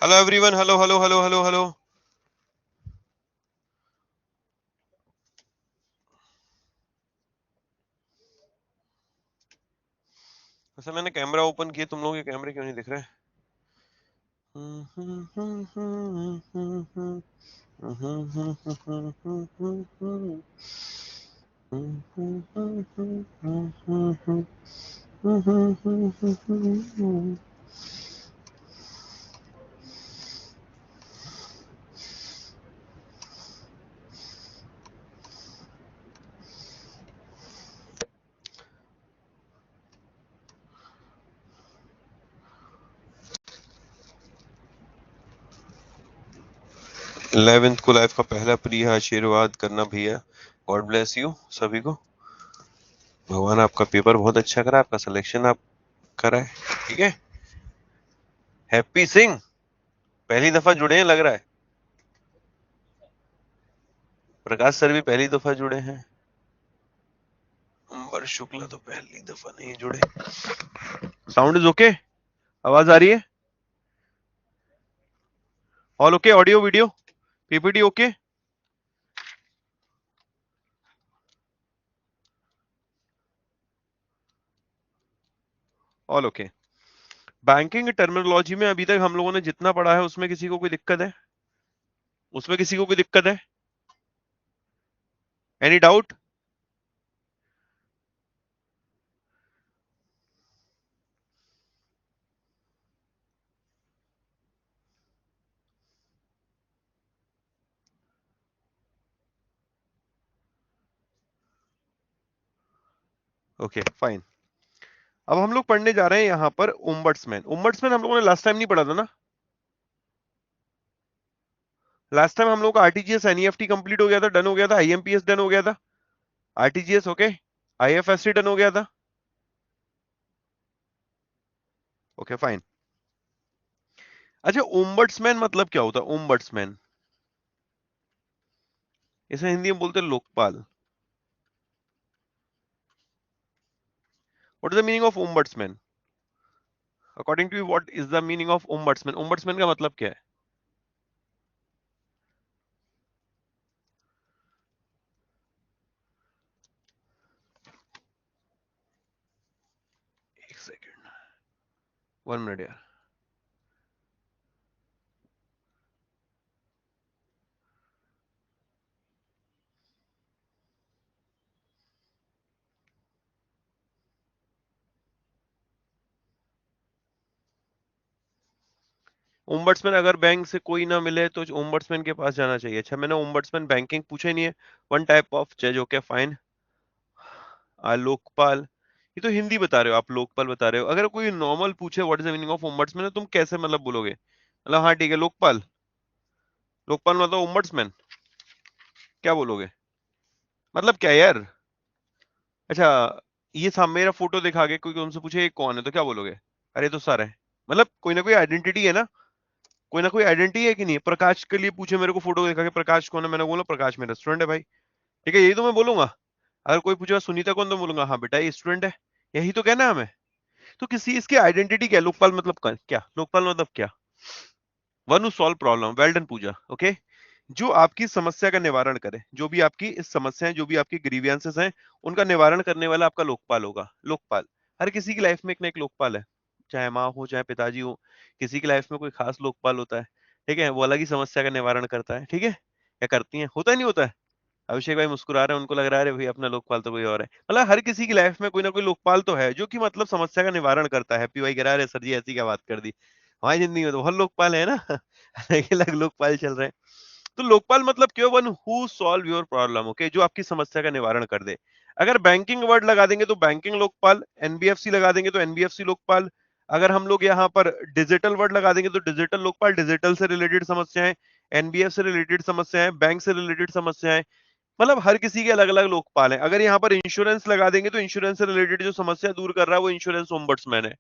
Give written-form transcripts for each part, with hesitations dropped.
Hello everyone, hello hello hello hello hello. वैसे मैंने camera open किया, तुम लोगों के कैमरे क्यों नहीं दिख रहे? इलेवेंथ को लाइफ का पहला प्रिय आशीर्वाद करना भैया। गॉड ब्लेस यू सभी को। भगवान आपका पेपर बहुत अच्छा करा, आपका सिलेक्शन आप करा है। ठीक है। हैप्पी सिंह पहली दफा जुड़े हैं लग रहा है। प्रकाश सर भी पहली दफा जुड़े हैं। अंबर शुक्ला तो पहली दफा नहीं जुड़े। Sound is okay? आवाज आ रही है? All okay? Audio video PPT okay? All okay. Banking terminology में अभी तक हम लोगों ने जितना पढ़ा है उसमें किसी को कोई दिक्कत है? उसमें किसी को कोई दिक्कत है? Any doubt? Okay fine. अब हम लोग पढ़ने जा रहे हैं यहाँ पर ओम्बड्समैन। ओम्बड्समैन हम लोगों ने लास्ट टाइम नहीं पढ़ा था ना? लास्ट टाइम हम लोग का आरटीजीएस एनईएफटी कंप्लीट हो गया था, डन हो गया था, आईएमपीएस डन हो गया था, आरटीजीएस ओके, आईएफएससी डन हो गया था। Okay fine. अच्छा, ओम्बड्समैन मतलब क्या होता है? ओम्बड्समैन इसे हिंदी में बोलते हैं Lokpal. What is the meaning of ombudsman? According to you what is the meaning of ombudsman? Ombudsman का मतलब क्या है? एक सेकेंड, 1 मिनट यार। ओम्बड्समैन अगर बैंक से कोई ना मिले तो ओम्बड्समैन के पास जाना चाहिए। अच्छा, मैंने ओम्बड्समैन बैंकिंग पूछा ही नहीं है। वन टाइप ऑफ जज, ओके फाइन। लोकपाल, ये तो हिंदी बता रहे हो आप, लोकपाल बता रहे हो। अगर कोई नॉर्मल पूछे what is the meaning of ombudsman, तो तुम कैसे मतलब बोलोगे? मतलब हाँ ठीक है लोकपाल, लोकपाल मतलब ओम्बड्समैन, क्या बोलोगे? मतलब क्या यार? अच्छा, ये सामने मेरा फोटो दिखा के कोई तुमसे पूछे ये कौन है तो क्या बोलोगे? अरे ये तो सर है। मतलब कोई ना कोई आइडेंटिटी है ना? कोई ना कोई आइडेंटिटी है कि नहीं? प्रकाश के लिए पूछे मेरे को फोटो दिखा के प्रकाश कौन है, मैंने बोला प्रकाश मेरा स्टूडेंट है भाई। ठीक है, यही तो मैं बोलूंगा। अगर कोई पूछेगा सुनीता कौन, तो बोलूंगा हाँ बेटा ये स्टूडेंट है। यही तो कहना है हमें। तो किसी इसकी आइडेंटिटी क्या है? लोकपाल मतलब क्या? लोकपाल मतलब क्या? One who solve problem. Well done Puja, okay. जो आपकी समस्या का निवारण करे, जो भी आपकी इस समस्याएं, जो भी आपकी ग्रीवियंसेस हैं, उनका निवारण करने वाला आपका लोकपाल होगा। लोकपाल हर किसी की लाइफ में एक ना एक लोकपाल है। चाहे माँ हो चाहे पिताजी हो, किसी की लाइफ में कोई खास लोकपाल होता है। ठीक है, वो अलग ही समस्या का निवारण करता है। ठीक है, या करती है, होता ही नहीं होता है? अभिषेक भाई मुस्कुरा रहे हैं, उनको लग रहा है अरे भाई अपना लोकपाल तो कोई और है। मतलब हर किसी की लाइफ में कोई ना कोई लोकपाल तो है जो कि मतलब समस्या का निवारण करता है। हैप्पी भाई कह रहा है अरे सर जी ऐसी क्या बात कर दी, हमारी जिंदगी में तो बहुत लोकपाल है ना। अलग अलग लोकपाल चल रहे हैं। तो लोकपाल मतलब क्यों? One who solve your problem, okay, जो आपकी समस्या का निवारण कर दे। अगर बैंकिंग वर्ड लगा देंगे तो बैंकिंग लोकपाल, एनबीएफसी लगा देंगे तो एनबीएफसी लोकपाल। अगर हम लोग यहाँ पर डिजिटल वर्ड लगा देंगे तो डिजिटल लोकपाल, डिजिटल से रिलेटेड समस्याएं, एनबीएफ से रिलेटेड समस्याएं, बैंक से रिलेटेड समस्याएं। मतलब हर किसी के अलग अलग लोकपाल हैं। अगर यहाँ पर इंश्योरेंस लगा देंगे तो इंश्योरेंस से रिलेटेड जो समस्या दूर कर रहा है वो इंश्योरेंस ओम्बड्समैन है।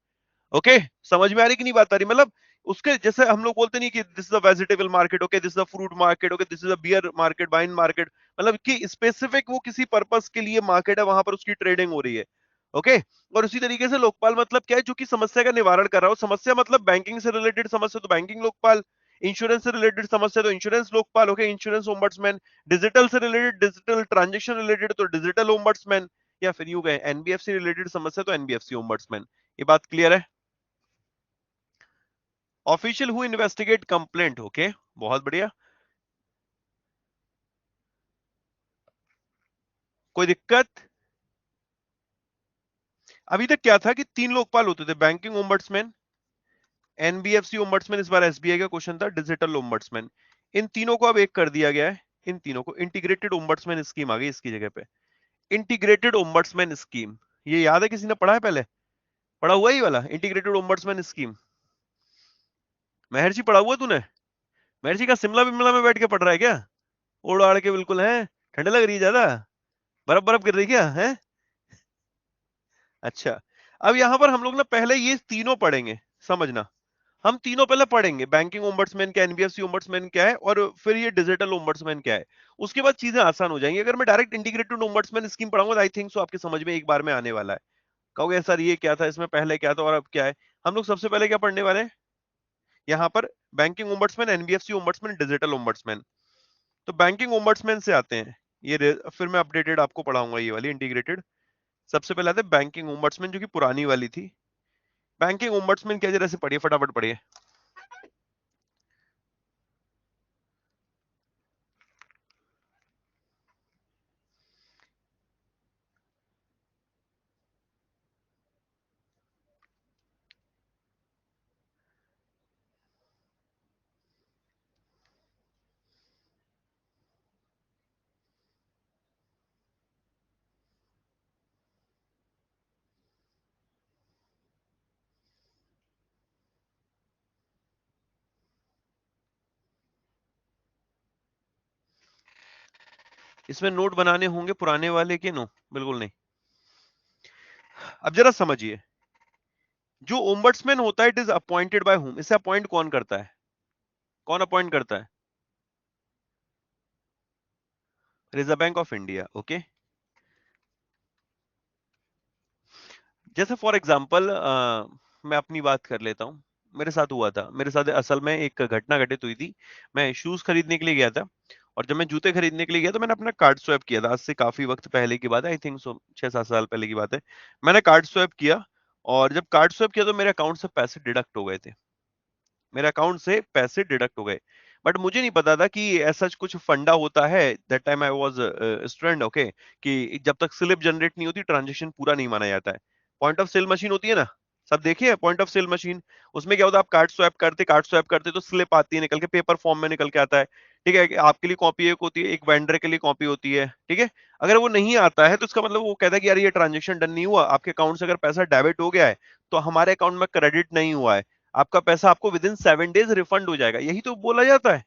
ओके, समझ में आ रही कि नहीं बात आ रही? मतलब उसके जैसे हम लोग बोलते नहीं कि this is a vegetable market, okay, this is a fruit market, okay, this is a beer market, wine market. मतलब कि स्पेसिफिक वो किसी पर्पस के लिए मार्केट है, वहां पर उसकी ट्रेडिंग हो रही है। ओके। और उसी तरीके से लोकपाल मतलब क्या है, जो कि समस्या का निवारण कर रहा हो। समस्या मतलब बैंकिंग से रिलेटेड समस्या तो बैंकिंग लोकपाल, इंश्योरेंस से रिलेटेड समस्या तो insurance Lokpal, okay, insurance ombudsman, digital से रिलेटेड, डिजिटल ट्रांजेक्शन रिलेटेड तो डिजिटल ओम्बड्समैन, या फिर यूं कहें एनबीएफसी रिलेटेड समस्या तो एनबीएफसी ओम्बड्समैन। ये बात क्लियर है? Official who investigate complaint, okay, बहुत बढ़िया। कोई दिक्कत? अभी तक क्या था कि तीन लोकपाल होते थे, बैंकिंग ओम्बड्समैन, एनबीएफसी ओम्बड्समैन, इस बार एसबीआई का क्वेश्चन था, डिजिटल ओम्बड्समैन। इन तीनों को अब एक कर दिया गया है, इन तीनों को इंटीग्रेटेड ओम्बड्समैन स्कीम आ गई इसकी जगह पे, इंटीग्रेटेड ओम्बड्समैन स्कीम। ये याद है, किसी ने पढ़ा है पहले? पढ़ा हुआ ही वाला इंटीग्रेटेड ओम्बड्समैन स्कीम? महर्षि पढ़ा हुआ तूने? महर्षि का शिमला विमला में बैठ के पढ़ रहा है क्या? ओढ़ आड़ के बिल्कुल है, ठंड लग रही है ज्यादा? बर्फ बर्फ गिर रही क्या है? अच्छा। अब यहां पर हम लोग ना पहले ये तीनों पढ़ेंगे, समझना। हम तीनों पहले पढ़ेंगे, बैंकिंग ओम्बड्समैन क्या, एनबीएफसी ओम्बड्समैन क्या है, और फिर ये डिजिटल ओम्बड्समैन क्या है। उसके बाद चीजें आसान हो जाएंगी। अगर मैं डायरेक्ट इंटीग्रेटेड ओम्बड्समैन स्कीम पढ़ाऊंगा, आई थिंक सो आपके समझ में एक बार में आने वाला है। कहोगे सर ये क्या था, इसमें पहले क्या था और अब क्या है। हम लोग सबसे पहले क्या पढ़ने वाले हैं यहाँ पर? Banking ombudsman, NBFC ombudsman, digital ombudsman. तो बैंकिंग ओम्बड्समैन से आते हैं, फिर मैं अपडेटेड आपको पढ़ाऊंगा ये वाली इंटीग्रेटेड। सबसे पहले आते हैं बैंकिंग ओम्बड्समैन, जो कि पुरानी वाली थी। बैंकिंग ओम्बड्समैन क्या, जरा से पढ़िए, फटाफट पढ़िए। इसमें नोट बनाने होंगे पुराने वाले के? नो, बिल्कुल नहीं। अब जरा समझिए, जो ओम्बड्समैन होता है, it is appointed by whom? इसे अपॉइंट कौन करता है? कौन अपॉइंट करता है? Reserve Bank of India, okay. जैसे फॉर एग्जांपल मैं अपनी बात कर लेता हूँ। मेरे साथ हुआ था, मेरे साथ असल में एक घटना घटित हुई थी। मैं शूज खरीदने के लिए गया था, और जब मैं जूते खरीदने के लिए गया तो मैंने अपना कार्ड स्वैप किया था। आज से काफी वक्त पहले की बात है, आई थिंक सो 6-7 साल पहले की बात है। मैंने कार्ड स्वैप किया, और जब कार्ड स्वैप किया तो मेरे अकाउंट से पैसे डिडक्ट हो गए थे। मेरे अकाउंट से पैसे डिडक्ट हो गए। बट मुझे नहीं पता था कि ऐसा कुछ फंडा होता है। That time I was student, okay, कि जब तक स्लिप जनरेट नहीं होती ट्रांजेक्शन पूरा नहीं माना जाता है। पॉइंट ऑफ सेल मशीन होती है ना, सब देखिए पॉइंट ऑफ सेल मशीन। उसमें क्या होता है, आप कार्ड स्वैप करते तो स्लिप आती है निकल के, पेपर फॉर्म में निकल के आता है। ठीक है, आपके लिए कॉपी एक होती है, एक वेंडर के लिए कॉपी होती है, ठीक है। अगर वो नहीं आता है तो इसका मतलब वो कहता है कि यार ये ट्रांजेक्शन डन नहीं हुआ, आपके अकाउंट से अगर पैसा डेबिट हो गया है तो हमारे अकाउंट में क्रेडिट नहीं हुआ है, आपका पैसा आपको विद इन 7 डेज रिफंड हो जाएगा। यही तो बोला जाता है,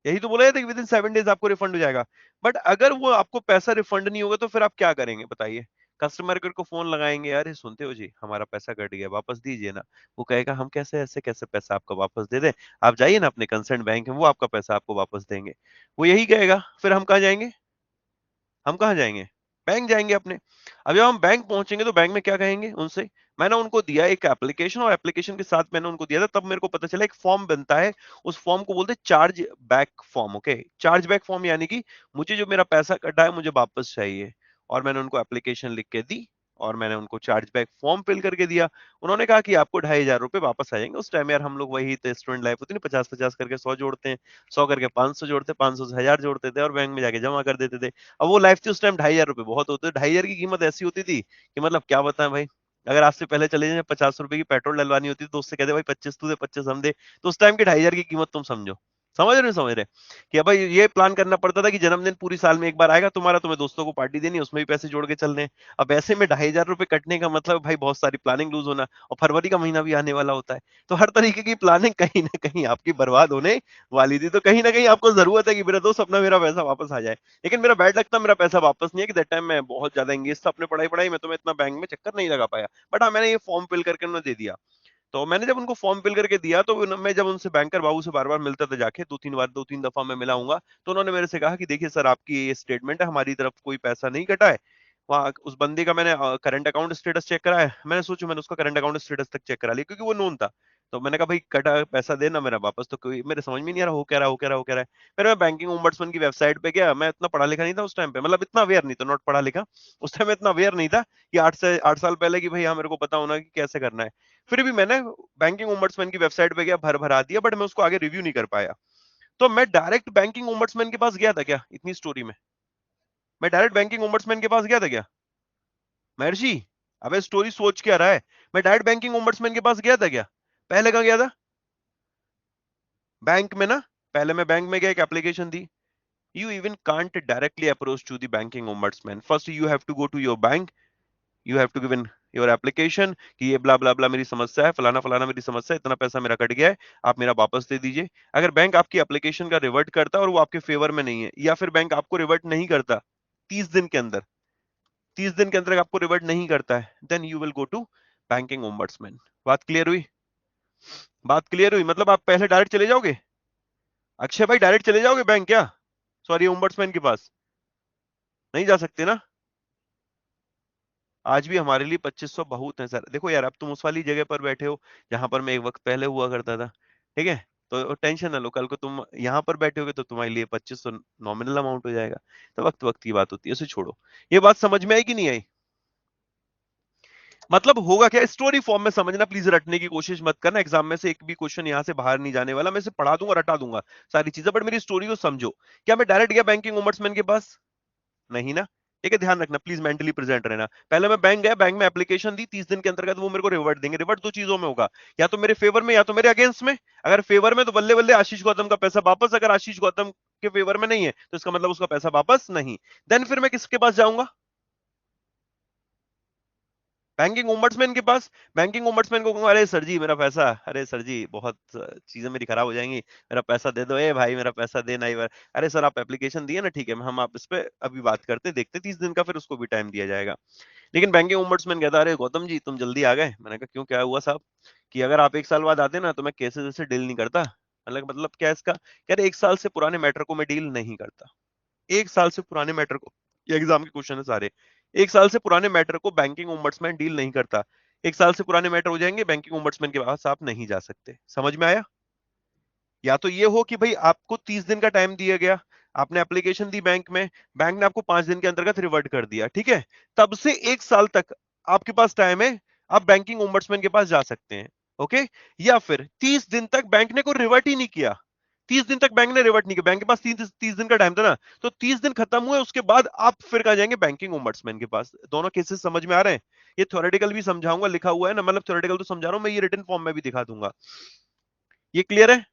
यही तो बोला जाता है कि विद इन 7 डेज आपको रिफंड हो जाएगा। बट अगर वो आपको पैसा रिफंड नहीं होगा तो फिर आप क्या करेंगे बताइए? कस्टमर केयर को फोन लगाएंगे, अरे सुनते हो जी, हमारा पैसा कट गया, वापस दीजिए ना। वो कहेगा हम कैसे, ऐसे कैसे पैसा आपका वापस दे दें, आप जाइए ना अपने कंसर्न बैंक में, वो आपका पैसा आपको वापस देंगे। वो यही कहेगा। फिर हम कहाँ जाएंगे? हम कहाँ जाएंगे? बैंक जाएंगे अपने। अब जब हम बैंक पहुंचेंगे तो बैंक में क्या कहेंगे उनसे? मैंने उनको दिया एक एप्लीकेशन, और एप्लीकेशन के साथ मैंने उनको दिया था, तब मेरे को पता चला एक फॉर्म बनता है। उस फॉर्म को बोलते हैं charge back form, okay. Charge back form यानी कि मुझे जो मेरा पैसा कटा है मुझे वापस चाहिए। और मैंने उनको एप्लीकेशन लिख के दी, और मैंने उनको चार्ज बैक फॉर्म फिल करके दिया। उन्होंने कहा कि आपको 2,500 रुपए वापस आ जाएंगे। उस टाइम यार हम लोग वही थे, स्टूडेंट लाइफ होती ना, 50-50 करके 100 जोड़ते हैं, 100 करके 500 जोड़ते, 500 से 1,000 जोड़ते थे, और बैंक में जाके जमा कर देते थे। अब वो लाइफ थी, उस टाइम 2,500 रुपए बहुत होते थे। 2,500 की कीमत ऐसी होती थी कि मतलब क्या बताएं भाई। अगर आज से पहले चले जाए, 50 रुपए की पेट्रोल डलवानी होती तो उससे कहते भाई 25 तू दे, 25 हम दे। तो उस टाइम की 2,500 की कीमत तुम समझो। समझ रहे हो नहीं समझ रहे? कि अब भाई ये प्लान करना पड़ता था कि जन्मदिन पूरी साल में एक बार आएगा तुम्हारा, तुम्हें दोस्तों को पार्टी देनी है, उसमें भी पैसे जोड़ के चलने हैं। अब ऐसे में 2,500 रुपए कटने का मतलब भाई बहुत सारी प्लानिंग लूज होना, और फरवरी का महीना भी आने वाला होता है। तो हर तरीके की प्लानिंग कहीं ना कहीं आपकी बर्बाद होने वाली थी। तो कहीं ना कहीं आपको जरूरत है कि मेरा दोस्त अपना मेरा पैसा वापस आ जाए। लेकिन मेरा बैड लगता मेरा पैसा वापस नहीं है, कि दैट टाइम मैं बहुत ज्यादा एंगेज था अपने पढ़ाई पढ़ाई में, तो मैं इतना बैंक में चक्कर नहीं लगा पाया। बट हाँ, मैंने ये फॉर्म फिल करके उन्हें दे दिया। तो मैंने जब उनको फॉर्म फिल करके दिया तो मैं जब उनसे बैंकर बाबू से बार बार मिलता था जाके, 2-3 बार, 2-3 दफा मैं मिला हूंगा, तो उन्होंने मेरे से कहा कि देखिए सर, आपकी ये स्टेटमेंट है, हमारी तरफ कोई पैसा नहीं कटा है, वहां उस बंदी का मैंने करंट अकाउंट स्टेटस चेक करा है, मैंने सोचू मैंने उसका करंट अकाउंट स्टेटस तक चेक करा लिया क्योंकि वो नोन था। तो मैंने कहा भाई कटा पैसा देना मेरा वापस, तो कोई मेरे समझ में नहीं आ रहा हो क्या रहा हो क्या रहा हो क्या रहा है। फिर मैं बैंकिंग ओम्बड्समैन की वेबसाइट पे गया, मैं इतना पढ़ा लिखा नहीं था उस टाइम पे, मतलब इतना अवेयर नहीं था, नॉट पढ़ा लिखा, उस टाइम में इतना अवेयर नहीं था कि 8 साल पहले कि भाई हाँ मेरे को पता होना कि कैसे करना है। फिर भी मैंने बैंकिंग ओम्बड्समैन की वेबसाइट पे गया, भर भरा दिया, बट मैं उसको आगे रिव्यू नहीं कर पाया। तो मैं डायरेक्ट बैंकिंग ओम्बड्समैन के पास गया था क्या इतनी स्टोरी में? मैं डायरेक्ट बैंकिंग ओम्बड्समैन के पास गया था क्या महर्षि? अबे स्टोरी सोच क्या रहा है? मैं डायरेक्ट बैंकिंग ओम्बड्समैन के पास गया था क्या? पहले कहाँ गया था? बैंक में ना। पहले मैं बैंक में गया, एक application the. You even can't directly approach to the banking ombudsman. First, you have to go to your bank. You have to give in your application कि ये ब्ला ब्ला ब्ला मेरी समस्या है, फलाना फलाना मेरी समस्या है, इतना पैसा मेरा कट गया है, आप मेरा वापस दे दीजिए। अगर बैंक आपकी एप्लीकेशन का रिवर्ट करता है और वो आपके फेवर में नहीं है, या फिर बैंक आपको रिवर्ट नहीं करता 30 दिन के अंदर, 30 दिन के अंदर आपको रिवर्ट नहीं करता है, then you will go to banking ombudsman. बात क्लियर हुई? बात क्लियर हुई? मतलब आप पहले डायरेक्ट चले जाओगे? अक्षय भाई डायरेक्ट चले जाओगे बैंक क्या? सॉरी ओम्बड्समैन के पास नहीं जा सकते ना? आज भी हमारे लिए 2500 बहुत है सर। देखो यार अब तुम उस वाली जगह पर बैठे हो जहां पर मैं एक वक्त पहले हुआ करता था, ठीक है? तो टेंशन ना लो, कल को तुम यहाँ पर बैठे होगे तो तुम्हारे लिए 2500 नॉमिनल अमाउंट हो जाएगा। तो वक्त वक्त की बात होती है, उसे छोड़ो। ये बात समझ में आई कि नहीं आई? मतलब होगा क्या, स्टोरी फॉर्म में समझना, प्लीज रटने की कोशिश मत करना, एग्जाम में से एक भी क्वेश्चन यहाँ से बाहर नहीं जाने वाला, मैं इसे पढ़ा दूंगा रटा दूंगा सारी चीजें, बट मेरी स्टोरी को समझो। क्या मैं डायरेक्ट गया बैंकिंग ओम्बड्समैन के पास? नहीं ना। ठीक है, ध्यान रखना प्लीज, मेंटली प्रेजेंट रहना। पहले मैं बैंक गया, बैंक में एप्लीकेशन दी, 30 दिन के अंतर्गत वो मेरे को रिवर्ट देंगे। रिवर्ट दो चीजों में होगा, या तो मेरे फेवर में या तो मेरे अगेंस्ट में। अगर फेवर में तो बल्ले बल्ले आशीष गौतम का पैसा वापस, अगर आशीष गौतम के फेवर में नहीं है तो इसका मतलब उसका पैसा वापस नहीं। देन फिर मैं किसके पास जाऊंगा? बैंकिंग ओम्बड्समैन के पास। बैंकिंग ओम्बड्समैन को कहूंगा अरे सर जी मेरा पैसा, अरे सर जी बहुत चीजें मेरी खराब हो जाएंगी, मेरा पैसा दे दो, ए भाई मेरा पैसा देना ही बार। अरे सर आप एप्लीकेशन दिए ना, ठीक है हम आप इस पे अभी बात करते देखते 30 दिन का, फिर उसको भी टाइम दिया जाएगा। लेकिन बैंकिंग ओम्बड्समैन कहता अरे गौतम जी तुम जल्दी आ गए। मैंने कहा क्यों, क्या हुआ साहब? कि अगर आप 1 साल बाद आते ना तो मैं केसेस से डील नहीं करता। मतलब क्या है इसका? कह रहे 1 साल से पुराने मैटर को मैं डील नहीं करता। 1 साल से पुराने मैटर को, ये एग्जाम के क्वेश्चन है सारे, 1 साल से पुराने मैटर को बैंकिंग ओम्बड्समैन डील नहीं करता। 1 साल से पुराने मैटर हो जाएंगे, बैंकिंग ओम्बड्समैन के पास आप नहीं जा सकते। समझ में आया? या तो ये हो कि भाई आपको 30 दिन का टाइम दिया गया, आपने एप्लीकेशन दी बैंक में, बैंक ने आपको 5 दिन के अंतर्गत रिवर्ट कर दिया, ठीक है? तब से 1 साल तक आपके पास टाइम है, आप बैंकिंग ओम्बड्समैन के पास जा सकते हैं। ओके? या फिर 30 दिन तक बैंक ने को रिवर्ट ही नहीं किया, 30 दिन तक बैंक ने रिवर्ट नहीं किया, बैंक के पास 30 दिन का टाइम था ना, तो 30 दिन खत्म हुए उसके बाद आप फिर कहा जाएंगे बैंकिंग ओम्बड्समैन के पास। दोनों केसेस समझ में आ रहे हैं? ये थ्योरेटिकल भी समझाऊंगा, लिखा हुआ है ना, मतलब थ्योरेटिकल तो समझा रहा हूं मैं, ये रिटन फॉर्म में भी दिखा दूंगा। ये क्लियर है?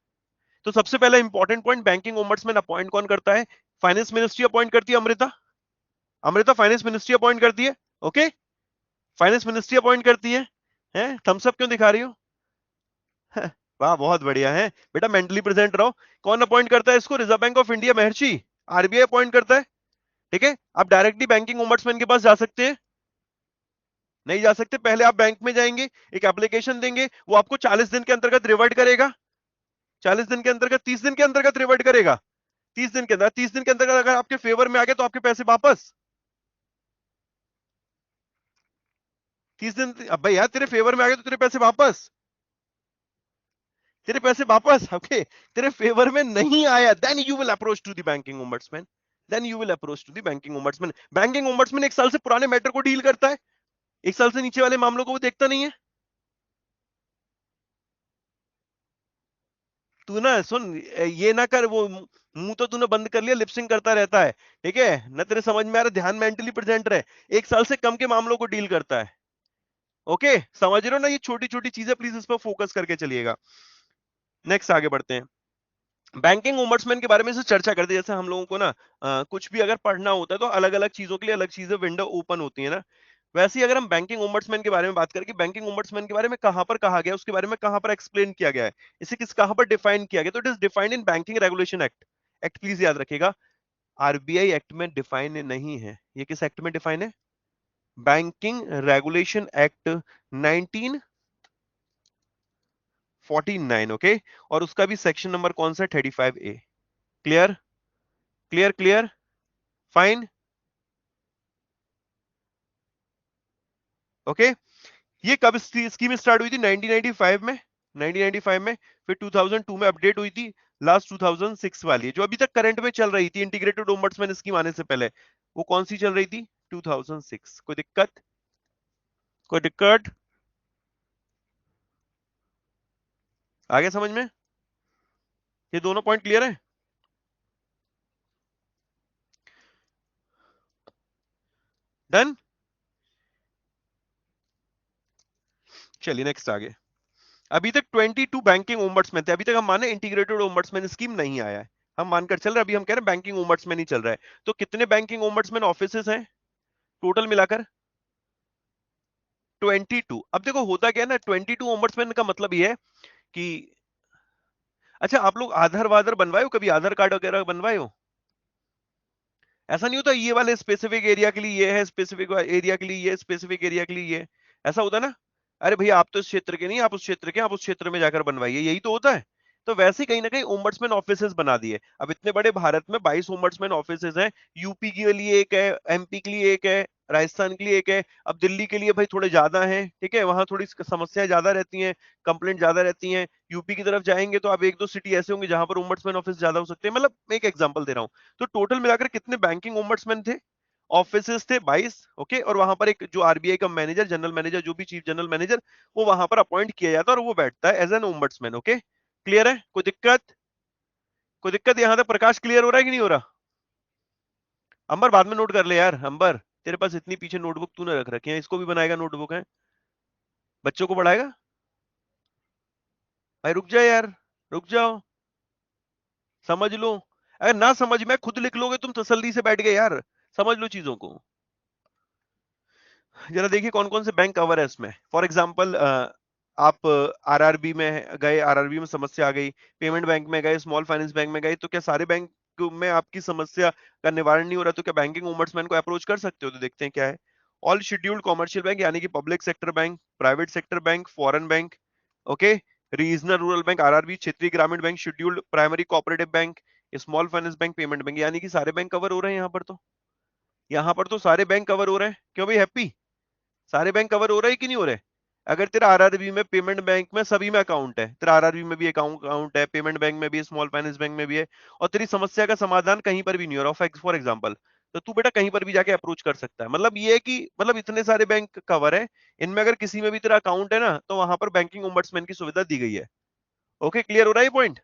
तो सबसे पहला important point, banking ombudsman appoint कौन करता है? फाइनेंस मिनिस्ट्री अपॉइंट करती है, Amrita. Amrita finance ministry appoint करती है। ओके? फाइनेंस मिनिस्ट्री अपॉइंट करती है। हैं थम्स अप क्यों दिखा रही हो? वाह बहुत बढ़िया है बेटा, मेंटली प्रेजेंट रहो। कौन अपॉइंट करता है इसको? Reserve Bank of India Maharshi, RBI appoint करता है। ठीक है, आप डायरेक्टली बैंकिंग ओम्बड्समैन के पास जा सकते हैं? नहीं जा सकते। पहले आप बैंक में जाएंगे, एक एप्लीकेशन देंगे, वो आपको 40 दिन के अंतर्गत रिवर्ट करेगा। 40 दिन के अंतर्गत, 30 दिन के अंतर्गत रिवर्ट करेगा। 30 दिन के अंदर, 30 दिन के अंदर अगर आपके फेवर में आ गए तो आपके पैसे वापस। 30 दिन, अब भाई यार तेरे फेवर में आ गए तो तेरे पैसे वापस, तेरे पैसे वापस। ओके? तेरे फेवर में नहीं आया, then you will approach to the banking ombudsman. Then you will approach to the banking ombudsman. Banking ombudsman 1 साल से पुराने मैटर को डील करता है, 1 साल से नीचे वाले मामलों को वो देखता नहीं है। तू ना सुन, ये ना कर, वो मुंह तो तूने बंद कर लिया, लिपसिंग करता रहता है। ठीक है ना? तेरे समझ में आ रहा, ध्यान मेंटली प्रेजेंट रहे। 1 साल से कम के मामलों को डील करता है। ओके? समझ रहे हो ना? ये छोटी छोटी चीजें प्लीज इस पर फोकस करके चलिएगा। नेक्स्ट आगे बढ़ते हैं। बैंकिंग ओम्बड्समैन के बारे में से चर्चा करते हैं। जैसे हम लोगों को ना कुछ भी अगर पढ़ना होता है तो अलग अलग चीजों के लिए अलग चीजें विंडो ओपन होती है ना। वैसे ही अगर हम बैंकिंग ओम्बड्समैन के बारे में बात करें कि बैंकिंग ओम्बड्समैन के बारे में कहां पर कहा गया, उसके बारे में कहां पर एक्सप्लेन किया गया है, इसे किस कहां पर डिफाइन किया गया, तो it is defined in banking regulation act. Act please याद रखिएगा, आरबीआई एक्ट में डिफाइन नहीं है। ये किस एक्ट में डिफाइन है? Banking regulation act 1949। ओके? और उसका भी सेक्शन नंबर कौन सा? 35A। Clear? Clear clear? Fine. Okay. ये कब स्कीम स्टार्ट हुई थी? 1995 में, 1995 में। फिर 2002 में अपडेट हुई थी। लास्ट 2006 वाली है जो अभी तक करंट में चल रही थी, इंटीग्रेटेड ओम्बड्समैन स्कीम आने से पहले। वो कौन सी चल रही थी? 2006। कोई दिक्कत? कोई दिक्कत? आगे समझ में? ये दोनों पॉइंट क्लियर है? डन। चलिए नेक्स्ट आगे। अभी तक 22 बैंकिंग ओम्बड्समैन थे। अभी तक हम माने इंटीग्रेटेड ओम्बड्समैन स्कीम नहीं आया है, हम मानकर चल रहे हैं। अभी हम कह रहे हैं बैंकिंग ओम्बड्समैन ही चल रहा है। तो कितने बैंकिंग ओम्बड्समैन ऑफिसेस हैं टोटल मिलाकर? 22। अब देखो होता क्या है ना, 22 ओम्बड्समैन का मतलब ये है कि, अच्छा आप लोग आधार वाधार बनवाए हो कभी? आधार कार्ड वगैरह बनवाए हो? ऐसा नहीं होता ये वाले स्पेसिफिक एरिया के लिए ये है, स्पेसिफिक एरिया के लिए ये, स्पेसिफिक एरिया के लिए ये, ऐसा होता है ना? अरे भैया आप तो इस क्षेत्र के नहीं, आप उस क्षेत्र के, आप उस क्षेत्र में जाकर बनवाइए, यही तो होता है। तो वैसे ही कहीं ना कहीं ओम्बड्समैन ऑफिसेज बना दिए। अब इतने बड़े भारत में 22 ओम्बड्समैन ऑफिसेज हैं। यूपी के लिए एक है, एमपी के लिए एक है, राजस्थान के लिए एक है। अब दिल्ली के लिए भाई थोड़े ज्यादा हैं, ठीक है, वहां थोड़ी समस्याएं ज्यादा रहती हैं, कंप्लेंट ज्यादा रहती हैं। यूपी की तरफ जाएंगे तो अब एक दो सिटी ऐसे होंगे जहां पर ओम्बड्समैन ऑफिस ज्यादा हो सकते हैं। मतलब मैं एक एग्जांपल दे रहा हूं। तो टोटल मिलाकर कितने बैंकिंग ओम्बड्समैन थे? ऑफिसेस थे 22। ओके, और वहां पर एक जो आरबीआई का मैनेजर, जनरल मैनेजर, जो भी चीफ जनरल मैनेजर, वो वहां पर अपॉइंट किया जाता है और वो बैठता है as an ombudsman. Okay, clear है? कोई दिक्कत? कोई दिक्कत यहां तक? प्रकाश क्लियर हो रहा है कि नहीं हो रहा? अंबर बाद में नोट कर ले यार। अंबर, तेरे पास इतनी पीछे नोटबुक तूने रख रखी है, इसको भी बनाएगा नोटबुक है? बच्चों को पढ़ाएगा? भाई रुक जा यार, रुक जाओ, समझ लो। अगर ना समझ में खुद लिख लोगे तुम तसल्ली से बैठ गए यार। समझ लो चीजों को। जरा देखिए कौन कौन से बैंक कवर है इसमें। फॉर एग्जांपल आप आरआरबी में गए, आरआरबी में समस्या आ गई, पेमेंट बैंक में गए, स्मॉल फाइनेंस बैंक में गए, तो क्या सारे बैंक में आपकी समस्या का निवारण नहीं हो रहा? तो क्या बैंकिंग ओम्बड्समैन को अप्रोच कर सकते हो? तो देखते हैं क्या है। ऑल शेड्यूल्ड कॉमर्शियल बैंक यानी कि public sector bank, private sector bank, foreign bank, okay, regional rural bank, RRB, क्षेत्रीय ग्रामीण bank, scheduled primary cooperative bank, small finance bank, payment bank, यानी कि सारे बैंक कवर हो रहे हैं यहाँ पर। तो यहाँ पर तो सारे बैंक कवर हो रहे हैं। क्यों भाई हैप्पी? सारे बैंक कवर हो रहे हैं कि नहीं हो रहे? अगर तेरा आरआरबी में, पेमेंट बैंक में, सभी में अकाउंट है, तेरा आरआरबी में भी अकाउंट है, पेमेंट बैंक में भी, स्मॉल फाइनेंस बैंक में भी है, और तेरी समस्या का समाधान कहीं पर भी नहीं हो रहा फॉर एग्जांपल, तो तू बेटा कहीं पर भी जाके अप्रोच कर सकता है। मतलब ये है कि मतलब इतने सारे बैंक कवर है, इनमें अगर किसी में भी तेरा अकाउंट है ना, तो वहां पर बैंकिंग ओम्बड्समैन की सुविधा दी गई है। ओके, क्लियर हो रहा है ये पॉइंट?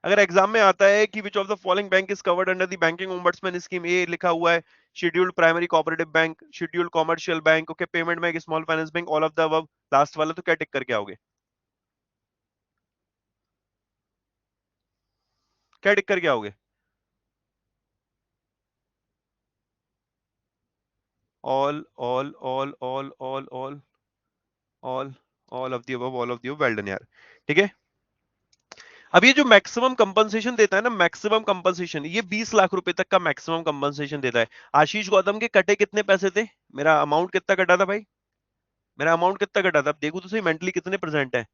अगर एग्जाम में आता है कि which of the following bank is covered under the banking ombudsman scheme, A लिखा हुआ है scheduled primary cooperative bank, scheduled commercial bank, okay, payment bank, small finance bank, all of the above, last वाला, तो क्या टिक करके आओगे? क्या टिक करके आओगे? All all all of the above, all of the above, well done यार। ठीक है। अब ये जो मैक्सिमम कंपनसेशन देता है ना, मैक्सिमम कंपनसेशन, ये 20 लाख रुपए तक का मैक्सिमम कंपनसेशन देता है। आशीष गौतम के कटे कितने पैसे थे? मेरा अमाउंट कितना कटा था भाई? मेरा अमाउंट कितना कटा था? अब देखो तो सही मेंटली कितने परसेंट है,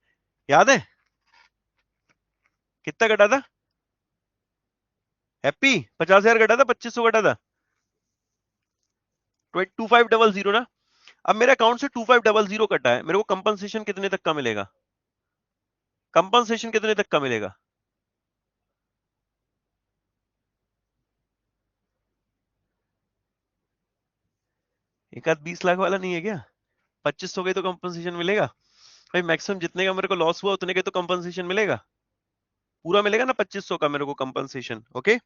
याद है? कितना कटा था? हैप्पी, 50,000 कटा था, 2500 कटा था? 2500 ना। अब मेरे अकाउंट से 2500 कटा है, मेरे को कंपनसेशन कितने तक का मिलेगा? कंपनसेशन कितने तक का मिलेगा? एक आध 20 लाख वाला नहीं है क्या? 2500 का ही तो कंपनसेशन मिलेगा भाई। मैक्सिमम जितने का मेरे को लॉस हुआ उतने के तो कंपनसेशन मिलेगा, पूरा मिलेगा ना 2500 का मेरे को कंपनसेशन। ओके।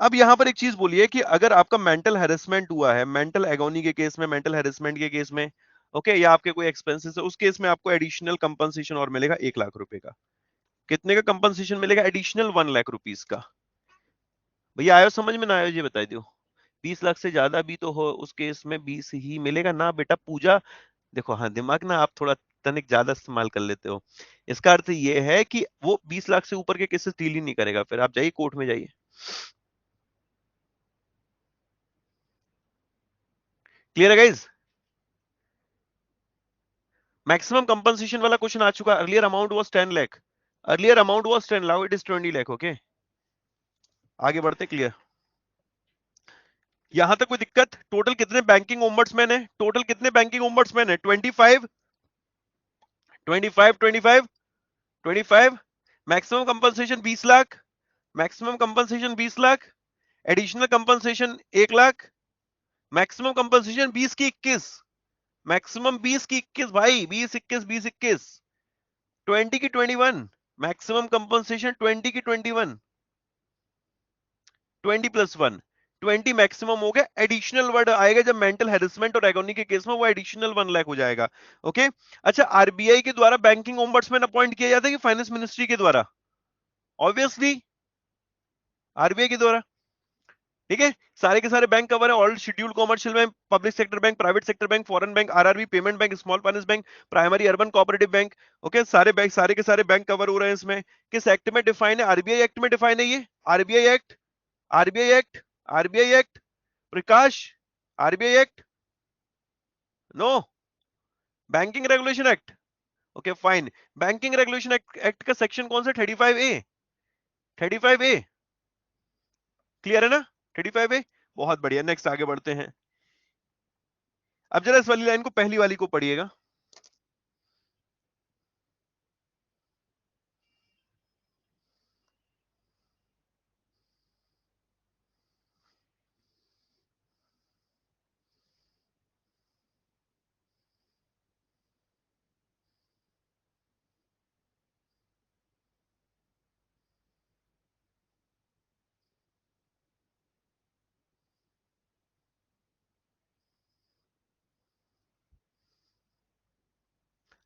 अब यहां पर एक चीज बोलिए कि अगर आपका मेंटल हैरेसमेंट हुआ है, मेंटल एगोनी के केस में, मेंटल हैरेसमेंट के केस में, ओके, या आपके कोई एक्सपेंसेस है, उस केस में आपको एडिशनल कंपनसेशन और मिलेगा 1 लाख रुपए का। कितने का कंपनसेशन मिलेगा? एडिशनल 1 लाख रुपीज का। भैया आयो समझ में? ना आयो ये बता दो। 20 लाख से ज्यादा भी तो हो, उस केस में 20 ही मिलेगा ना बेटा पूजा। देखो हाँ, दिमाग ना आप थोड़ा तनिक ज्यादा इस्तेमाल कर लेते हो। इसका अर्थ ये है कि वो 20 लाख से ऊपर के केसेस डील ही नहीं करेगा, फिर आप जाइए कोर्ट में जाइए। क्लियर है गाइज? मैक्सिमम कंपनसेशन वाला क्वेश्चन आ चुका। Earlier amount was 10 lakh, earlier amount was 10, now it is 20 lakh. Okay, आगे बढ़ते। क्लियर? यहां तक कोई दिक्कत? टोटल कितने बैंकिंग ओम्बड्समैन है? टोटल कितने बैंकिंग ओम्बड्समैन है? 25, 25, 25, 25। Maximum compensation 20 lakh, maximum compensation 20 lakh, additional compensation 1 lakh, maximum compensation 20 की 21, मैक्सिमम 20 की 21 भाई, 20 21 20 21, 20 की 21, मैक्सिमम कंपनसेशन 20 की 21, 20 प्लस 1, 20 मैक्सिमम हो गया। एडिशनल वर्ड आएगा जब मेंटल हेरेसमेंट और एगोनी के केस में, वो एडिशनल 1 लाख हो जाएगा। ओके। अच्छा, आरबीआई के द्वारा बैंकिंग ओम्बड्समैन अपॉइंट किया जाता है कि फाइनेंस मिनिस्ट्री के द्वारा? ऑब्वियसली आरबीआई के द्वारा। ठीक है, सारे के सारे बैंक कवर है, all scheduled commercial bank, public sector bank, private sector bank, foreign bank, RRB, payment bank, small finance bank, primary urban cooperative bank. Okay, सारे बैंक, सारे के सारे बैंक कवर हो रहे हैं इसमें। किस एक्ट में डिफाइन है? आरबीआई एक्ट में डिफाइन है ये। RBI act, RBI act, RBI act. Prakash, RBI act? No, banking regulation act. Okay fine. Banking regulation act का सेक्शन कौन सा? 35A, 35A। क्लियर है ना? 35A। बहुत बढ़िया, नेक्स्ट आगे बढ़ते हैं। अब जरा इस वाली लाइन को, पहली वाली को पढ़िएगा।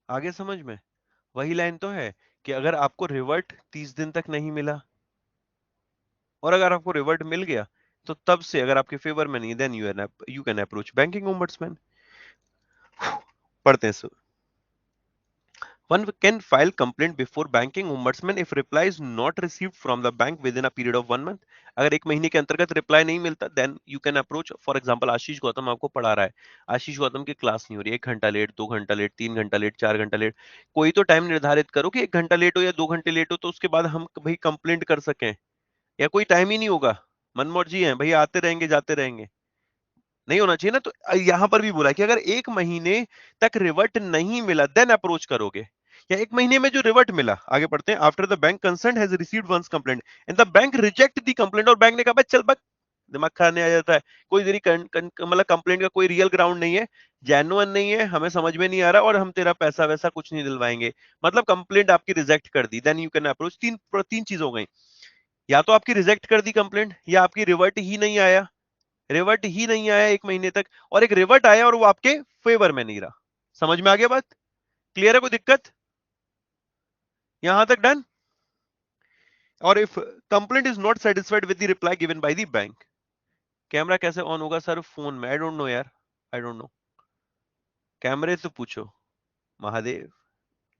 आगे समझ में? वही लाइन तो है कि अगर आपको रिवर्ट 30 दिन तक नहीं मिला, और अगर आपको रिवर्ट मिल गया, तो तब से अगर आपके फेवर में नहीं, then you can approach banking ombudsman. पढ़ते हैं। One can file complaint before banking ombudsman if reply is not received from the bank within a period of 1 month. अगर 1 महीने के अंतर्गत रिप्लाई नहीं मिलता, then you can approach. For example, Ashish Gautam आपको पढ़ा रहा है, आशीष गौतम की क्लास नहीं हो रही, 1 घंटा लेट, 2 घंटा लेट, 3 घंटा लेट, 4 घंटा लेट। कोई तो टाइम निर्धारित करो कि 1 घंटा लेट हो या 2 घंटे लेट हो, तो उसके बाद हम भाई कंप्लेंट कर सकें। या कोई टाइम ही नहीं होगा, मनमर्जी है भैया, आते रहेंगे जाते रहेंगे, नहीं होना चाहिए ना। तो यहां पर भी बोला कि अगर 1 महीने तक रिवर्ट नहीं मिला, देन अप्रोच करोगे। या 1 महीने में जो रिवर्ट मिला, आगे पढ़ते हैं। After the bank concern has received once complaint and the bank reject the complaint, और बैंक ने कहा भाई चल बक, दिमाग खाने आ जाता है, कोई तेरी मतलब कंप्लेंट का कोई रियल ग्राउंड नहीं है, जेन्युइन नहीं है, हमें समझ में नहीं आ रहा, और हम तेरा पैसा वैसा कुछ नहीं दिलवाएंगे, मतलब कंप्लेंट आपकी रिजेक्ट कर दी, देन यू कैन अप्रोच। तीन तीन चीज हो गई, या तो आपकी रिजेक्ट कर दी कंप्लेंट, या आपकी रिवर्ट ही नहीं आया, रिवर्ट ही नहीं आया 1 महीने तक, और एक रिवर्ट आया और वो आपके फेवर में नहीं रहा। समझ में आ गया बात? क्लियर है? कोई दिक्कत यहां तक? डन। और if complaint is not satisfied with the reply given by the bank, camera कैसे ऑन होगा सर फोन में? आई डोंट नो यार, आई डोंट नो। कैमरे से पूछो, महादेव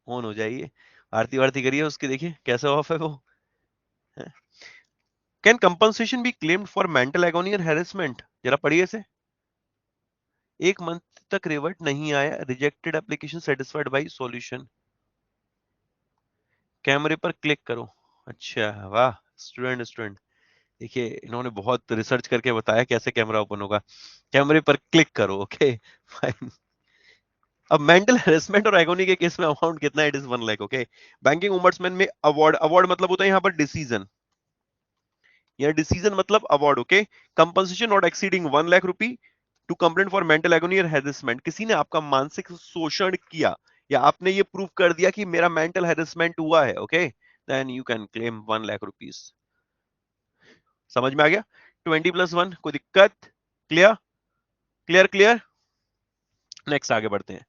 ऑन हो जाइए, आरती वारती करिए उसकी, देखिए कैसे ऑफ है वो। Can compensation be claimed for mental agony और हैरेसमेंट? जरा पढ़िए से। 1 मंथ तक रिवर्ट नहीं आया, rejected application satisfied by solution. कैमरे पर क्लिक करो। अच्छा, वाह, स्टूडेंट स्टूडेंट, देखिए इन्होंने बहुत रिसर्च करके बताया कैसे कैमरा ओपन होगा। कैमरे पर क्लिक करो, ओके फाइन। अब मेंटल हेरेसमेंट और एगोनी के केस में अमाउंट कितना है? It is 1 lakh. Okay, banking ombudsman में अवार्ड, अवार्ड मतलब होता है यहाँ पर डिसीजन, या डिसीजन मतलब award. Okay, compensation not exceeding 1 lakh rupee to complaint for mental agony और हेरेसमेंट। किसी ने आपका मानसिक शोषण किया, या आपने ये प्रूव कर दिया कि मेरा मेंटल हेरेसमेंट हुआ है, okay, then you can claim 1 lakh rupees. समझ में आ गया? 20+1, कोई दिक्कत? Clear, clear, clear. नेक्स्ट आगे बढ़ते हैं।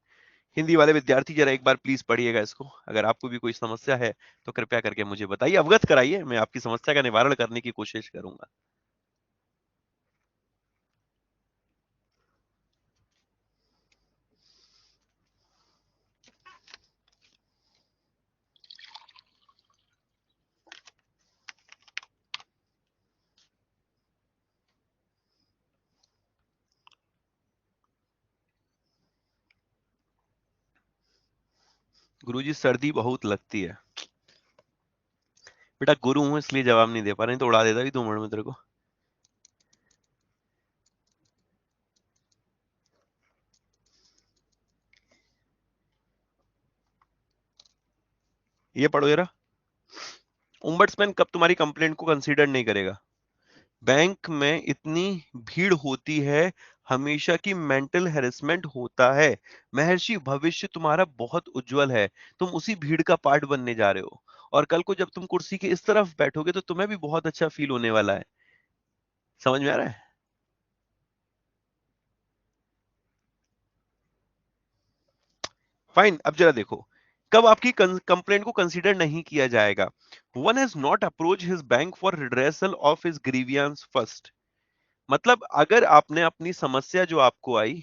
हिंदी वाले विद्यार्थी जरा एक बार प्लीज पढ़िएगा इसको, अगर आपको भी कोई समस्या है तो कृपया करके मुझे बताइए, अवगत कराइए, मैं आपकी समस्या का निवारण करने की कोशिश करूंगा। गुरुजी सर्दी बहुत लगती है। बेटा गुरु हूं इसलिए जवाब नहीं दे पा रहे, नहीं तो उड़ा देता भी 2 मिनट में तेरे को। ये पढ़ो जरा। ओम्बड्समैन कब तुम्हारी कंप्लेंट को कंसीडर नहीं करेगा? बैंक में इतनी भीड़ होती है, हमेशा की मेंटल हेरेसमेंट होता है। महर्षि, भविष्य तुम्हारा बहुत उज्जवल है, तुम उसी भीड़ का पार्ट बनने जा रहे हो। और कल को जब तुम कुर्सी के इस तरफ बैठोगे तो तुम्हें भी बहुत अच्छा फील होने वाला है। समझ में आ रहा है? फाइन, अब जरा देखो, कब आपकी कंप्लेंट को कंसीडर नहीं किया जाएगा? One has not approach his bank for redressal of his grievance first. मतलब अगर आपने अपनी समस्या जो आपको आई,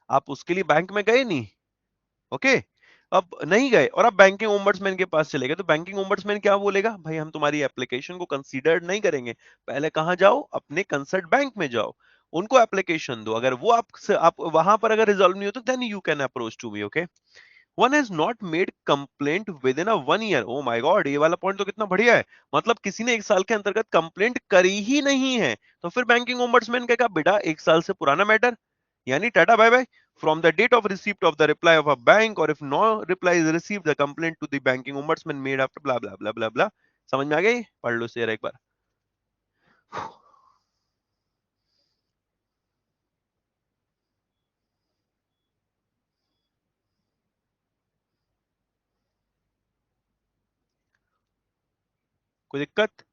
आप उसके लिए बैंक में गए नहीं, ओके, अब नहीं गए और आप बैंकिंग ओम्बड्समैन के पास चले गए, तो बैंकिंग ओम्बड्समैन क्या बोलेगा? भाई हम तुम्हारी एप्लीकेशन को कंसीडर नहीं करेंगे। पहले कहां जाओ? अपने कंसर्ट बैंक में जाओ, उनको एप्लीकेशन दो। अगर वो आप वहां पर अगर रिजॉल्व नहीं हो तो then you can approach to me, okay. One has not made complaint within a 1 year. Oh my god, ये वाला पॉइंट तो कितना बढ़िया है। मतलब किसी ने 1 साल के अंतर्गत कंप्लेंट करी ही नहीं है, तो फिर बैंकिंग ओम्बड्समैन कहेगा बेटा 1 साल से पुराना मैटर, यानी tata bye bye. From the date of receipt of the reply of a bank और if no reply is received the complaint to the banking ombudsman made after blah blah blah blah blah. समझ में आ गई? पढ़ लो share एक बार। कोई दिक्कत?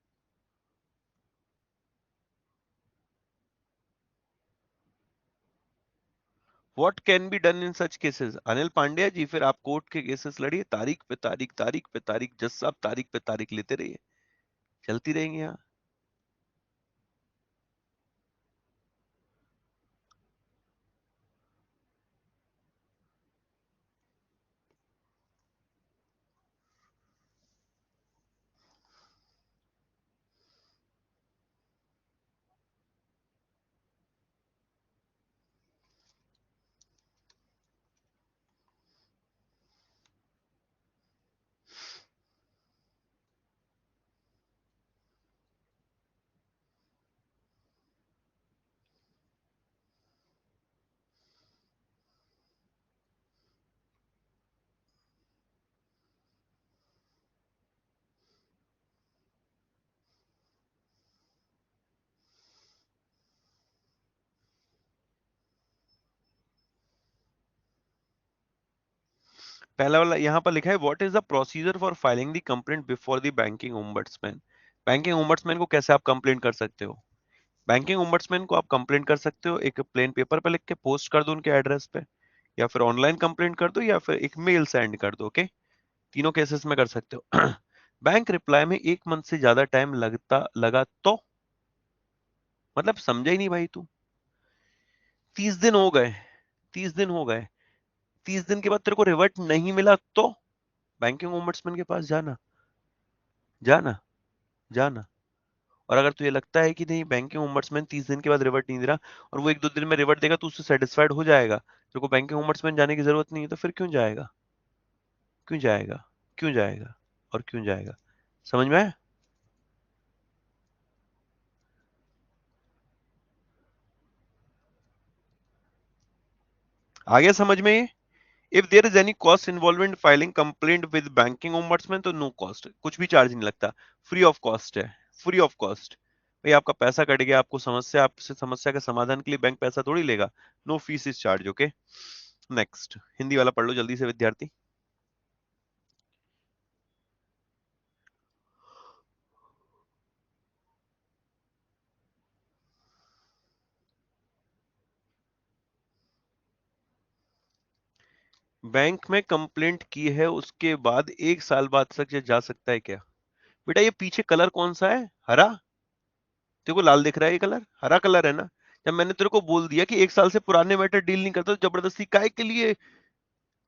What can be done in such cases? Anil Pandya ji, फिर आप कोर्ट के केसेस लड़िए, तारीख पे तारीख, तारीख पे तारीख, जज साहब तारीख पे तारीख लेते रहिए, चलती रहेंगी यहाँ। पहला वाला यहाँ पर लिखा है, what is the procedure for filing the complaint before the banking ombudsman? Banking ombudsman को कैसे आप कंप्लेंट कर सकते हो? बैंकिंग ओम्बड्समैन को आप कंप्लेंट कर सकते हो, एक प्लेन पेपर पे लिख के पोस्ट कर दो उनके एड्रेस पे, या फिर ऑनलाइन कंप्लेंट कर दो, या फिर एक मेल सेंड कर दो, ओके। तीनों केसेस में कर सकते हो। बैंक रिप्लाई में 1 मंथ से ज्यादा टाइम लगा तो? मतलब समझा ही नहीं भाई तू। 30 दिन हो गए, 30 दिन हो गए, 30 दिन के बाद तेरे को रिवर्ट नहीं मिला तो बैंकिंग ओम्बड्समैन के पास जाना, जाना, जाना। और अगर तुझे लगता है कि नहीं, बैंकिंग ओम्बड्समैन 30 दिन के बाद रिवर्ट नहीं दे रहा और वो 1-2 दिन में रिवर्ट देगा तो उससे सेटिस्फाइड हो जाएगा, तेरे को बैंकिंग ओम्बड्समैन जाने की जरूरत नहीं है, तो फिर क्यों जाएगा? क्यों जाएगा? क्यों जाएगा? और क्यों जाएगा? समझ में आया? आ गया समझ में ये? If there is any cost involve in filing complaint with banking ombudsman तो नो कॉस्ट, कुछ भी चार्ज नहीं लगता, फ्री ऑफ कॉस्ट है, फ्री ऑफ कॉस्ट। भाई आपका पैसा कट गया, आपको समस्या, आपसे समस्या के समाधान के लिए बैंक पैसा थोड़ी लेगा। No fees is charge, okay. Next, Hindi वाला पढ़ लो जल्दी से विद्यार्थी। बैंक में कंप्लेंट की है उसके बाद 1 साल बाद तक ये जा सकता है क्या? बेटा ये पीछे कलर कौन सा है? हरा? तेरे को लाल दिख रहा है? ये कलर हरा कलर है ना? जब मैंने तेरे को बोल दिया कि 1 साल से पुराने मैटर डील नहीं करता, तो जबरदस्ती काय के लिए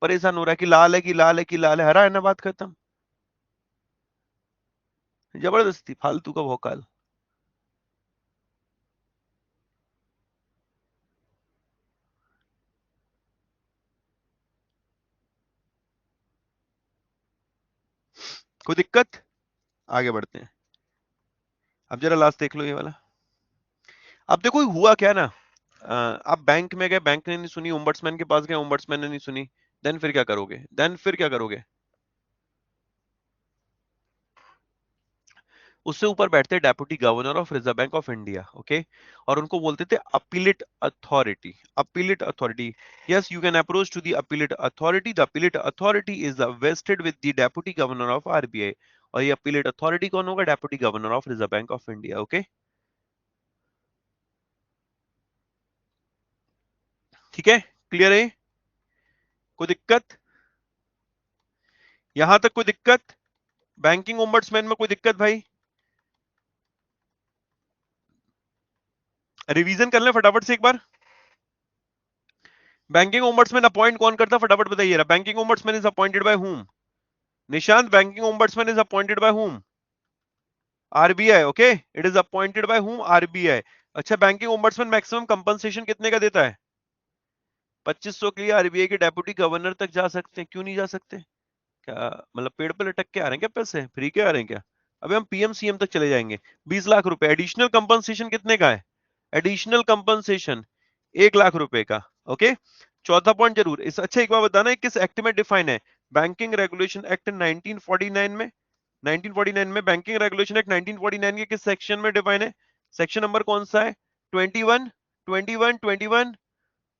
परेशान हो रहा है कि लाल है कि लाल है कि लाल है? हरा है ना, बात खत्म। जबरदस्ती फालतू का भौकाल। कोई दिक्कत? आगे बढ़ते हैं। अब जरा लास्ट देख लो ये वाला। अब देखो हुआ क्या ना, आप बैंक में गए, बैंक ने नहीं सुनी, ओम्बड्समैन के पास गए, ओम्बड्समैन ने नहीं सुनी, देन फिर क्या करोगे? देन फिर क्या करोगे? उससे ऊपर बैठते deputy governor of Reserve Bank of India, okay. और उनको बोलते थे appellate authority, appellate authority. Yes, you can approach to the appellate authority, the appellate authority is vested with the deputy governor of RBI. और ये appellate authority कौन होगा? Deputy governor of Reserve Bank of India, okay. ठीक है, clear है? कोई दिक्कत? यहां तक कोई दिक्कत? बैंकिंग ओम्बड्समैन में कोई दिक्कत भाई? रिवीजन कर लें फटाफट से एक बार। बैंकिंग ओम्बड्समैन अपॉइंट कौन करता है फटाफट बताइए। Banking ombudsman is appointed by whom? Nishant, banking ombudsman is appointed by whom? RBI, okay. It is appointed by whom? RBI. अच्छा, बैंकिंग ओम्बड्समैन मैक्सिमम कंपनसेशन कितने का देता है? 2500 के लिए आरबीआई के डेप्यूटी गवर्नर तक जा सकते हैं, क्यों नहीं जा सकते? क्या मतलब पेड़ पे लटक के आ रहे हैं क्या पैसे? फ्री के आ रहे हैं क्या? अभी हम पीएम सीएम तक चले जाएंगे। 20 लाख रुपए एडिशनल कंपनसेशन कितने का है? एडिशनल कंपनसेशन 1 लाख रुपए का, ओके। चौथा पॉइंट जरूर इस, अच्छा एक बार बताना है किस एक्ट में डिफाइन है? बैंकिंग रेगुलेशन एक्ट 1949 में। 1949 में बैंकिंग रेगुलेशन एक्ट 1949 के किस सेक्शन में डिफाइन है? सेक्शन नंबर कौन सा है? 21, 21, 21,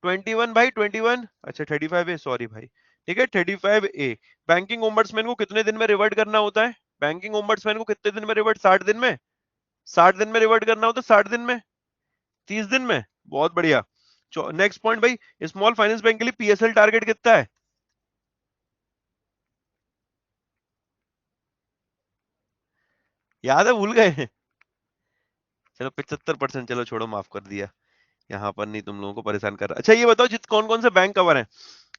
21 भाई, 21। अच्छा 35 ए, सॉरी भाई। ठीक है, 35 ए। बैंकिंग ओम्बड्समैन को कितने दिन में रिवर्ट करना होता है? बैंकिंग ओम्बड्समैन को कितने दिन में रिवर्ट? 60 दिन में। 60 दिन में रिवर्ट करना होता है, 60 दिन में, 30 दिन में। बहुत बढ़िया। नेक्स्ट पॉइंट भाई, स्मॉल फाइनेंस बैंक के लिए पीएसएल टारगेट कितना है? याद है, भूल गए? चलो 75%, चलो छोड़ो, माफ कर दिया। यहाँ पर नहीं तुम लोगों को परेशान कर रहा। अच्छा ये बताओ जित कौन कौन से बैंक कवर है?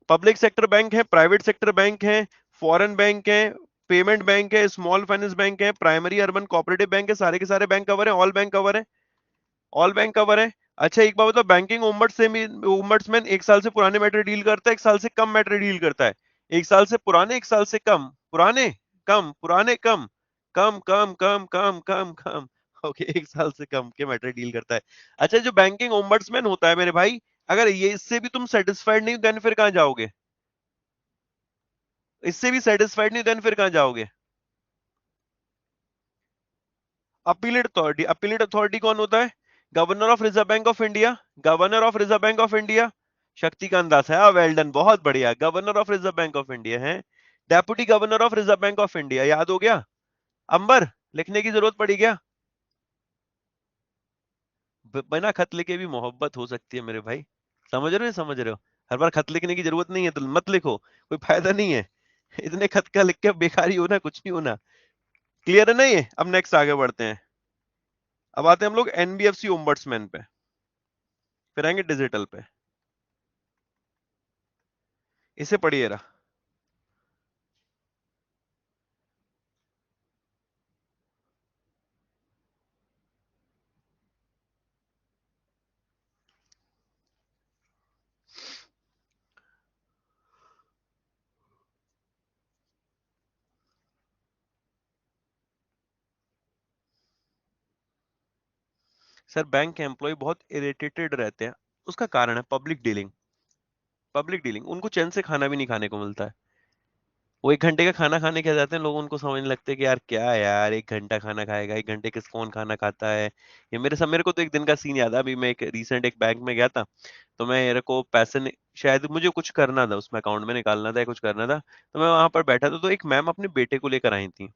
पब्लिक सेक्टर बैंक है, प्राइवेट सेक्टर बैंक है, फॉरेन बैंक है, पेमेंट बैंक है, स्मॉल फाइनेंस बैंक है, प्राइमरी अर्बन कोऑपरेटिव बैंक है, सारे के सारे बैंक कवर है, ऑल बैंक कवर है, ऑल बैंक कवर है। अच्छा एक बात बताओ, बैंकिंग ओम्बड्समैन 1 साल से पुराने मैटर डील करता है, 1 साल से कम मैटर डील करता है? 1 साल से पुराने, 1 साल से कम पुराने, कम पुराने, कम कम कम कम कम कम कम, ओके। 1 साल से कम के मैटर डील करता है। अच्छा, जो बैंकिंग ओम्बड्समैन होता है मेरे भाई, अगर ये इससे भी तुम सेटिस्फाइड नहीं देन फिर कहां जाओगे? इससे भी सेटिस्फाइड नहीं देन फिर कहां जाओगे? Appellate authority. अपीलेट अथॉरिटी कौन होता है? Governor of Reserve Bank of India. Governor of Reserve Bank of India. Shaktikanta Das है, वेल डन, बहुत बढ़िया। Governor of Reserve Bank of India है। Deputy governor of Reserve Bank of India, याद हो गया? अंबर, लिखने की जरूरत पड़ी क्या? बिना खत लिखे भी मोहब्बत हो सकती है मेरे भाई। समझ रहे हो, समझ रहे हो? हर बार खत लिखने की जरूरत नहीं है तो मत लिखो, कोई फायदा नहीं है। इतने खत का लिख के बेकारी होना, कुछ नहीं होना। क्लियर है ना ये? अब नेक्स्ट आगे बढ़ते हैं। अब आते हैं हम लोग एनबीएफसी ओम्बड्समैन पे, फिर आएंगे डिजिटल पे। इसे पढ़िए रहा। सर बैंक के एम्प्लॉय बहुत इरिटेटेड रहते हैं, उसका कारण है पब्लिक डीलिंग। पब्लिक डीलिंग, उनको चैन से खाना भी नहीं खाने को मिलता है। वो 1 घंटे का खाना खाने के जाते हैं, लोग उनको समझने लगते हैं कि यार क्या है यार, 1 घंटा खाना खाएगा, 1 घंटे किस कौन खाना खाता है। ये मेरे को तो एक दिन का सीन याद है, अभी मैं एक रिसेंट एक बैंक में गया था। तो मैं, मेरे को पैसे शायद मुझे कुछ करना था, उसमें अकाउंट में निकालना था या कुछ करना था। तो मैं वहां पर बैठा था, तो एक मैम अपने बेटे को लेकर आई थी।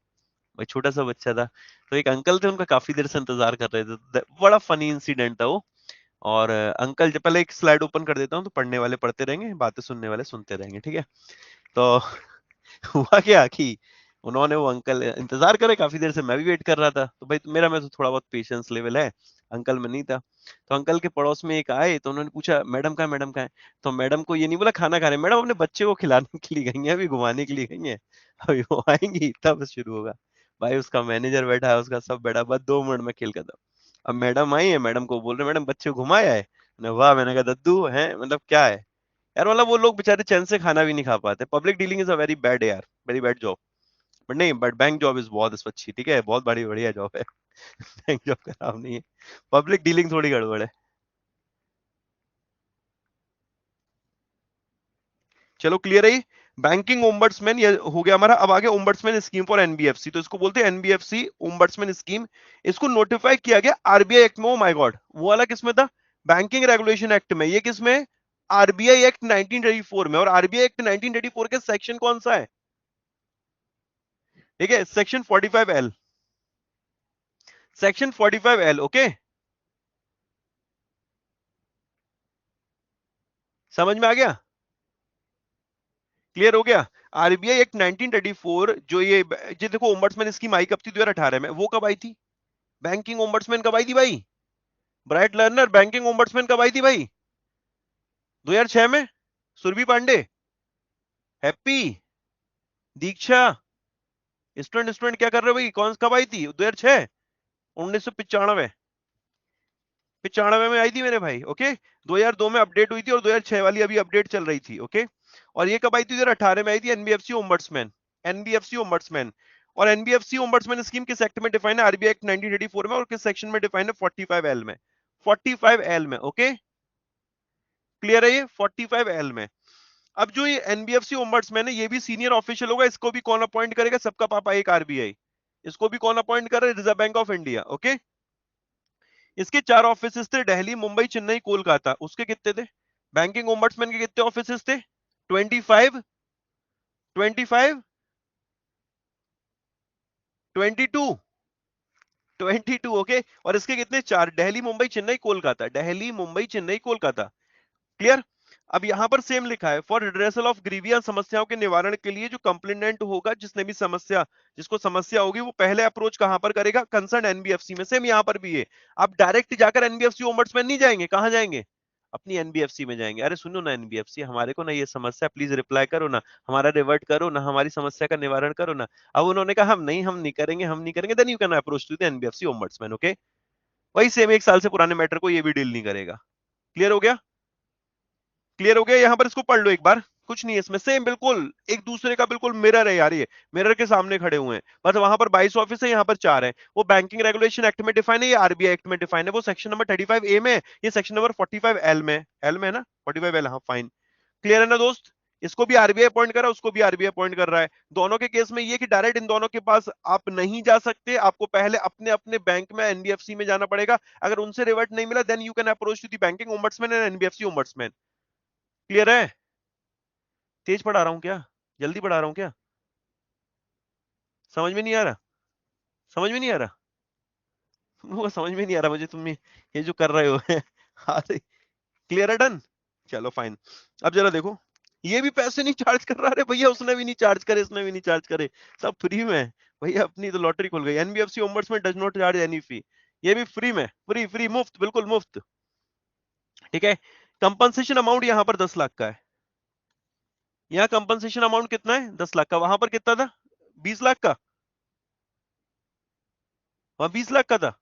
भाई छोटा सा बच्चा था। तो एक अंकल थे, उनका काफी देर से इंतजार कर रहे थे, तो बड़ा फनी इंसिडेंट था वो। और अंकल, जब पहले एक स्लाइड ओपन कर देता हूँ तो पढ़ने वाले पढ़ते रहेंगे, बातें सुनने वाले सुनते रहेंगे, ठीक है? तो हुआ क्या कि उन्होंने, वो अंकल इंतजार करे काफी देर से, मैं भी वेट कर रहा था, तो भाई मेरा में तो थोड़ा बहुत पेशेंस लेवल है, अंकल में नहीं था। तो अंकल के पड़ोस में एक आए, तो उन्होंने पूछा मैडम कहाँ है, मैडम कहाँ है? तो मैडम को ये नहीं बोला खाना खा रहे, मैडम अपने बच्चे को खिलाने के लिए गई हैं, अभी घुमाने के लिए गई हैं, अभी वो आएंगी तब शुरू होगा। भाई उसका मैनेजर बैठा है, उसका सब बैठा, बस 2 मिनट में खेल खत्म। अब मैडम आई है, मैडम को बोल रहे मैडम बच्चे को घुमाया है। वाह, मैंने कहा दद्दू है, मतलब क्या है यार, मतलब वो लोग बेचारे चैन से खाना भी नहीं खा पाते। Public dealing is a very bad यार, वेरी बैड जॉब। बट नहीं, बट बैंक जॉब इज बहुत अच्छी, ठीक है, बहुत बड़ी बढ़िया जॉब है। बैंक जॉब खराब नहीं है, पब्लिक डीलिंग थोड़ी गड़बड़ है। चलो क्लियर है? बैंकिंग ओम्बड्समैन ये हो गया हमारा। अब आगे ओम्बड्समैन स्कीम फॉर एनबीएफसी, तो इसको बोलते हैं एनबीएफसी ओम्बड्समैन स्कीम। इसको नोटिफाई किया गया आरबीआई एक्ट में। ओ माय गॉड, वो वाला किसमें था? बैंकिंग रेगुलेशन एक्ट में। ये किसमें? आरबीआई एक्ट 1934 में। और आरबीआई एक्ट 1934 के सेक्शन कौन सा है? ठीक है, section 45L। Section 45L, okay, समझ में आ गया? क्लियर हो गया? आरबीआई एक्ट 1934 जो ये देखो ओम्बड्समैन स्कीम आई कब थी? 2018 में। वो कब आई थी? बैंकिंग ओम्बड्समैन कब आई थी भाई? ब्राइट लर्नर, बैंकिंग ओम्बड्समैन कब आई थी भाई? 2006 में। सुरभि पांडे, हैप्पी, दीक्षा, स्टूडेंट स्टूडेंट क्या कर रहे हो भाई? कौन कब आई थी? 2006? 1995? 95 में आई थी मेरे भाई, ओके। 2002 में अपडेट हुई थी और 2006 वाली अभी अपडेट चल रही थी, ओके। और ये कब आई थी? 2018 में आई थी एनबीएफसी ओम्बड्समैन। NBFC ombudsman. और एनबीएफसी ओम्बड्समैन स्कीम किस एक्ट में डिफाइन है? आरबीआई एक्ट 1984 में। और किस सेक्शन में डिफाइन है? 45L में। 45L में, ओके। क्लियर है ये? 45L में। अब जो ये एनबीएफसी ओम्बड्समैन है, ये भी सीनियर ऑफिशियल होगा। इसको भी कौन अपॉइंट करेगा? सबका पापा एक आरबीआई। इसको भी कौन अपॉइंट कर रहा है? Reserve Bank of India, okay. इसके 4 ऑफिसेस थे, दिल्ली, मुंबई, चेन्नई, कोलकाता। उसके कितने थे? बैंकिंग ओम्बड्समैन के कितने ऑफिसेस थे? 25, 25, 22, 22, ओके। और इसके कितने? 4, दिल्ली, मुंबई, चेन्नई, कोलकाता। दिल्ली, मुंबई, चेन्नई, कोलकाता। क्लियर? अब यहां पर सेम लिखा है, फॉर रिड्रेसल ऑफ ग्रीवियंस, समस्याओं के निवारण के लिए जो कंप्लेनेंट होगा, जिसने भी समस्या, जिसको समस्या होगी, वो पहले अप्रोच कहां पर करेगा? कंसर्न एनबीएफसी में। सेम यहां पर भी है। आप डायरेक्ट जाकर एनबीएफसी ओम्बड्समैन नहीं जाएंगे, कहां जाएंगे? अपनी एनबीएफसी में जाएंगे। अरे सुनो ना एनबीएफसी, हमारे को ना ये समस्या, प्लीज रिप्लाई करो ना, हमारा रिवर्ट करो ना, हमारी समस्या का निवारण करो ना। अब उन्होंने कहा हम नहीं करेंगे, हम नहीं करेंगे, then you can approach to the NBFC ombudsman, okay. वही सेम 1 साल से पुराने मैटर को ये भी डील नहीं करेगा। क्लियर हो गया? क्लियर हो गया? यहां पर इसको पढ़ लो एक बार। कुछ नहीं है इसमें, सेम बिल्कुल एक दूसरे का बिल्कुल मिरर है यार। ये मिरर के सामने खड़े हुए हैं, बस वहां पर 22 ऑफिस है, यहाँ पर 4 है। वो बैंकिंग रेगुलेशन एक्ट में डिफाइन है, ये आरबीआई एक्ट में डिफाइन है। वो सेक्शन नंबर 35A में है, ये सेक्शन नंबर 45L में। एल में है ना? 45L, हाँ फाइन। क्लियर है ना दोस्त? इसको भी आरबीआई अपॉइंट कर रहा है, उसको भी आरबीआई अपॉइंट कर रहा है। दोनों के केस में ये कि डायरेक्ट इन दोनों के पास आप नहीं जा सकते, आपको पहले अपने अपने बैंक में एनबीएफसी में जाना पड़ेगा। अगर उनसे रिवर्ट नहीं मिला, then you can approach to the banking ombudsman and NBFC ombudsman. Clear है? तेज पढ़ा रहा हूं क्या? जल्दी पढ़ा रहा हूं क्या? समझ में नहीं आ रहा? समझ में नहीं आ रहा? वो समझ में नहीं आ रहा मुझे, तुम ये जो कर रहे हो हाँ, क्लियर है? डन? चलो फाइन। अब जरा देखो, ये भी पैसे नहीं चार्ज कर रहा। अरे भैया, उसने भी नहीं चार्ज करे, इसने भी नहीं चार्ज करे, सब फ्री में है। भैया अपनी तो लॉटरी खुल गई। NBFC ombudsman does not charge any fee. ये भी फ्री में, फ्री फ्री, मुफ्त, बिल्कुल मुफ्त। ठीक है। कंपनसेशन अमाउंट यहां पर 10 लाख का है। यहाँ कंपनसेशन अमाउंट कितना है? 10 लाख का। वहां पर कितना था? 20 लाख का। वहां 20 लाख का था,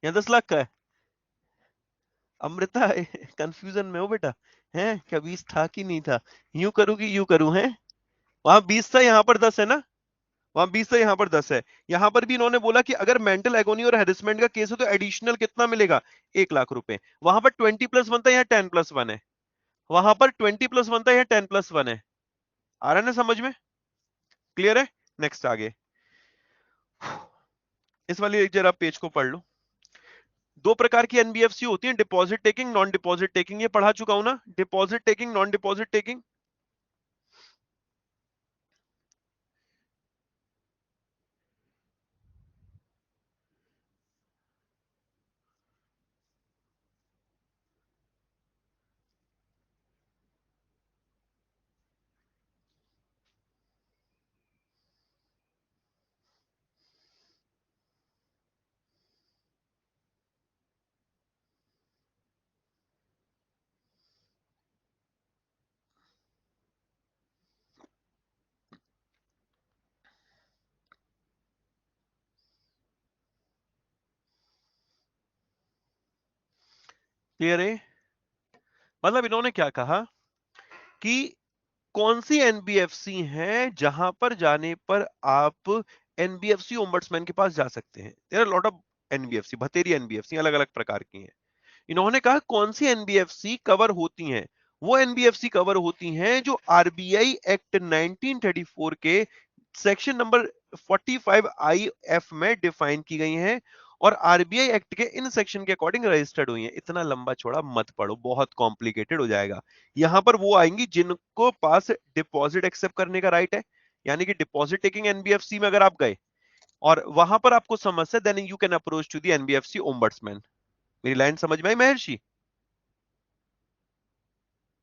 यहाँ 10 लाख का है। अमृता कंफ्यूजन में हो बेटा? है क्या? 20 था कि नहीं था? यूं करूं कि यूं करूं? है, वहां 20 था, यहाँ पर 10 है ना? वहां 20 था, यहाँ पर 10 है। यहाँ पर भी इन्होंने बोला कि अगर मेंटल एगोनी और हेरिसमेंट का केस है तो एडिशनल कितना मिलेगा? 1 लाख रुपए। वहां पर 20+1 था, यहाँ 10+1 है। वहां पर 20+1 था, यहाँ 10+1 है। आ रहा है ना समझ में? क्लियर है? नेक्स्ट आगे, इस वाली एक जरा पेज को पढ़ लो। 2 प्रकार की एनबीएफसी होती है, deposit taking, non deposit taking. ये पढ़ा चुका हूं ना, deposit taking, non deposit taking. Clear है? मतलब इन्होंने क्या कहा कि कौन सी एनबीएफसी है जहां पर जाने पर आप एनबीएफसी ओम्बड्समैन के पास जा सकते हैं। There are lot of NBFC, बथेरी एनबीएफसी अलग अलग प्रकार की हैं। इन्होंने कहा कौन सी एनबीएफसी कवर होती हैं, वो एनबीएफसी कवर होती हैं जो आरबीआई एक्ट 1934 के सेक्शन नंबर 45 आई एफ में डिफाइन की गई हैं और आरबीआई एक्ट के इन सेक्शन के अकॉर्डिंग रजिस्टर्ड हुई हैं। इतना लंबा चौड़ा मत पढ़ो, बहुत कॉम्प्लिकेटेड हो जाएगा। यहां पर वो आएंगी जिनको पास डिपॉजिट एक्सेप्ट करने का राइट है, यानी कि डिपॉजिट टेकिंग एनबीएफसी में अगर आप गए और वहां पर आपको समस्या, then you can approach to the NBFC ombudsman. मेरी लाइन समझ में आई महर्षि?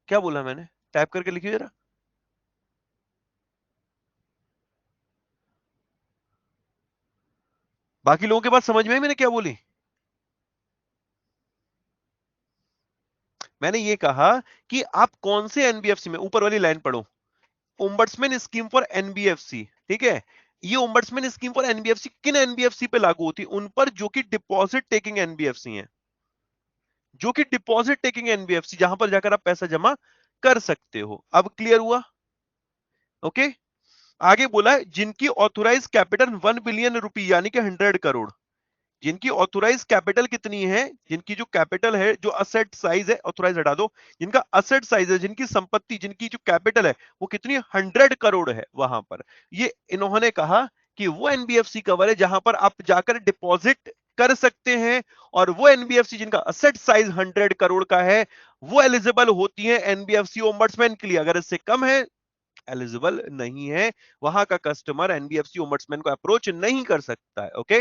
क्या बोला मैंने? टाइप करके लिखिए जरा। बाकी लोगों के बात समझ में आई मैंने क्या बोली? मैंने ये कहा कि आप कौन से एनबीएफसी में, ऊपर वाली लाइन पढ़ो, ओम्बड्समैन स्कीम फॉर एनबीएफसी, ठीक है? ये ओम्बड्समैन स्कीम फॉर एनबीएफसी किन एनबीएफसी पे लागू होती है? उन पर जो कि डिपॉजिट टेकिंग एनबीएफसी हैं, जो कि डिपॉजिट टेकिंग एनबीएफसी, जहां पर जाकर आप पैसा जमा कर सकते हो। अब क्लियर हुआ? ओके। आगे बोला है जिनकी ऑथोराइज कैपिटल 1 बिलियन रुपी यानी कि 100 करोड़, जिनकी ऑथोराइज कैपिटल कितनी है, जिनकी जो कैपिटल है, जो असेट साइज है, ऑथोराइज हटा दो, जिनका असेट साइज है, जिनकी संपत्ति, जिनकी जो कैपिटल है वो कितनी 100 करोड़ है, वहां पर ये इन्होंने कहा कि वो एनबीएफसी कवर है जहां पर आप जाकर डिपॉजिट कर सकते हैं, और वो एनबीएफसी जिनका असेट साइज 100 करोड़ का है वो एलिजिबल होती है एनबीएफसी ओम्बड्समैन के लिए। अगर इससे कम है, एलिजिबल नहीं है, वहां का कस्टमर एनबीएफसी ओम्बड्समैन को अप्रोच नहीं कर सकता है। ओके।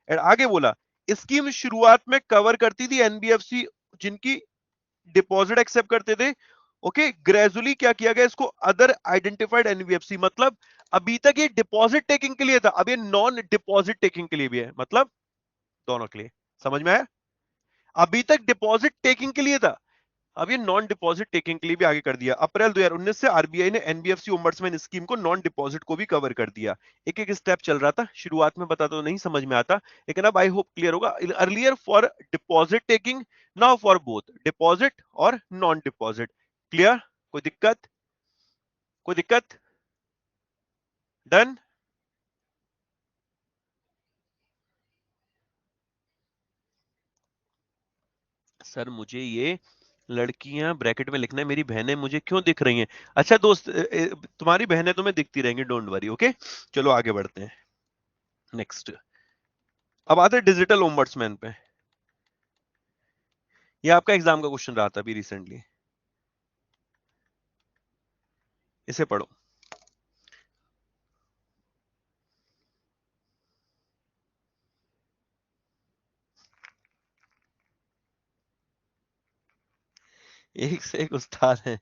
और आगे बोला स्कीम शुरुआत में कवर करती थी एनबीएफसी जिनकी डिपॉजिट एक्सेप्ट करते थे। ओके, ग्रेजुअली क्या किया गया इसको अदर आइडेंटिफाइड एनबीएफसी, मतलब अभी तक ये डिपॉजिट टेकिंग के लिए था, अब ये नॉन डिपॉजिट टेकिंग के लिए भी है, मतलब दोनों के लिए। समझ में आया? अभी तक डिपॉजिट टेकिंग के लिए था, अब ये नॉन डिपॉजिट टेकिंग के लिए भी आगे कर दिया। अप्रैल 2019 से आरबीआई ने एनबीएफसी ओम्बड्समैन स्कीम को नॉन डिपॉजिट को भी कवर कर दिया। एक एक स्टेप चल रहा था, शुरुआत में बता तो नहीं समझ में आता, लेकिन अब आई होप क्लियर होगा। Earlier for deposit taking, now for both deposit और नॉन डिपॉजिट। क्लियर? कोई दिक्कत? कोई दिक्कत? डन? सर मुझे ये लड़कियां ब्रैकेट में लिखना है, मेरी बहनें मुझे क्यों दिख रही हैं? अच्छा दोस्त, तुम्हारी बहनें तुम्हें दिखती रहेंगी, डोंट वरी। ओके, चलो आगे बढ़ते हैं। नेक्स्ट, अब आते हैं डिजिटल ओम्बड्समैन पे। ये आपका एग्जाम का क्वेश्चन रहा था अभी रिसेंटली, इसे पढ़ो। एक से एक उस्ताद है।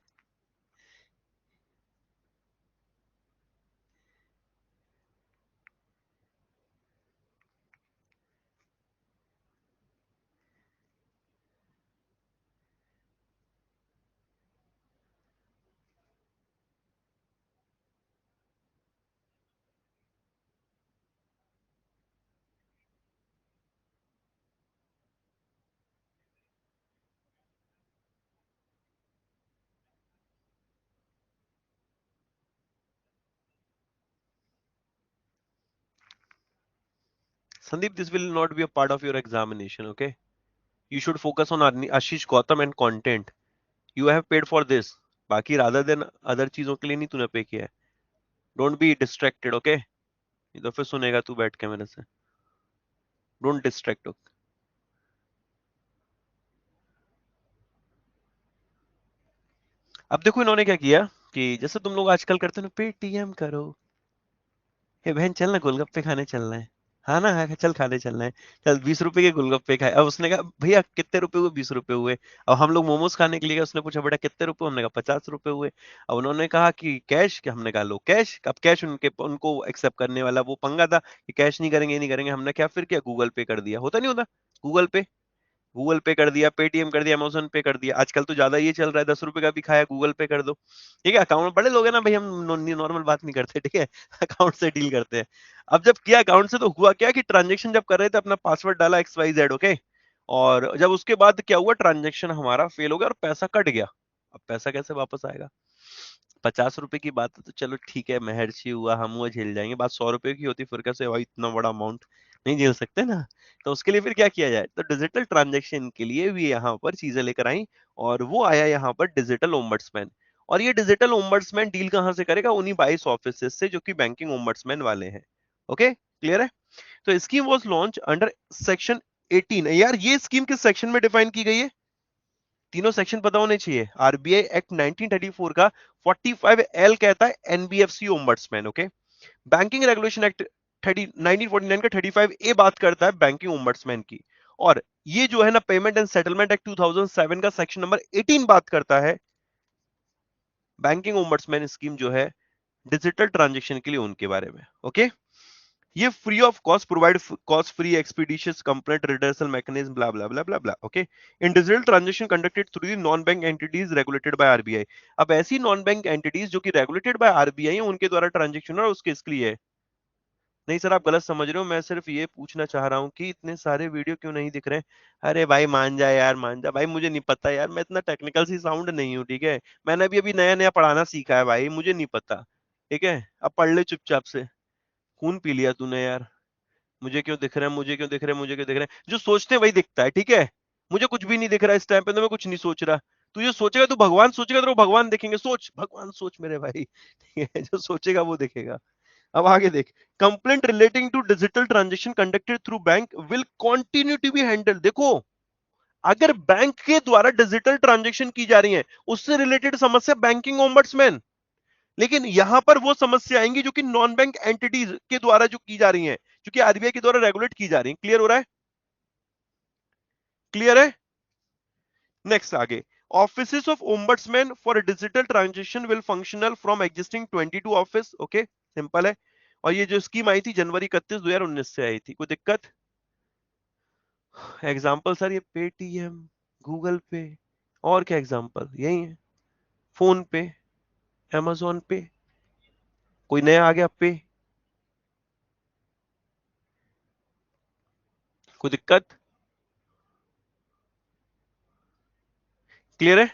Sandeep, this will not be a part of your examination, okay? You should focus on Ashish Gautam and content. You have paid for this, बाकी रादर देन अदर चीजों के लिए नहीं तूने पे किया है। Don't be distracted, okay? ये तो फिर सुनेगा तू बैठ के मेरे से। Don't distract. अब देखो इन्होंने क्या किया कि जैसे तुम लोग आजकल करते हो ना, पेटीएम करो, हे बहन चल ना गोलगप्पे खाने चलना है। हाँ ना, हाँ, चल खाने चलना है। चल 20 रुपए के गोलगप्पे खाए। अब उसने कहा भैया कितने रुपए हुए? 20 रुपए हुए। अब हम लोग मोमोज खाने के लिए गए, उसने पूछा बेटा कितने रुपए? हमने कहा 50 रुपए हुए। अब उन्होंने कहा कि कैश, कि हमने कहा लो कैश। अब कैश उनके उनको एक्सेप्ट करने वाला वो पंगा था कि कैश नहीं करेंगे, नहीं करेंगे। हमने क्या फिर क्या, गूगल पे कर दिया। होता नहीं होता? गूगल पे, गूगल पे कर दिया, पेटीएम कर दिया, अमेजोन पे कर दिया। आजकल तो ज्यादा ये चल रहा है, 10 रुपए का भी खाया गूगल पे कर दो। ठीक है, अकाउंट बड़े लोग हैं ना भाई, हम नॉर्मल बात नहीं करते, ठीक है? अकाउंट से डील करते हैं। अब जब किया अकाउंट से, तो हुआ क्या कि ट्रांजेक्शन जब कर रहे थे, अपना पासवर्ड डाला XYZ, ओके, और जब उसके बाद क्या हुआ, ट्रांजेक्शन हमारा फेल हो गया और पैसा कट गया। अब पैसा कैसे वापस आएगा? 50 रुपए की बात है तो चलो ठीक है, महर्षि हुआ, हम वो झेल जाएंगे। बात 100 रुपए की होती, फिर कैसे भाई इतना बड़ा अमाउंट? नहीं झेल सकते ना। तो उसके लिए फिर क्या किया जाए, तो डिजिटल ट्रांजैक्शन के लिए भी यहाँ पर चीजें लेकर आई, और वो आया यहाँ पर डिजिटल ओम्बड्समैन। और ये डिजिटल ओम्बड्समैन डील कहाँ से करेगा, उन्हीं 22 ऑफिस से जो कि बैंकिंग ओम्बड्समैन वाले हैं। ओके, क्लियर है। तो scheme was launch under section 18। यार ये स्कीम किस सेक्शन में डिफाइन की गई है, तीनों सेक्शन पता होने चाहिए। आरबीआई एक्ट 1934 का 45L कहता है NBFC ombudsman. Okay, banking regulation act 1949 का 35A बात करता है बैंकिंग ओम्बड्समैन की। और ये जो है ना, पेमेंट एंड सेटलमेंट एक्ट 2007 का सेक्शन नंबर 18 बात करता है बैंकिंग ओम्बड्समैन स्कीम जो है डिजिटल ट्रांजेक्शन के लिए उनके बारे में। ओके, ये free of cost provide cost free expeditious complaint redressal mechanism blah blah blah blah blah. Okay, in digital transaction conducted through the non bank entities regulated by RBI. अब ऐसी non bank entities जो कि regulated by RBI उनके द्वारा transaction और उसके इसके लिए है। नहीं सर, आप गलत समझ रहे हो, मैं सिर्फ ये पूछना चाह रहा हूँ कि इतने सारे वीडियो क्यों नहीं दिख रहे हैं। अरे भाई मान जा यार, मान जा भाई, मुझे नहीं पता यार, मैं इतना टेक्निकल सी साउंड नहीं हूँ, ठीक है। मैंने अभी अभी नया नया पढ़ाना सीखा है भाई, मुझे नहीं पता। ठीक है, अब पढ़ ले चुपचाप से। खून पी लिया तूने यार। मुझे क्यों दिख रहा है, मुझे क्यों दिख रहा है, मुझे क्यों दिख रहा है, जो सोचते हैं वही दिखता है, ठीक है। मुझे कुछ भी नहीं दिख रहा इस टाइम पे, तो मैं कुछ नहीं सोच रहा। तू जो सोचेगा, तू भगवान सोचेगा तो भगवान देखेंगे, सोच भगवान सोच मेरे भाई, ठीक है, जो सोचेगा वो देखेगा। अब आगे देख, complaint relating to digital transaction conducted through bank will continue to be handle. देखो, अगर बैंक के द्वारा डिजिटल ट्रांजेक्शन की जा रही है, उससे रिलेटेड समस्या बैंकिंग ओम्बड्समैन। लेकिन यहां पर वो समस्या आएंगी जो कि नॉन बैंक एंटिटीज के द्वारा जो की जा रही है, जो कि आरबीआई के द्वारा रेगुलेट की जा रही है। क्लियर हो रहा है, क्लियर है। नेक्स्ट आगे, offices of ombudsman for digital transaction will functional from existing 22 office. Okay, simple है। और ये जो स्कीम आई थी जनवरी 31 2019 से आई थी, कोई दिक्कत। एग्जाम्पल सर, ये पेटीएम, गूगल पे, और क्या एग्जाम्पल यही है, फोन पे, amazon पे, कोई नया आ गया पे, कोई दिक्कत। क्लियर है।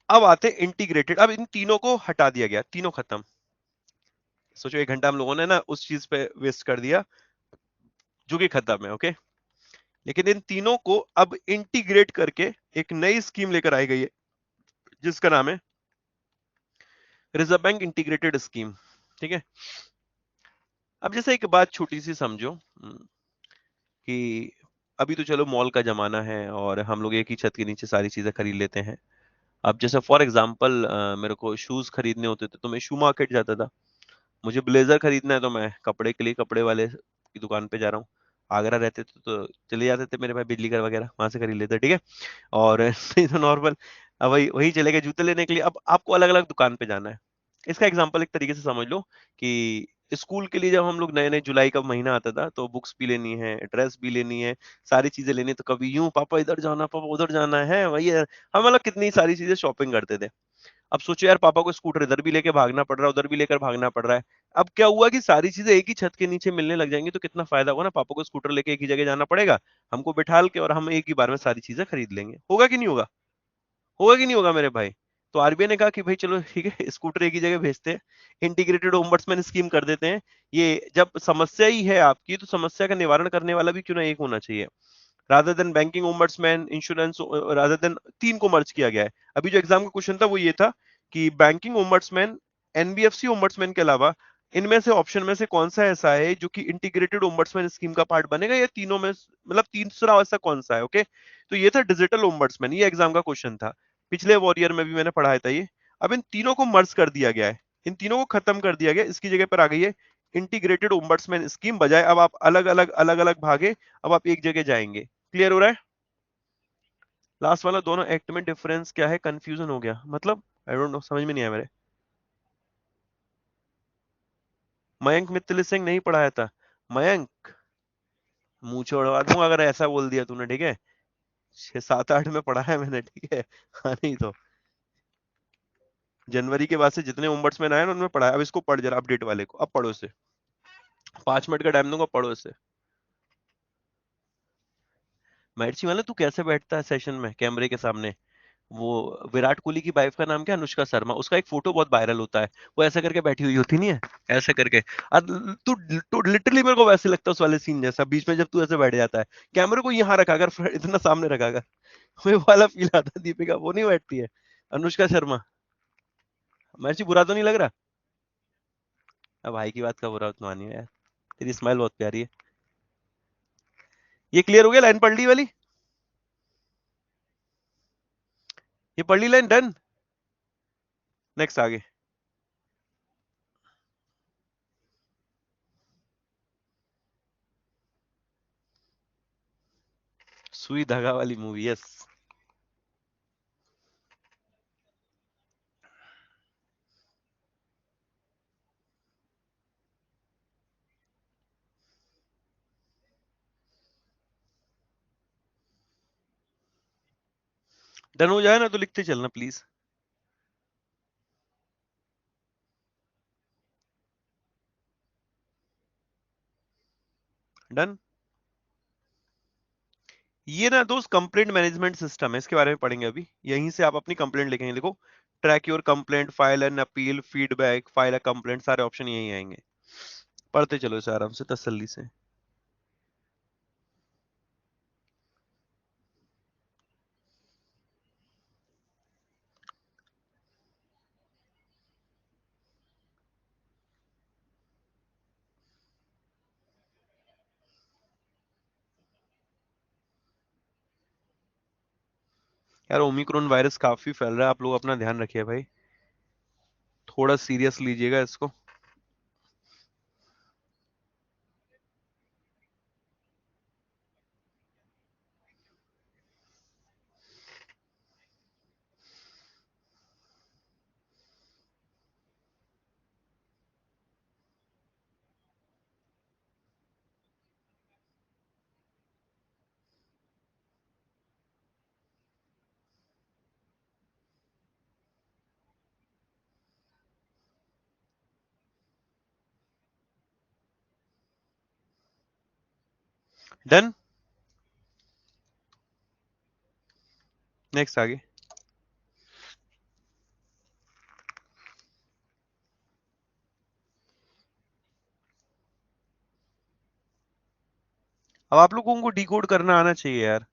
अब आते इंटीग्रेटेड, अब इन तीनों को हटा दिया गया, तीनों खत्म। सोचो 1 घंटा हम लोगों ने ना उस चीज पे वेस्ट कर दिया जो कि खत्म है। ओके, लेकिन इन तीनों को अब इंटीग्रेट करके एक नई स्कीम लेकर आई गई है जिसका नाम है रिजर्व बैंक इंटीग्रेटेड स्कीम। ठीक है। अब जैसे एक बात छोटी सी समझो, कि अभी तो चलो मॉल का जमाना है और हम लोग एक ही छत के नीचे सारी चीजें खरीद लेते हैं। अब जैसे फॉर एग्जांपल मेरे को शूज खरीदने होते थे तो मैं शू मार्केट जाता था। मुझे ब्लेजर खरीदना है तो मैं कपड़े के लिए कपड़े वाले की दुकान पे जा रहा हूँ। आगरा रहते थे तो चले जाते थे मेरे भाई बिजली घर वगैरह, वहां से खरीद लेते, ठीक है। और नहीं तो नॉर्मल, अब वही वही चले गए जूते लेने के लिए। अब आपको अलग अलग दुकान पे जाना है। इसका एग्जांपल एक तरीके से समझ लो कि स्कूल के लिए जब हम लोग नए नए जुलाई का महीना आता था तो बुक्स भी लेनी है, ड्रेस भी लेनी है, सारी चीजें लेनी है, तो कभी यूं पापा इधर जाना, पापा उधर जाना है, वही है। हम मतलब कितनी सारी चीजें शॉपिंग करते थे। अब सोचो यार, पापा को स्कूटर इधर भी लेके भागना पड़ रहा है, उधर भी लेकर भागना पड़ रहा है। अब क्या हुआ कि सारी चीजें एक ही छत के नीचे मिलने लग जाएंगी तो कितना फायदा होगा ना, पापा को स्कूटर लेके एक ही जगह जाना पड़ेगा, हमको बिठाल के, और हम एक ही बार में सारी चीजें खरीद लेंगे। होगा कि नहीं होगा, होगा कि नहीं होगा मेरे भाई। तो आरबीआई ने कहा कि भाई चलो ठीक है, स्कूटर एक ही जगह भेजते हैं, इंटीग्रेटेड ओम्बड्समैन स्कीम कर देते हैं। ये जब समस्या ही है आपकी, तो समस्या का निवारण करने वाला भी क्यों ना एक होना चाहिए। Rather than banking ombudsman insurance, rather than, तीन को मर्ज किया गया है। अभी जो एग्जाम का क्वेश्चन था वो ये था कि बैंकिंग ओम्बड्समैन, एनबीएफसी ओम्बड्समैन के अलावा इनमें से ऑप्शन में से कौन सा ऐसा है जो कि इंटीग्रेटेड ओम्बड्समैन स्कीम का पार्ट बनेगा, या तीनों में मतलब तीसरा ऐसा कौन सा है। ओके, तो ये था डिजिटल ओम्बड्समैन, ये एग्जाम का क्वेश्चन था। पिछले वॉरियर में भी मैंने पढ़ाया था ये। अब इन तीनों को मर्ज कर दिया गया है, इन तीनों को खत्म कर दिया गया, इसकी जगह पर आ गई है इंटीग्रेटेड ओम्बड्समैन स्कीम। बजाय अब आप अलग अलग भागे, अब आप एक जगह जाएंगे। क्लियर हो रहा है। लास्ट वाला दोनों एक्ट में डिफरेंस क्या है, कंफ्यूजन हो गया मतलब, आई डोंट नो, समझ में नहीं आया मेरे। मयंक मित्तल सिंह नहीं पढ़ाया था। मयंक, मुंह छोड़वा दूंगा अगर ऐसा बोल दिया तूने, ठीक है। 6 7 8 में पढ़ा है मैंने, ठीक है। हाँ नहीं तो जनवरी के बाद से जितने ओम्बड्समैन आए ना उनमें पढ़ा है। अब इसको पढ़ जरा, अपडेट वाले को अब पढ़ो इसे। 5 मिनट का टाइम दूंगा, पढ़ो इसे। महर्षि वाले, तू कैसे बैठता है सेशन में कैमरे के सामने, वो विराट कोहली की वाइफ का नाम क्या है? अनुष्का शर्मा। उसका एक फोटो बहुत वायरल होता है, वो ऐसा करके बैठी हुई होती नहीं है, ऐसे करके। तू तू लिटरली मेरे को वैसे लगता है उस वाले सीन जैसा, बीच में जब तू ऐसे बैठ जाता है, कैमरे को यहाँ रखा कर, इतना सामने रखा कर। वो वाला फील आता है। दीपिका वो नहीं बैठती है, अनुष्का शर्मा। मैं बुरा तो नहीं लग रहा? अब भाई की बात का बुरा मत मानियो यार, तेरी स्माइल बहुत प्यारी है। ये क्लियर हो गया, लाइन पढ़ ली वाली? ये पढ़ ली लाइन, डन। नेक्स्ट आगे। सुई धागा वाली मूवी, यस। डन हो जाए ना तो लिखते चलना प्लीज। डन। ये ना दोस्त कंप्लेंट मैनेजमेंट सिस्टम है, इसके बारे में पढ़ेंगे अभी। यहीं से आप अपनी कंप्लेंट लिखेंगे, देखो। Track your complaint, file an appeal, feedback, file a complaint, सारे ऑप्शन यहीं आएंगे। पढ़ते चलो इसे आराम से, तसल्ली से। यार ओमिक्रॉन वायरस काफी फैल रहा है, आप लोग अपना ध्यान रखिए भाई, थोड़ा सीरियस लीजिएगा इसको। डन। नेक्स्ट आगे। अब आप लोगों को डिकोड करना आना चाहिए यार।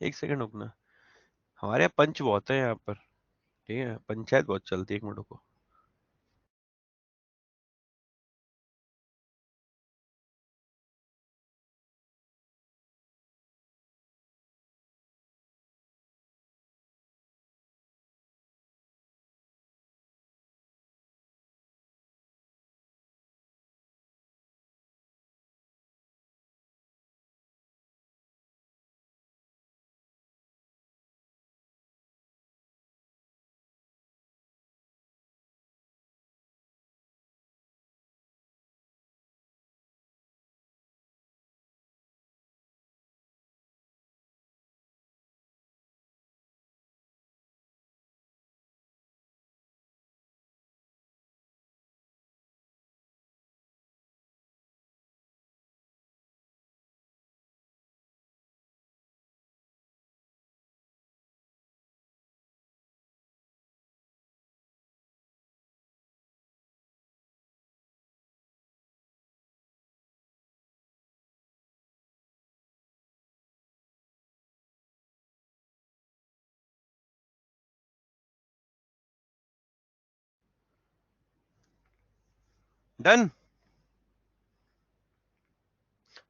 एक सेकंड रुकना, हमारे यहाँ पंच बहुत है यहाँ पर, ठीक है, पंचायत बहुत चलती है, एक मिनट रुको। डन।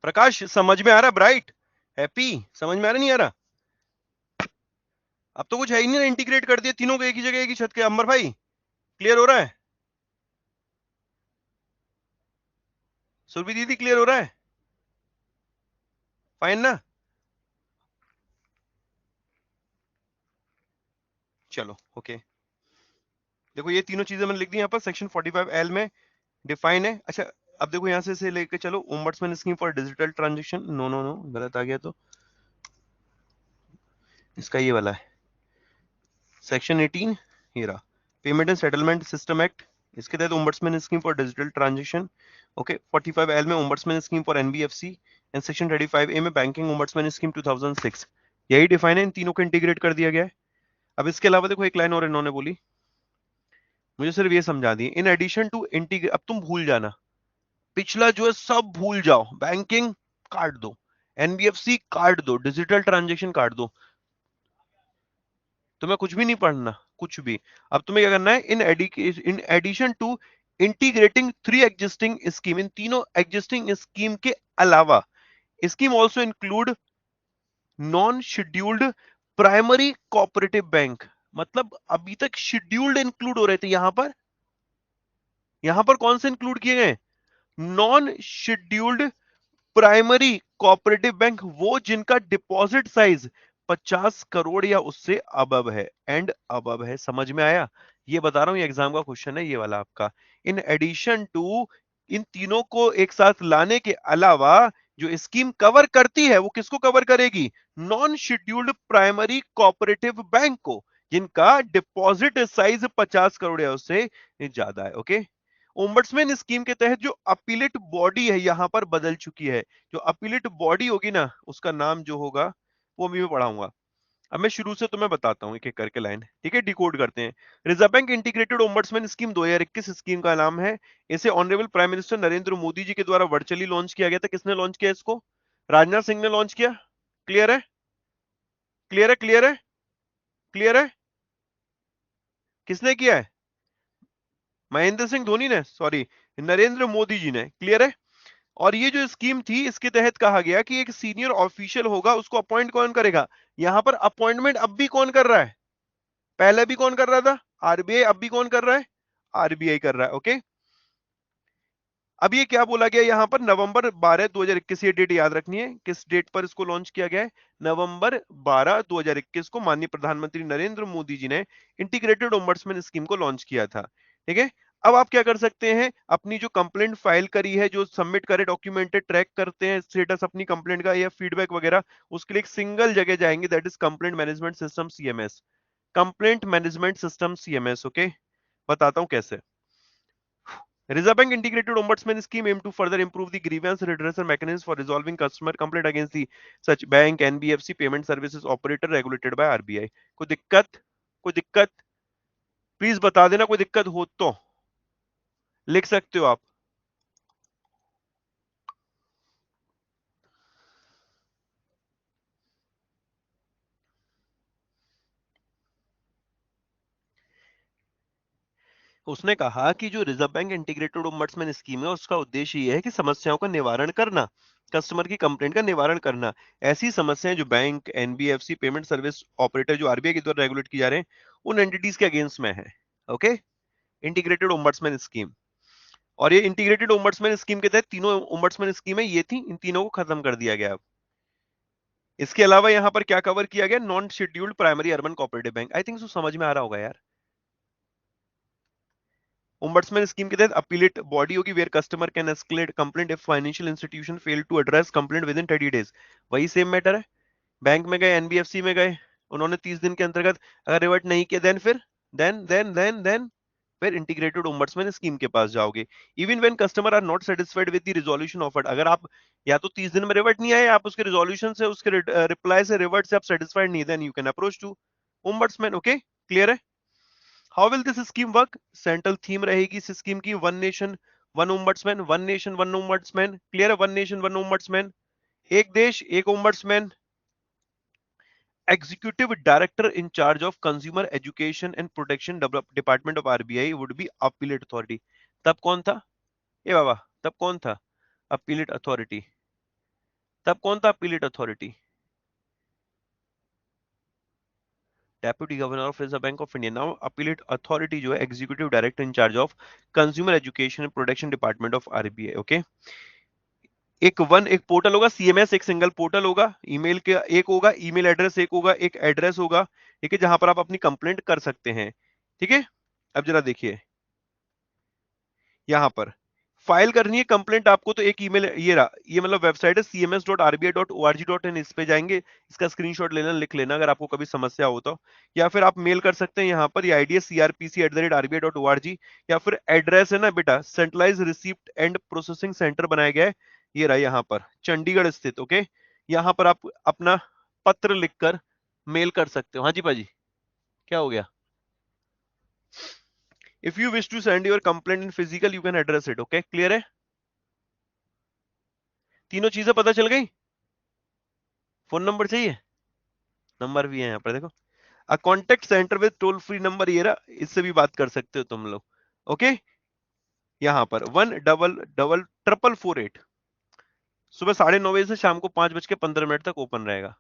प्रकाश समझ में आ रहा? ब्राइट, हैप्पी, समझ में आ रहा नहीं आ रहा? अब तो कुछ है ही नहीं ना, इंटीग्रेट कर दिया तीनों को एक ही जगह, एक ही छत के। अंबर भाई, क्लियर हो रहा है? सुरभि दीदी क्लियर हो रहा है? फाइन ना? चलो ओके, देखो ये तीनों चीजें मैंने लिख दी यहाँ पर सेक्शन 45L में डिफाइन है। अच्छा अब देखो यहां से लेके चलो, ombudsman scheme for digital transaction, no no no गलत आ गया, तो इसका ये वाला है सेक्शन 18, ये रहा payment and settlement system act, इसके तहत ombudsman scheme for digital transaction. Okay 45L में ombudsman scheme for NBFC and section 35A में बैंकिंग ओम्बड्समैन स्कीम 2006, यही डिफाइन है, इन तीनों को इंटीग्रेट कर दिया गया है। अब इसके अलावा देखो एक लाइन और इन्होंने बोली, मुझे सिर्फ ये समझा दी, इन एडिशन टू इंटीग्रेट, अब तुम भूल जाना पिछला जो है सब भूल जाओ, बैंकिंग काट दो, एनबीएफसी काट दो, डिजिटल ट्रांजेक्शन काट दो, तुम्हें कुछ भी नहीं पढ़ना, कुछ भी। अब तुम्हें क्या करना है, in addition to integrating three existing scheme, इन तीनों एग्जिस्टिंग स्कीम के अलावा, scheme also include non scheduled primary cooperative bank, मतलब अभी तक शेड्यूल्ड इंक्लूड हो रहे थे, यहां पर कौन से इंक्लूड किए गए? Non scheduled primary cooperative bank, वो जिनका डिपॉजिट साइज 50 करोड़ या उससे अबव है, एंड अबव है, समझ में आया? ये बता रहा हूं, ये एग्जाम का क्वेश्चन है ये वाला आपका। इन एडिशन टू, इन तीनों को एक साथ लाने के अलावा जो स्कीम कवर करती है वो किसको कवर करेगी? Non scheduled primary cooperative bank को, जिनका डिपॉजिट साइज 50 करोड़ या उससे ज्यादा है। ओके, ओम्बड्समैन स्कीम के तहत जो अपीलेट बॉडी है यहां पर बदल चुकी है, जो अपीलेट बॉडी होगी ना उसका नाम जो होगा वो मैं पढ़ाऊंगा। अब मैं शुरू से तुम्हें बताता हूं एक एक करके लाइन, ठीक है, डिकोड करते हैं। Reserve Bank integrated ombudsman scheme 2021 scheme का नाम है, इसे honourable prime minister Narendra Modi ji के द्वारा वर्चुअली लॉन्च किया गया था। किसने लॉन्च किया इसको? राजनाथ सिंह ने लॉन्च किया। क्लियर है? क्लियर है? क्लियर है? क्लियर है? किसने किया है? महेंद्र सिंह धोनी ने, सॉरी, नरेंद्र मोदी जी ने। क्लियर है? और ये जो स्कीम थी इसके तहत कहा गया कि एक सीनियर ऑफिशियल होगा, उसको अपॉइंट कौन करेगा? यहां पर अपॉइंटमेंट अब भी कौन कर रहा है? पहले भी कौन कर रहा था? आरबीआई। अब भी कौन कर रहा है? आरबीआई कर रहा है। ओके, अब ये क्या बोला गया यहां पर? नवंबर 12 2021, ये डेट याद रखनी है, किस डेट पर इसको लॉन्च किया गया है? नवंबर 12 2021 को माननीय प्रधानमंत्री नरेंद्र मोदी जी ने इंटीग्रेटेड ओम्बड्समैन स्कीम को लॉन्च किया था। ठीक है, अब आप क्या कर सकते हैं, अपनी जो कंप्लेंट फाइल करी है, जो सबमिट करे डॉक्यूमेंट, ट्रैक करते हैं स्टेटस अपनी कंप्लेंट का या फीडबैक वगैरह, उसके लिए एक सिंगल जगह जाएंगे, that is complaint management system CMS. Complaint management system CMS. Okay, बताता हूं कैसे। Reserve Bank integrated ombudsman scheme aim to further improve the grievance redressal mechanism for resolving customer complaint against the such bank, NBFC, payment services operator regulated by RBI। कोई दिक्कत? कोई दिक्कत? Please बता देना कोई दिक्कत हो तो, लिख सकते हो आप। उसने कहा कि जो reserve Bank integrated ombudsman scheme है उसका उद्देश्य यह है कि समस्याओं का निवारण करना, कस्टमर की कंप्लेंट का निवारण करना। ऐसी समस्याएं जो bank, NBFC, payment service operator जो आरबीआई के द्वारा रेगुलेट की जा रहे हैं, उन एंटिटीज के अगेंस्ट में है। ओके, इंटीग्रेटेड ओम्बड्समैन स्कीम, और ये इंटीग्रेटेड ओम्बड्समैन स्कीम के तहत तीनों ओम्बड्समैन स्कीमें ये थी, इन तीनों को खत्म कर दिया गया। इसके अलावा यहां पर क्या कवर किया गया? Non scheduled primary urban cooperative bank. I think so समझ में आ रहा होगा यार। ओम्बड्समैन स्कीम के तहत अपीलेट बॉडी होगी where customer can escalate complaint if financial institution fail to address complaint within 30 days. वही सेम मैटर है, बैंक में गए, एनबीएफसी में गए, उन्होंने 30 दिन के अंतर्गत अगर रिवर्ट नहीं किया, देन फिर देन फिर इंटीग्रेटेड ओम्बड्समैन स्कीम के पास जाओगे। Even when customer are not satisfied with the resolution offered, अगर आप या तो 30 दिन में रिवर्ट नहीं आए, आप उसके रिजोल्यूशन से, उसके रिप्लाई से, रिवर्ट से आप सेटिस्फाइड नहीं, then you can approach to ombudsman. Okay, clear है? How will this scheme work? Central theme रहेगी इस स्कीम की one nation one ombudsman, one nation one ombudsman. Clear है? वन नेशन वन ओम्बड्समैन, एक देश एक ombudsman. Executive Director in charge of Consumer Education and Protection Department of RBI would be Appellate Authority। तब कौन था? ए बाबा, तब कौन था? Appellate Authority। तब कौन था Appellate Authority? Deputy governor of Reserve Bank of India. Now appellate authority जो है executive director in charge of consumer education and protection department of RBI. Okay, एक पोर्टल होगा सीएमएस, एक सिंगल पोर्टल होगा, email के एक होगा, ईमेल एड्रेस एक होगा, एक एड्रेस होगा, ठीक है, जहां पर आप अपनी कंप्लेंट कर सकते हैं। ठीक है, अब जरा देखिए यहां पर फाइल करनी है कंप्लेंट आपको, तो एक ईमेल ये रहा, ये मतलब वेबसाइट है cms.rbi.org.in, इस पे जाएंगे, इसका स्क्रीनशॉट लेना, लिख लेना अगर आपको कभी समस्या हो तो, या फिर आप मेल कर सकते हैं यहाँ पर, ये आईडी है crpc@rbi.org, या फिर एड्रेस है ना बेटा, centralise receipt and processing centre बनाया गया है, ये रहा यहाँ पर चंडीगढ़ स्थित। ओके, यहाँ पर आप अपना पत्र लिखकर मेल कर सकते हो। हाँ जी पाजी, क्या हो गया? If you wish to send your complaint in physical you can address it. Okay, clear है? तीनों चीजें पता चल गई? फोन नंबर चाहिए? नंबर भी है यहाँ पर देखो, a contact centre with toll free number, ये रहा, इससे भी बात कर सकते हो तुम लोग। ओके, यहाँ पर 1 डबल 448, सुबह 9:30 बजे से शाम को 5:15 तक ओपन रहेगा।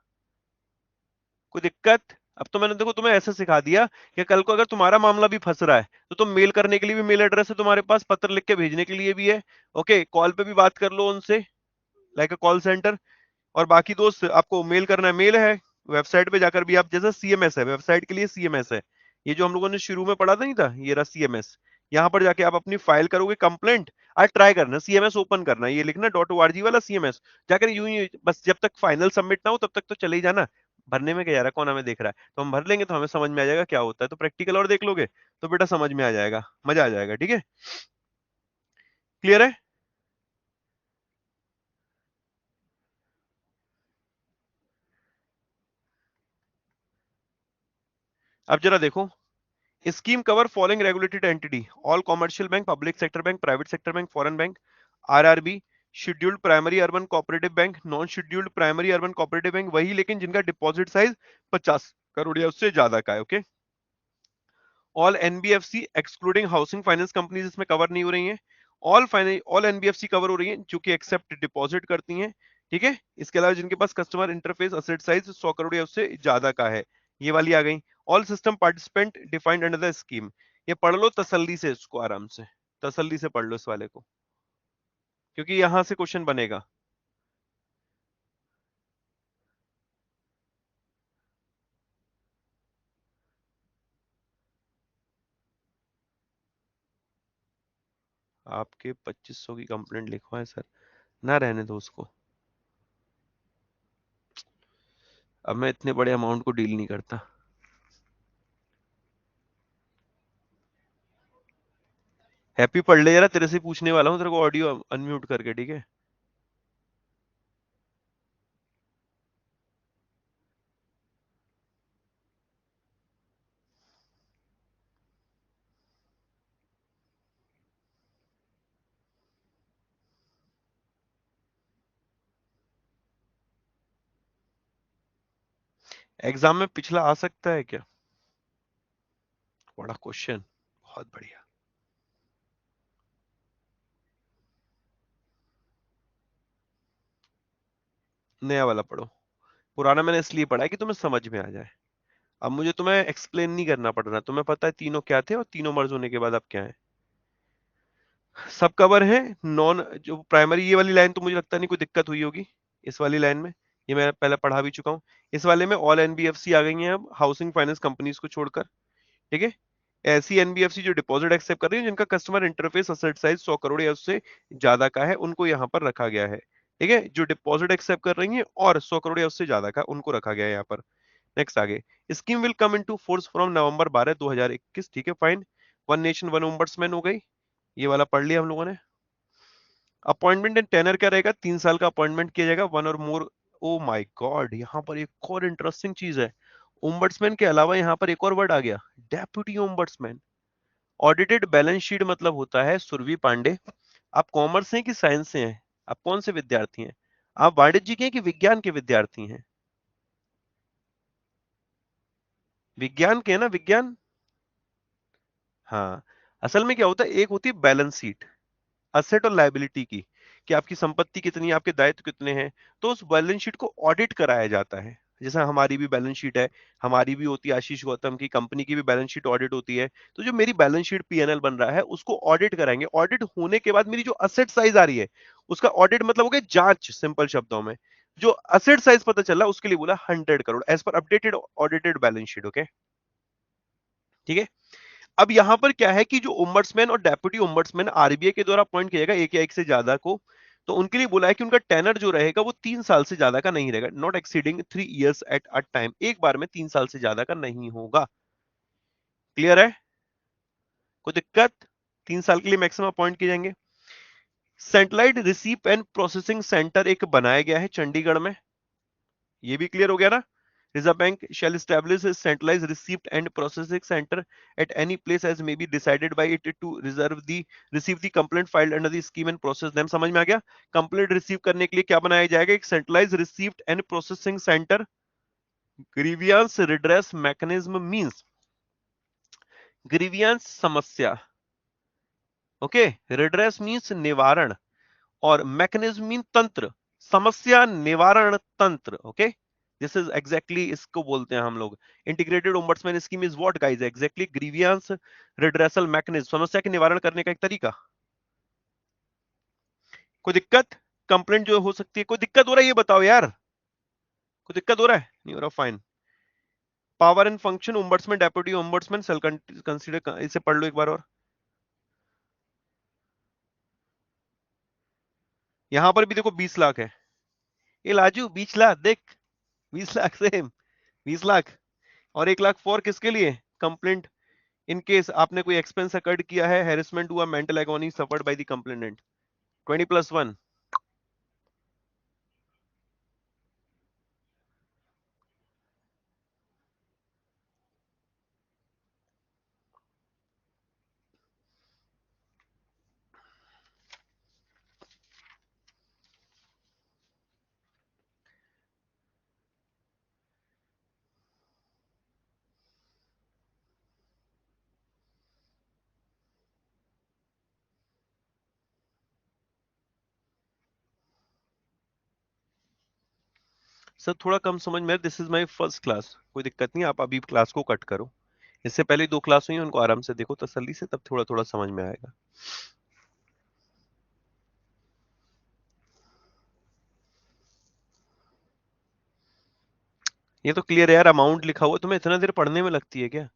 कोई दिक्कत? अब तो मैंने देखो तुम्हें ऐसे सिखा दिया कि कल को अगर तुम्हारा मामला भी फंस रहा है तो तुम मेल करने के लिए भी मेल एड्रेस है तुम्हारे पास, पत्र लिख के भेजने के लिए भी है। ओके, कॉल पे भी बात कर लो उनसे, लाइक अ कॉल सेंटर। और बाकी दोस्त आपको मेल करना है, मेल है, वेबसाइट पे जाकर भी आप, जैसे सीएमएस है वेबसाइट के लिए, सीएमएस है, ये जो हम लोगों ने शुरू में पढ़ा था नहीं था, ये रहा सीएमएस, यहाँ पर जाके आप अपनी फाइल करोगे कंप्लेंट। आज ट्राई करना सीएमएस ओपन करना, ये लिखना .org वाला सीएमएस, जाकर यूं ही बस, जब तक फाइनल सबमिट ना हो तब तक तो चले ही जाना। भरने में क्या जा रहा है, कौन हमें देख रहा है, तो हम भर लेंगे तो हमें समझ में आ जाएगा क्या होता है, तो प्रैक्टिकल और देख लोगे तो बेटा समझ में आ जाएगा, मजा आ जाएगा। ठीक है, क्लियर है? अब जरा देखो, scheme cover following regulated entity, all commercial bank, public sector bank, private sector bank, foreign bank, RRB, scheduled primary urban cooperative bank, non scheduled primary urban cooperative bank, वही लेकिन जिनका डिपॉजिट साइज 50 करोड़ या उससे ज्यादा का है। Okay, all NBFC excluding housing finance companies इसमें cover नहीं हो रही हैं, ऑल एनबीएफसी कवर हो रही हैं जो कि एक्सेप्ट डिपॉजिट करती हैं। ठीक है, इसके अलावा जिनके पास customer interface asset size 100 crore या उससे ज्यादा का है, ये वाली आ गई। All system participant defined under the scheme, ये पढ़ लो तसल्ली से, इसको आराम से तसल्ली से पढ़ लो इस वाले को, क्योंकि यहां से क्वेश्चन बनेगा। आपके 2500 की कंप्लेंट लिखवाए सर, ना रहने दो उसको, अब मैं इतने बड़े अमाउंट को डील नहीं करता। हैप्पी पढ़ ले जरा, तेरे से पूछने वाला हूँ, तेरे को ऑडियो अनम्यूट करके, ठीक है? एग्जाम में पिछला आ सकता है क्या? बड़ा क्वेश्चन, बहुत बढ़िया। नया वाला पढ़ो, पुराना मैंने इसलिए पढ़ा है कि तुम्हें समझ में आ जाए। अब मुझे तुम्हें एक्सप्लेन नहीं करना पड़ रहा, तुम्हें पता है तीनों क्या थे और तीनों मर्ज होने के बाद अब क्या है, सब कवर है। नॉन जो प्राइमरी, ये वाली लाइन तो मुझे लगता नहीं कोई दिक्कत हुई होगी, इस वाली लाइन में, ये मैं पहले पढ़ा भी चुका हूँ। इस वाले में ऑल एनबीएफसी आ गई हैं अब, हाउसिंग फाइनेंस कंपनीज को छोड़कर। ठीक है, ऐसी एनबीएफसी जो डिपॉजिट एक्सेप्ट कर रही है, जिनका customer interface asset size 100 crore या उससे ज्यादा का है, उनको यहाँ पर रखा गया है। ठीक है, जो डिपॉजिट एक्सेप्ट कर रही है और 100 करोड़ या उससे ज्यादा का, उनको रखा गया है यहाँ पर। नेक्स्ट आगे, scheme will come into force from November 12 2021। ठीक है, fine. One nation one ombudsman हो गई, ये वाला पढ़ लिया हम लोगों ने। अपॉइंटमेंट एंड टेनर क्या रहेगा, 3 साल का अपॉइंटमेंट किया जाएगा, वन और मोर। ओ माय गॉड, यहाँ पर एक और इंटरेस्टिंग चीज है, ओम्बड्समैन के अलावा यहाँ पर एक और वर्ड आ गया, deputy ombudsman. Audited balance sheet मतलब होता है, सुरभि पांडे, आप कॉमर्स से हैं कि साइंस से हैं? आप कौन से विद्यार्थी हैं? आप वाणिज्य के हैं कि विज्ञान के विद्यार्थी हैं? विज्ञान के है ना, विज्ञान। हाँ, असल में क्या होता है, एक होती है बैलेंस शीट असेट और लायबिलिटी की, कि आपकी संपत्ति कितनी है, आपके दायित्व कितने हैं, तो उस बैलेंस शीट को ऑडिट कराया जाता है। जैसा हमारी भी बैलेंस शीट है, हमारी भी होती है, आशीष गौतम की कंपनी की भी बैलेंस शीट ऑडिट होती है, तो जो मेरी बैलेंस शीट पीएनएल बन रहा है उसको ऑडिट कराएंगे, ऑडिट होने के बाद मेरी जो असेट साइज आ रही है उसका ऑडिट मतलब हो गया जांच, सिंपल शब्दों में। जो असेट साइज पता चला उसके लिए बोला 100 crore as per updated audited balance sheet. Okay, ठीक है। अब यहां पर क्या है कि जो ओम्बड्समैन और डेप्यूटी ओम्बड्समैन आरबीआई के द्वारा अपॉइंट किया जाएगा एक या एक से ज्यादा को, तो उनके लिए बोला है कि उनका टेनर जो रहेगा वो 3 साल से ज्यादा का नहीं रहेगा, not exceeding 3 years at a time, एक बार में 3 साल से ज्यादा का नहीं होगा। क्लियर है? कोई दिक्कत? 3 साल के लिए मैक्सिमम अपॉइंट किए जाएंगे। Centralised receipt and processing centre एक बनाया गया है चंडीगढ़ में, ये भी क्लियर हो गया ना। Reserve Bank shall establish a centralized receipt and processing center at any place as may be decided by it to receive the complaint filed under the scheme and process them। समझ में आ गया? Complaint receive करने के लिए क्या बनाया जाएगा? एक centralise receipt and processing centre. Grievance redress mechanism means grievance समस्या, ओके, रिड्रेस मींस निवारण, और मैकेनिज्म मीन तंत्र, समस्या निवारण तंत्र। ओके, दिस इज एग्जैक्टली इसको बोलते हैं हम लोग integrated ombudsman scheme is what guys? Exactly grievance redressal mechanism, समस्या के निवारण करने का एक तरीका। कोई दिक्कत? कंप्लेंट जो हो सकती है, कोई दिक्कत हो रहा है ये बताओ यार, कोई दिक्कत हो रहा है? नहीं हो रहा, fine. Power and function ombudsman deputy ombudsman shall consider, इसे पढ़ लो एक बार और। यहां पर भी देखो 20 लाख है, ये लाजू 20 लाख देख, 20 लाख सेम, 20 लाख, और 1 लाख फॉर किसके लिए? कंप्लेंट इन केस आपने कोई एक्सपेंस अकर्ड किया है, हैरेसमेंट हुआ, mental agony suffered by the complainant, 20+1। Sir थोड़ा कम समझ में, this is my first class, कोई दिक्कत नहीं, आप अभी क्लास को कट करो, इससे पहले 2 क्लास हुई उनको आराम से देखो तसल्ली से, तब थोड़ा थोड़ा समझ में आएगा। ये तो क्लियर है यार, अमाउंट लिखा हुआ, तुम्हें इतना देर पढ़ने में लगती है क्या?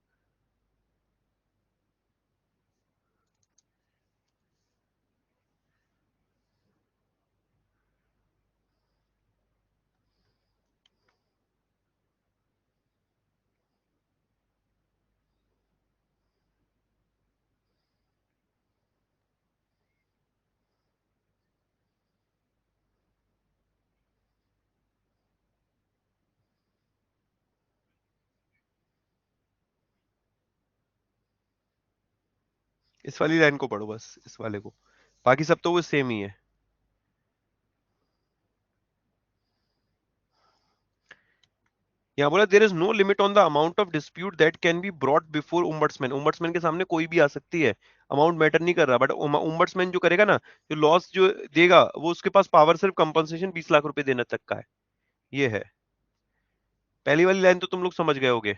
इस वाली लाइन को पढ़ो बस, इस वाले को, बाकी सब तो वो सेम ही है। यहाँ बोला there is no limit on the amount of dispute that can be brought before ombudsman, ombudsman के सामने कोई भी आ सकती है, अमाउंट मैटर नहीं कर रहा, बट ओम्बड्समैन जो करेगा ना, जो लॉस जो देगा, वो उसके पास पावर सिर्फ कंपनसेशन 20 लाख रुपए देने तक का है, ये है। पहली वाली लाइन तो तुम लोग समझ गए होगे।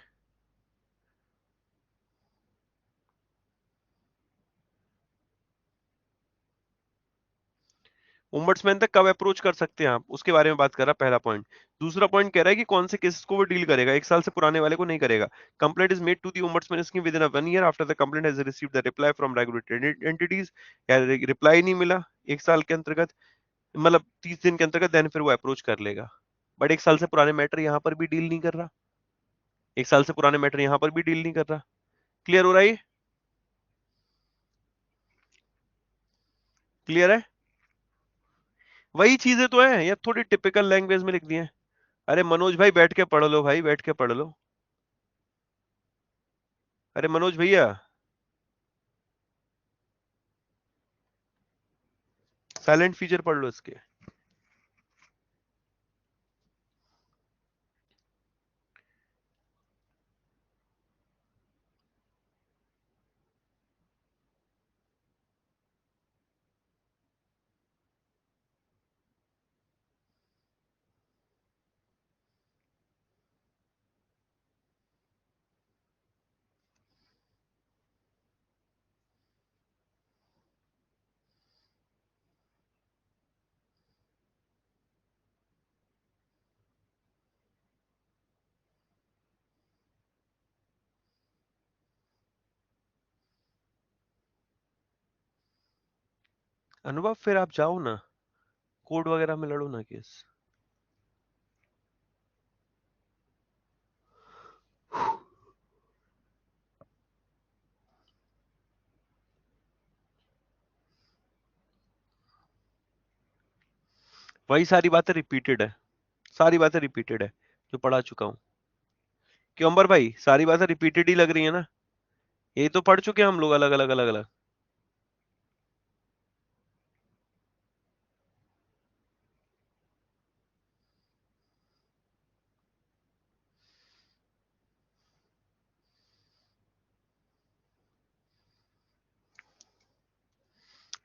ओम्बड्समैन तक कब अप्रोच कर सकते हैं आप, उसके बारे में बात कर रहा पहला पॉइंट। दूसरा पॉइंट कह रहा है कि कौन से केसेस को वो डील करेगा, 1 साल से पुराने वाले को नहीं करेगा। Complaint is made to the ombudsman scheme within 1 year after the complaint has received the reply from regulatory entities, या रिप्लाई नहीं मिला 1 साल के अंतर्गत, मतलब 30 दिन के अंतर्गत, देन फिर वो अप्रोच कर लेगा। बट 1 साल से पुराने मैटर यहाँ पर भी डील नहीं कर रहा, 1 साल से पुराने मैटर यहाँ पर भी डील नहीं कर रहा। क्लियर हो रहा है? क्लियर है? वही चीजें तो है, या थोड़ी टिपिकल लैंग्वेज में लिख दी है। अरे मनोज भाई बैठ के पढ़ लो, भाई बैठ के पढ़ लो। अरे मनोज भैया, साइलेंट फीचर पढ़ लो इसके। अनुभव फिर आप जाओ ना, कोर्ट वगैरह में लड़ो ना केस। वही सारी बातें रिपीटेड है, सारी बातें रिपीटेड है जो पढ़ा चुका हूँ। क्यों अंबर भाई, सारी बातें रिपीटेड ही लग रही है ना? यही तो पढ़ चुके हैं हम लोग, अलग अलग अलग अलग।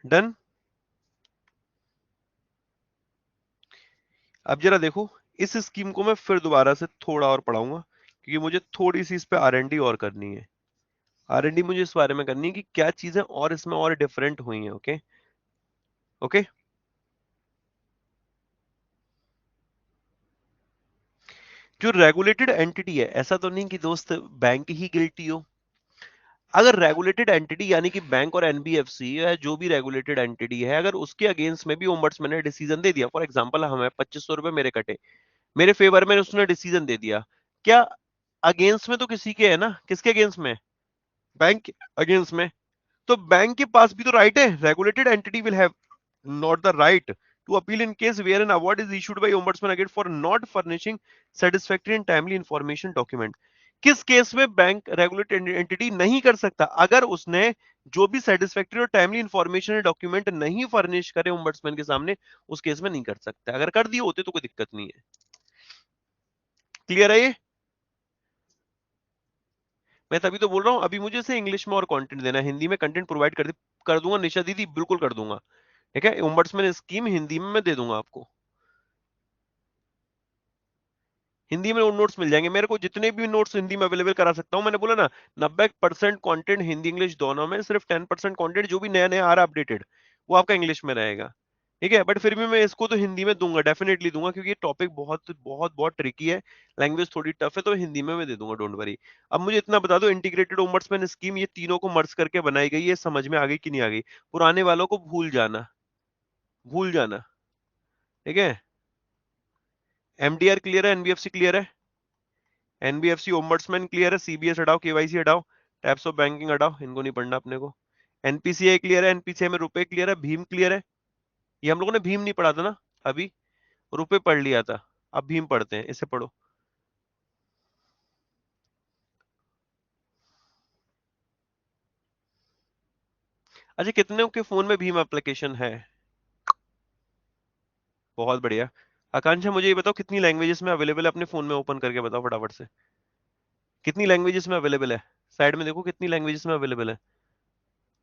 डन। अब जरा देखो, इस स्कीम को मैं फिर दोबारा से थोड़ा और पढ़ाऊंगा, क्योंकि मुझे थोड़ी सी इस पे आर एन डी और करनी है। आर एन डी मुझे इस बारे में करनी है कि क्या चीजें और इसमें और डिफरेंट हुई हैं। ओके। ओके। जो रेगुलेटेड एंटिटी है, ऐसा तो नहीं कि दोस्त बैंक ही गिल्टी हो। अगर रेगुलेटेड एंटिटी यानी कि बैंक और एनबीएफसी या जो भी रेगुलेटेड एंटिटी है, अगर उसके अगेंस्ट में भी ओम्बड्समैन ने डिसीजन दे दिया, फॉर एग्जांपल हमें 2500 रुपए मेरे कटे, मेरे फेवर में उसने डिसीजन दे दिया, क्या अगेंस्ट में तो किसी के है ना, किसके अगेंस्ट में? बैंक अगेंस्ट में। तो बैंक के पास भी तो राइट है, regulated entity will have not the right to appeal in case where an award is issued by ombudsman again for not furnishing satisfactory and timely information document। किस case में bank regulated entity नहीं कर सकता? अगर उसने जो भी satisfactory और टाइमली इंफॉर्मेशन डॉक्यूमेंट नहीं फर्निश करे ओम्बड्समैन के सामने, उस केस में नहीं कर सकता। अगर कर दिए होते तो कोई दिक्कत नहीं है। क्लियर है ये? मैं तभी तो बोल रहा हूं, अभी मुझे से इंग्लिश में और कंटेंट देना है, हिंदी में कंटेंट प्रोवाइड कर दूंगा निशा दीदी, बिल्कुल कर दूंगा। ठीक है, ओम्बड्समैन स्कीम हिंदी में मैं दे दूंगा आपको। हिंदी में नोट्स मिल जाएंगे मेरे को, जितने भी नोट्स हिंदी में अवेलेबल करा सकता हूँ। मैंने बोला ना, 90% कंटेंट हिंदी इंग्लिश दोनों में, सिर्फ 10% कंटेंट जो भी नया नया आ रहा है अपडेटेड, वो आपका इंग्लिश में रहेगा। ठीक है, बट फिर भी मैं इसको तो हिंदी में दूंगा, डेफिनेटली दूंगा, क्योंकि ये टॉपिक बहुत बहुत बहुत ट्रिकी है, लैंग्वेज थोड़ी टफ है, तो हिंदी में मैं दे दूंगा, डोंट वरी। अब मुझे इतना बता दो, इंटीग्रेटेड ओम्बड्समैन स्कीम ये तीनों को मर्ज करके बनाई गई है, समझ में आ गई कि नहीं आ गई? पुराने वालों को भूल जाना, भूल जाना। ठीक है। एमडीआर क्लियर है, एनबीएफसी क्लियर है, एनबीएफसी ओम्बड्समैन क्लियर है, सीबीएस हटाओ, केवाईसी हटाओ, टाइप्स ऑफ बैंकिंग हटाओ, इनको नहीं पढ़ना अपने को। एनपीसीआई क्लियर है, एनपीसीआई में रुपए क्लियर है, भीम क्लियर है। ये हम लोगों ने भीम नहीं पढ़ा था ना अभी, रुपए पढ़ लिया था, अब भीम पढ़ते हैं, इसे पढ़ो। अच्छा, कितने के फोन में भीम एप्लीकेशन है? बहुत बढ़िया। आकांक्षा मुझे ये बताओ, कितनी लैंग्वेजेस में अवेलेबल है? अपने फोन में ओपन करके बताओ फटाफट से, कितनी लैंग्वेजेस में अवेलेबल है? साइड में देखो कितनी लैंग्वेजेस में अवेलेबल है।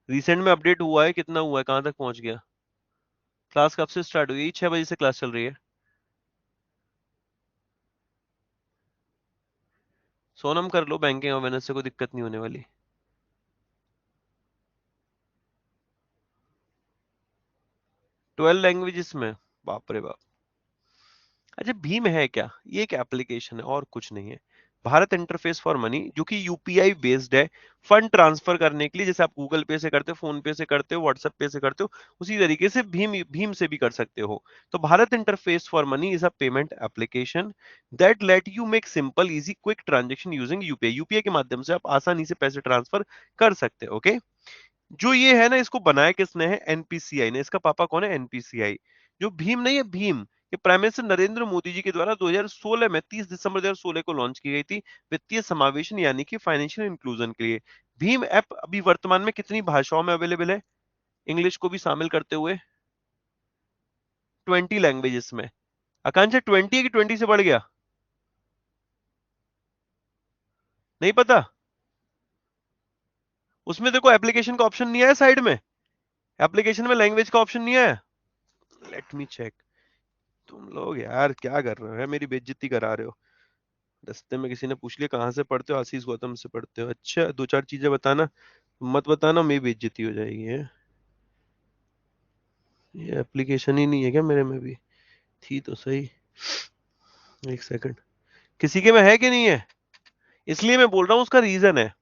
रिसेंट में अपडेट हुआ है, कितना हुआ है, कहां तक पहुंच गया? क्लास कब से स्टार्ट हुई? 6 बजे से क्लास चल रही है। सोनम कर लो, बैंकिंग अवेयरनेस से कोई दिक्कत नहीं होने वाली। 12 लैंग्वेजेस में? बाप रे बाप। अच्छा, भीम है क्या? ये एक एप्लीकेशन है और कुछ नहीं है। भारत इंटरफेस फॉर मनी, जो कि यूपीआई बेस्ड है, फंड ट्रांसफर करने के लिए, जैसे आप गूगल पे से करते हो, फोन पे से करते हो, व्हाट्सएप पे से करते हो, उसी तरीके से भीम भीम से भी कर सकते हो। तो Bharat interface for money is a payment application that let you make simple easy quick transaction using UPI. UPI के माध्यम से आप आसानी से पैसे ट्रांसफर कर सकते हो। ओके। जो ये है ना, इसको बनाया किसने है? एनपीसीआई ने। इसका पापा कौन है? एनपीसीआई। जो भीम नहीं है, भीम, ये प्राइम मिनिस्टर नरेंद्र मोदी जी के द्वारा 2016 में, 30 दिसंबर 2016 को लॉन्च की गई थी, वित्तीय समावेशन यानी कि फाइनेंशियल इंक्लूजन के लिए। भीम ऐप अभी वर्तमान में कितनी भाषाओं में अवेलेबल है, इंग्लिश को भी शामिल करते हुए? 20 लैंग्वेजेस में। आकांक्षा 20 है कि 20 से बढ़ गया? नहीं पता? उसमें देखो एप्लीकेशन का ऑप्शन नहीं आया साइड में, एप्लीकेशन में लैंग्वेज का ऑप्शन नहीं आया। Let me check. तुम लोग यार क्या कर रहे हो, है मेरी बेइज्जती करा रहे हो। रास्ते में किसी ने पूछ लिया कहाँ से पढ़ते हो, आशीष गौतम से पढ़ते हो, अच्छा दो चार चीजें बताना, मत बताना मेरी बेइज्जती हो जाएगी है। ये एप्लीकेशन ही नहीं है क्या मेरे में भी? थी तो सही। एक सेकंड। किसी के में है कि नहीं है? इसलिए मैं बोल रहा हूँ, उसका रीजन है।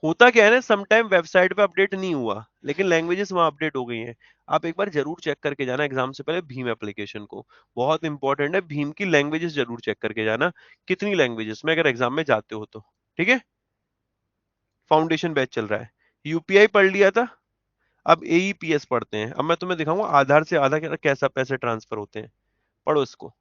होता क्या है ना, समटाइम वेबसाइट पे अपडेट नहीं हुआ लेकिन लैंग्वेजेस वहां अपडेट हो गई हैं। आप एक बार जरूर चेक करके जाना एग्जाम से पहले भीम एप्लीकेशन को, बहुत इंपॉर्टेंट है। भीम की लैंग्वेजेस जरूर चेक करके जाना, कितनी लैंग्वेजेस में, अगर एग्जाम में जाते हो तो। ठीक है, फाउंडेशन बैच चल रहा है। यूपीआई पढ़ लिया था, अब एईपीएस पढ़ते हैं। अब मैं तुम्हें दिखाऊंगा आधार से आधा कैसा पैसे ट्रांसफर होते हैं। पढ़ो इसको।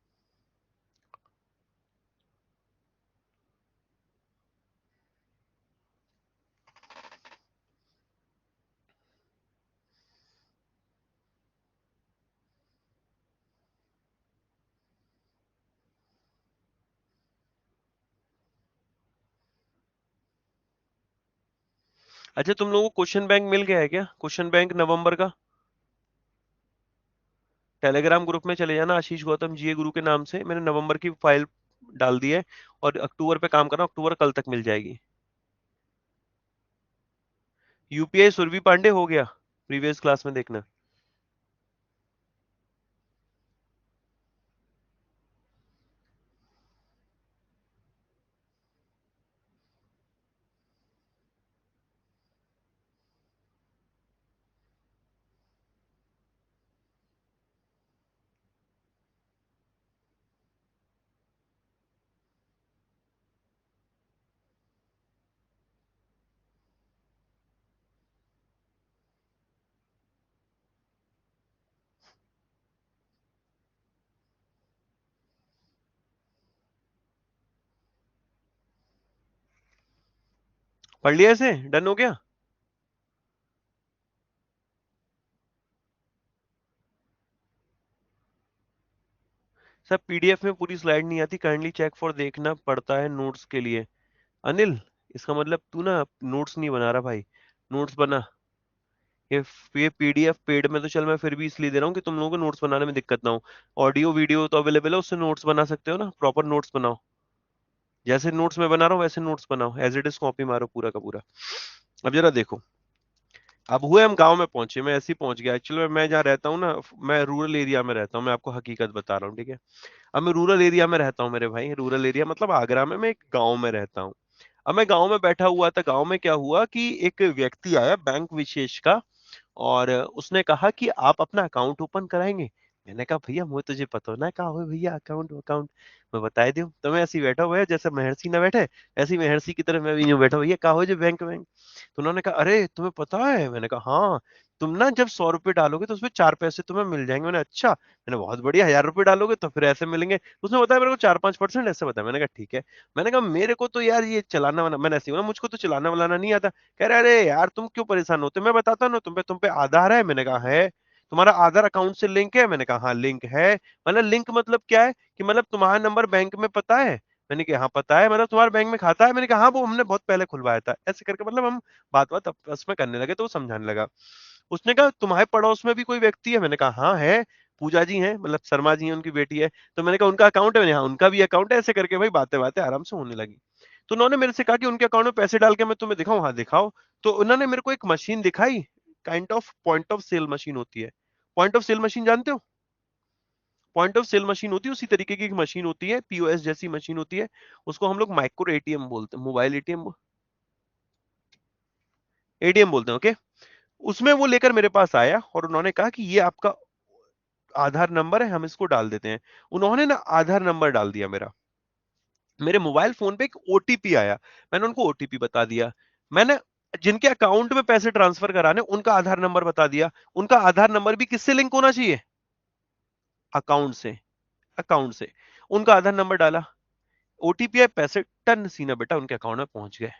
अच्छा, तुम लोगों को क्वेश्चन बैंक मिल गया है क्या? क्वेश्चन बैंक नवंबर का टेलीग्राम ग्रुप में चले जाना, आशीष गौतम जीए गुरु के नाम से मैंने नवंबर की फाइल डाल दी है। और अक्टूबर पे काम करना, अक्टूबर कल तक मिल जाएगी। यूपीआई सुरभि पांडे हो गया, प्रीवियस क्लास में देखना। पढ़ लिया, ऐसे डन हो गया। सर पीडीएफ में पूरी स्लाइड नहीं आती, काइंडली चेक फॉर, देखना पड़ता है नोट्स के लिए। अनिल, इसका मतलब तू ना नोट्स नहीं बना रहा भाई, नोट्स बना। ये ये पीडीएफ पेड में तो चल, मैं फिर भी इसलिए दे रहा हूँ कि तुम लोगों को नोट्स बनाने में दिक्कत ना हो। ऑडियो वीडियो तो अवेलेबल है, उससे नोट्स बना सकते हो ना, प्रॉपर नोट्स बनाओ। जैसे नोट्स मैं बना रहा हूँ वैसे नोट्स बनाओ, एज इट इज कॉपी मारो पूरा का पूरा। अब जरा देखो, अब हुए हम गांव में पहुंचे, मैं ऐसे ही पहुंच गया। एक्चुअली मैं जहाँ रहता हूँ ना, मैं रूरल एरिया में रहता हूँ, मैं आपको हकीकत बता रहा हूँ, ठीक है। अब मैं रूरल एरिया में रहता हूँ मेरे भाई, रूरल एरिया मतलब आगरा में, मैं एक गांव में रहता हूँ। अब मैं गांव में बैठा हुआ था, गांव में क्या हुआ कि एक व्यक्ति आया बैंक विशेष का, और उसने कहा कि आप अपना अकाउंट ओपन कराएंगे। मैंने कहा भैया मुझे तुझे पता हो ना, कहा हो भैया अकाउंट अकाउंट मैं बता दूं। तो मैं ऐसे ही बैठा हुआ है, जैसे महर्षि ना बैठे ऐसे ही महर्षि की तरह मैं भी यूं बैठा, भैया कहा हो जो बैंक बैंक। तो उन्होंने कहा अरे तुम्हें पता है, मैंने कहा हाँ, तुम ना जब 100 रुपए डालोगे तो उसमें 4 पैसे तुम्हें मिल जाएंगे। मैंने अच्छा, मैंने बहुत बढ़िया, 1000 रुपए डालोगे तो फिर ऐसे मिलेंगे। उसने बताया मेरे को 4-5% ऐसे बताया। मैंने कहा ठीक है। मैंने कहा मेरे को तो यार ये चलाना वाला, मैंने ऐसे ही बोला मुझको तो चलाना वालाना नहीं आता। कह रहे अरे यार तुम क्यों परेशान होते, मैं बताता हूँ ना, तुम पे आधार है? मैंने कहा है। तुम्हारा आधार अकाउंट से लिंक है? मैंने कहा हाँ लिंक है। मतलब लिंक मतलब क्या है, कि मतलब तुम्हारा नंबर बैंक में पता है? मैंने कहा हाँ पता है। मतलब तुम्हारे बैंक में खाता है? मैंने कहा हाँ वो हमने बहुत पहले खुलवाया था। ऐसे करके मतलब हम बात बात आपस में करने लगे, तो वो समझाने लगा। उसने कहा तुम्हारे पड़ोस में भी कोई व्यक्ति है? मैंने कहा हाँ है, पूजा जी हैं, मतलब शर्मा जी हैं, उनकी बेटी है। तो मैंने कहा उनका अकाउंट है? मैंने हाँ उनका भी अकाउंट है। ऐसे करके भाई बातें बातें आराम से होने लगी। तो उन्होंने मेरे से कहा कि उनके अकाउंट में पैसे डाल के मैं तुम्हें दिखाऊं? हाँ दिखाओ। तो उन्होंने मेरे को एक मशीन दिखाई, kind of point of sale machine होती है। पॉइंट ऑफ सेल मशीन जानते हो? पॉइंट ऑफ सेल मशीन होती है, उसी तरीके की एक मशीन होती है, पीओएस जैसी मशीन होती है। उसको हम लोग माइक्रो एटीएम बोलते हैं, मोबाइल एटीएम, एटीएम बोलते हैं, ओके। उसमें वो लेकर मेरे पास आया और उन्होंने कहा कि ये आपका आधार नंबर है, हम इसको डाल देते हैं। उन्होंने ना आधार नंबर डाल दिया मेरा। मेरे मोबाइल फोन पे एक ओटीपी आया, मैंने उनको ओटीपी बता दिया। मैंने जिनके अकाउंट में पैसे ट्रांसफर कराने उनका आधार नंबर बता दिया। उनका आधार नंबर भी किससे लिंक होना चाहिए? अकाउंट से। अकाउंट से उनका आधार नंबर डाला, ओटीपी आए, पैसे टन सीना बेटा उनके अकाउंट में पहुंच गए।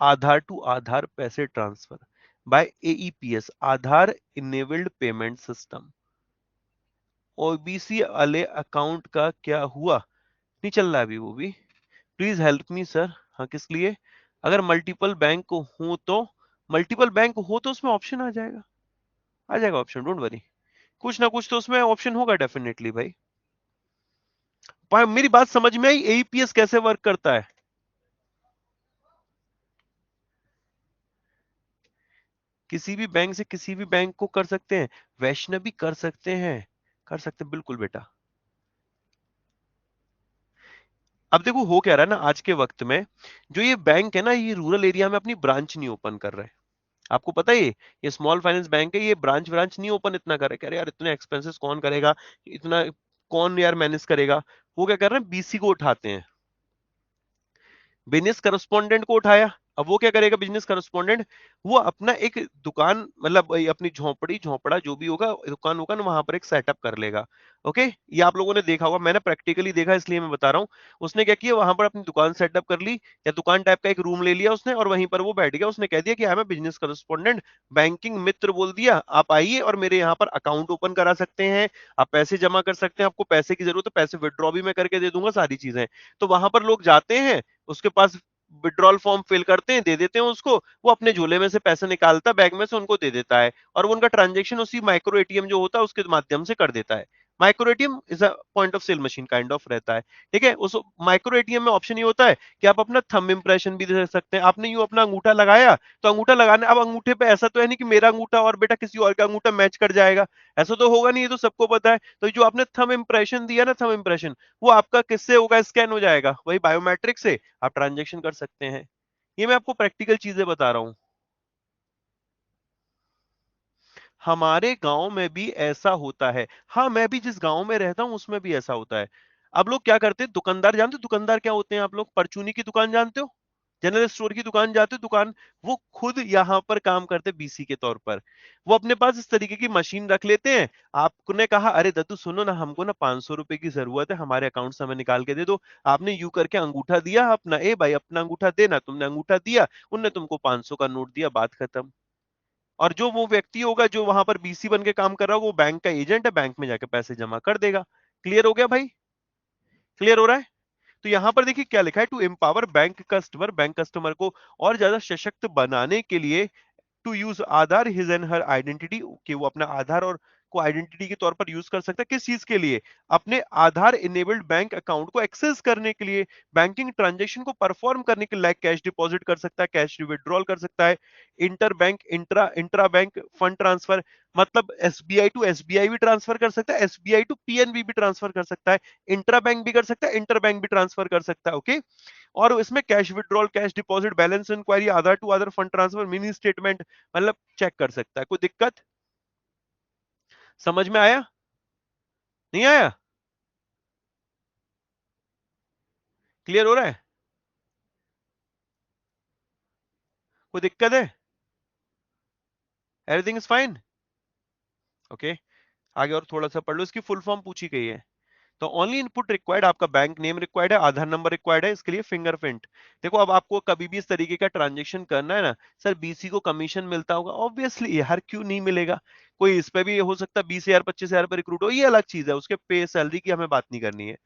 आधार टू आधार पैसे transfer by AEPS, Aadhaar enabled payment system. OBC वाले अकाउंट का क्या हुआ? नहीं चल रहा है अभी वो भी। Please help me sir. हाँ किस लिए? अगर मल्टीपल बैंक हो तो, मल्टीपल बैंक हो तो उसमें ऑप्शन आ जाएगा, आ जाएगा ऑप्शन, डोंट वरी। कुछ ना कुछ तो उसमें ऑप्शन होगा डेफिनेटली भाई। पर मेरी बात समझ में आई, एईपीएस कैसे वर्क करता है? किसी भी बैंक से किसी भी बैंक को कर सकते हैं, वैष्णवी कर सकते हैं, कर सकते हैं बिल्कुल बेटा। अब देखो हो क्या रहा है ना आज के वक्त में, जो ये बैंक है ना ये रूरल एरिया में अपनी ब्रांच नहीं ओपन कर रहे। आपको पता है ये स्मॉल फाइनेंस बैंक है, ये ब्रांच ब्रांच नहीं ओपन इतना कर रहे, कह रहे यार इतने एक्सपेंसेस कौन करेगा, इतना कौन यार मैनेज करेगा। वो क्या कर रहे हैं, बीसी को उठाते हैं, बिजनेस करस्पॉन्डेंट को उठाया। अब वो क्या करेगा बिजनेस करस्पॉन्डेंट, वो अपना एक दुकान मतलब वही अपनी झोपड़ी झोपड़ा जो भी होगा दुकान होगा ना वहां पर एक सेटअप कर लेगा। ओके, ये आप लोगों ने देखा होगा, मैंने प्रैक्टिकली देखा इसलिए मैं बता रहा हूँ। उसने क्या किया, वहां पर अपनी दुकान सेटअप कर ली, या दुकान टाइप का एक रूम ले लिया उसने, और वहीं पर वो बैठ गया। उसने कह दिया कि I am business correspondent, banking मित्र बोल दिया, आप आइए और मेरे यहाँ पर अकाउंट ओपन करा सकते हैं, आप पैसे जमा कर सकते हैं, आपको पैसे की जरूरत है पैसे विड्रॉ भी मैं करके दे दूंगा, सारी चीजें। तो वहां पर लोग जाते हैं, उसके पास विड्रॉल फॉर्म फिल करते हैं, दे देते हैं उसको, वो अपने झोले में से पैसे निकालता बैग में से उनको दे देता है, और वो उनका ट्रांजेक्शन उसी माइक्रो एटीएम जो होता है उसके माध्यम से कर देता है। Micro ATM is a point of sale machine kind of रहता है। ठीक है, उस माइक्रो एटीएम में ऑप्शन ये होता है कि आप अपना थंब इंप्रेशन भी दे सकते हैं। आपने यूं अपना अंगूठा लगाया, तो अंगूठा लगाने, अब अंगूठे पे ऐसा तो है नहीं कि मेरा अंगूठा और बेटा किसी और का अंगूठा मैच कर जाएगा, ऐसा तो होगा नहीं, ये तो सबको पता है। तो जो आपने थंब इंप्रेशन दिया ना, थंब इंप्रेशन, वो आपका किससे होगा, स्कैन हो जाएगा वही बायोमेट्रिक से, आप ट्रांजेक्शन कर सकते हैं। ये मैं आपको प्रैक्टिकल चीजें बता रहा हूँ। हमारे गांव में भी ऐसा होता है। हाँ, मैं भी जिस गांव में रहता हूँ उसमें भी ऐसा होता है। अब लोग क्या करते हैं, दुकानदार जानते हो दुकानदार क्या होते हैं, आप लोग परचूनी की दुकान जानते हो, जनरल स्टोर की दुकान जाते हो, दुकान, वो खुद यहाँ पर काम करते बीसी के तौर पर। वो अपने पास इस तरीके की मशीन रख लेते हैं। आपने कहा अरे दद्दू सुनो ना, हमको ना 500 रुपए की जरूरत है, हमारे अकाउंट से हमें निकाल के दे दो। आपने यू करके अंगूठा दिया अपना, ए भाई अपना अंगूठा देना, तुमने अंगूठा दिया, उनने तुमको 500 का नोट दिया, बात खत्म। और जो वो व्यक्ति होगा जो वहां पर बीसी बन के काम कर रहा होगा, वो बैंक का एजेंट है, बैंक में जाके पैसे जमा कर देगा। क्लियर हो गया भाई, क्लियर हो रहा है। तो यहां पर देखिए क्या लिखा है, टू एम्पावर बैंक कस्टमर को और ज्यादा सशक्त बनाने के लिए, to use Aadhaar his and her identity, कि वो अपना आधार और को आइडेंटिटी के तौर पर यूज कर सकता है, किस चीज के लिए, अपने आधार इनेबल्ड बैंक अकाउंट को एक्सेस करने के लिए, बैंकिंग ट्रांजैक्शन को परफॉर्म करने के लिए, लाइक कैश डिपॉजिट कर सकता है, कैश विड्रॉल कर सकता है, inter bank intra intra bank fund transfer, मतलब एसबीआई टू एसबीआई भी ट्रांसफर कर सकता है, एसबीआई टू पीएनबी भी ट्रांसफर कर सकता है, इंट्रा बैंक भी कर सकता है, इंटर बैंक भी ट्रांसफर कर सकता है। ओके, और इसमें cash withdrawal, cash deposit, balance enquiry, Aadhaar to Aadhaar fund transfer, mini statement, मतलब चेक कर सकता है। कोई दिक्कत, समझ में आया, नहीं आया, क्लियर हो रहा है, कोई दिक्कत है, एवरीथिंग इज फाइन। ओके, आगे और थोड़ा सा पढ़ लो, इसकी फुल फॉर्म पूछी गई है। तो ओनली इनपुट रिक्वायर्ड, आपका बैंक नेम रिक्वायर्ड है, आधार नंबर रिक्वायर्ड है, इसके लिए फिंगरप्रिंट। देखो अब आपको कभी भी इस तरीके का ट्रांजेक्शन करना है ना, सर बीसी को कमीशन मिलता होगा, ऑब्वियसली हर क्यों नहीं मिलेगा, कोई इस पे भी हो सकता है 20,000 25,000 पे रिक्रूट हो, ये अलग चीज है, उसके पे सैलरी की हमें बात नहीं करनी है।